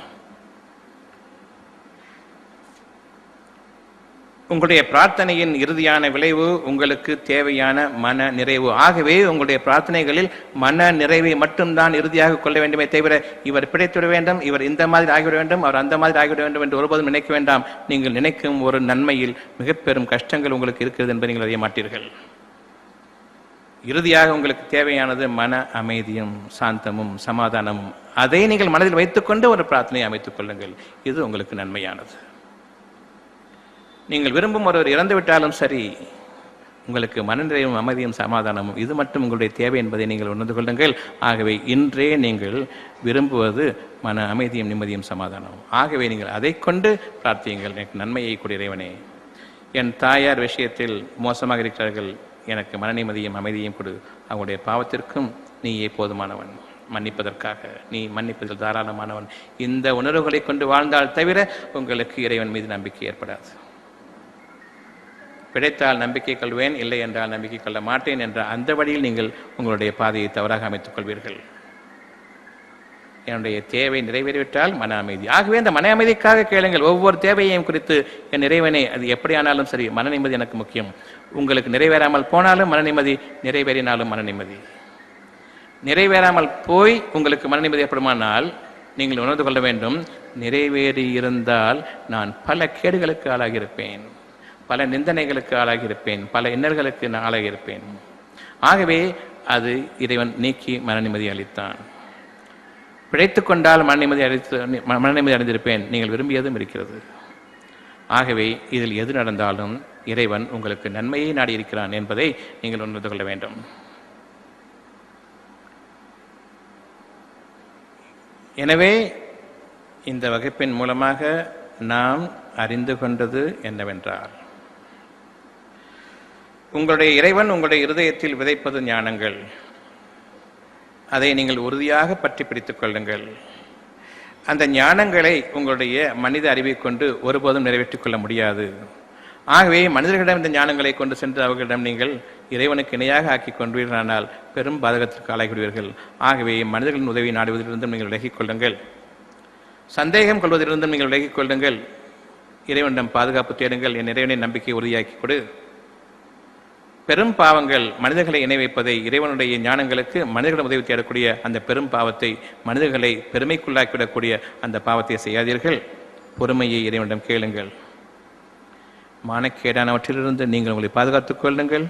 Speaker 1: உங்களுடைய பிரார்த்தனையின் இறுதியான விளைவு உங்களுக்கு தேவையான மன நிறைவு. ஆகவே உங்களுடைய பிரார்த்தனைகளில் மன நிறைவை மட்டும்தான் இறுதியாக கொள்ள வேண்டுமே தவிர இவர் பிழைத்துவிட வேண்டும், இவர் இந்த மாதிரி ஆகிவிட வேண்டும், அவர் அந்த மாதிரி ஆகிவிட வேண்டும் என்று ஒருபோதும் நினைக்க வேண்டாம். நீங்கள் நினைக்கும் ஒரு நன்மையில் மிக பெரும் கஷ்டங்கள் உங்களுக்கு இருக்கிறது என்பதை நீங்கள் அறிய மாட்டீர்கள். இறுதியாக உங்களுக்கு தேவையானது மன அமைதியும் சாந்தமும் சமாதானமும். அதை நீங்கள் மனதில் வைத்துக்கொண்டு ஒரு பிரார்த்தனையை அமைத்துக் கொள்ளுங்கள். இது உங்களுக்கு நன்மையானது. நீங்கள் விரும்பும் ஒருவர் இறந்து விட்டாலும் சரி, உங்களுக்கு மனநிறைவும் அமைதியும் சமாதானமும் இது மட்டும் உங்களுடைய தேவை என்பதை நீங்கள் உணர்ந்து கொள்ளுங்கள். ஆகவே இன்றே நீங்கள் விரும்புவது மன அமைதியும் நிம்மதியும் சமாதானமும். ஆகவே நீங்கள் அதை கொண்டு பிரார்த்தியுங்கள். எனக்கு நன்மையை கூடிய இறைவனே, என் தாயார் விஷயத்தில் மோசமாக இருக்கிறார்கள், எனக்கு மன நிம்மதியும் அமைதியும் கொடு. அவங்களுடைய பாவத்திற்கும் நீயே போதுமானவன், மன்னிப்பதற்காக நீ மன்னிப்பதில் தாராளமானவன். இந்த உணர்வுகளை கொண்டு வாழ்ந்தால் தவிர உங்களுக்கு இறைவன் மீது நம்பிக்கை ஏற்படாது. பிழைத்தால் நம்பிக்கை கொள்வேன், இல்லை என்றால் நம்பிக்கை கொள்ள மாட்டேன் என்ற அந்த வழியில் நீங்கள் உங்களுடைய பாதையை தவறாக அமைத்துக் கொள்வீர்கள். என்னுடைய தேவை நிறைவேறிவிட்டால் மன அமைதி. ஆகவே அந்த மன அமைதிக்காக கேளுங்கள். ஒவ்வொரு தேவையையும் குறித்து என் இறைவனை, அது எப்படியானாலும் சரி மன நிம்மதி எனக்கு முக்கியம். உங்களுக்கு நிறைவேறாமல் போனாலும் மன நிம்மதி, நிறைவேறினாலும் மன நிம்மதி. நிறைவேறாமல் போய் உங்களுக்கு மன நிம்மதி ஏற்படுமானால் நீங்கள் உணர்ந்து கொள்ள வேண்டும், நிறைவேறி இருந்தால் நான் பல கேடுகளுக்கு ஆளாகியிருப்பேன், பல நிந்தனைகளுக்கு ஆளாகியிருப்பேன், பல இன்னல்களுக்கு நான் ஆளாகியிருப்பேன். ஆகவே அது இறைவன் நீக்கி மன நிம்மதி அளித்தான். பிழைத்து கொண்டால் மன நிம்மதி அடைந்திருப்பேன். நீங்கள் விரும்பியதும் இருக்கிறது. ஆகவே இதில் எது நடந்தாலும் இறைவன் உங்களுக்கு நன்மையை நாடியிருக்கிறான் என்பதை நீங்கள் உணர்ந்து கொள்ள வேண்டும். எனவே இந்த வகுப்பின் மூலமாக நாம் அறிந்து கொண்டது என்னவென்றால், உங்களுடைய இறைவன் உங்களுடைய இருதயத்தில் விதைப்பது ஞானங்கள். அதை நீங்கள் உறுதியாக பற்றி பிடித்துக் கொள்ளுங்கள். அந்த ஞானங்களை உங்களுடைய மனித அறிவை கொண்டு ஒருபோதும் நிறைவேற்றிக் கொள்ள முடியாது. ஆகவே மனிதர்களிடம் இந்த ஞானங்களை கொண்டு சென்று அவர்களிடம் நீங்கள் இறைவனுக்கு இணையாக ஆக்கி கொண்டீர்களானால் பெரும் பாதகத்திற்கு ஆளாகிவிடுவீர்கள். ஆகவே மனிதர்களின் உதவி நாடுவதிலிருந்தும் நீங்கள் விலகிக் கொள்ளுங்கள். சந்தேகம் கொள்வதிலிருந்தும் நீங்கள் விலகிக் கொள்ளுங்கள். இறைவனிடம் பாதுகாப்பு தேடுங்கள். என் இறைவனை நம்பிக்கை உறுதியாக்கி கொடு. பெரும் பாவங்கள் மனிதர்களை இணை வைப்பதை, இறைவனுடைய ஞானங்களுக்கு மனிதர்களிடம் உதவி தேடக்கூடிய அந்த பெரும் பாவத்தை, மனிதர்களை பெருமைக்குள்ளாக்கிவிடக்கூடிய அந்த பாவத்தை செய்யாதீர்கள். பொறுமையை இறைவனிடம் கேளுங்கள். மானக்கேடானவற்றிலிருந்து நீங்கள் உங்களை பாதுகாத்துக் கொள்ளுங்கள்.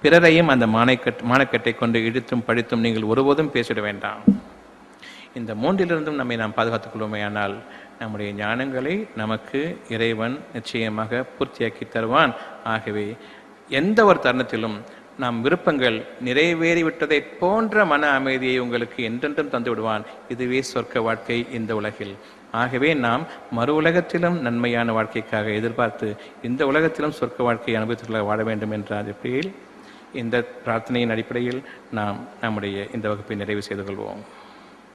Speaker 1: பிறரையும் அந்த மானக்கட்டை கொண்டு இழுத்தும் பழித்தும் நீங்கள் ஒருபோதும் பேசிட வேண்டாம். இந்த மூன்றிலிருந்தும் நம்மை நாம் பாதுகாத்துக் கொள்வோமேயானால் நம்முடைய ஞானங்களை நமக்கு இறைவன் நிச்சயமாக பூர்த்தியாக்கி தருவான். ஆகவே எந்த ஒரு தருணத்திலும் நம் விருப்பங்கள் நிறைவேறிவிட்டதை போன்ற மன அமைதியை உங்களுக்கு என்றென்றும் தந்து விடுவான். இதுவே சொர்க்க வாழ்க்கை இந்த உலகில். ஆகவே நாம் மறு உலகத்திலும் நன்மையான வாழ்க்கைக்காக எதிர்பார்த்து இந்த உலகத்திலும் சொர்க்க வாழ்க்கையை அனுபவத்திற்காக வாழ வேண்டும் என்ற அடிப்படையில், இந்த பிரார்த்தனையின் அடிப்படையில் நாம் நம்முடைய இந்த வகுப்பை நிறைவு செய்து கொள்வோம்.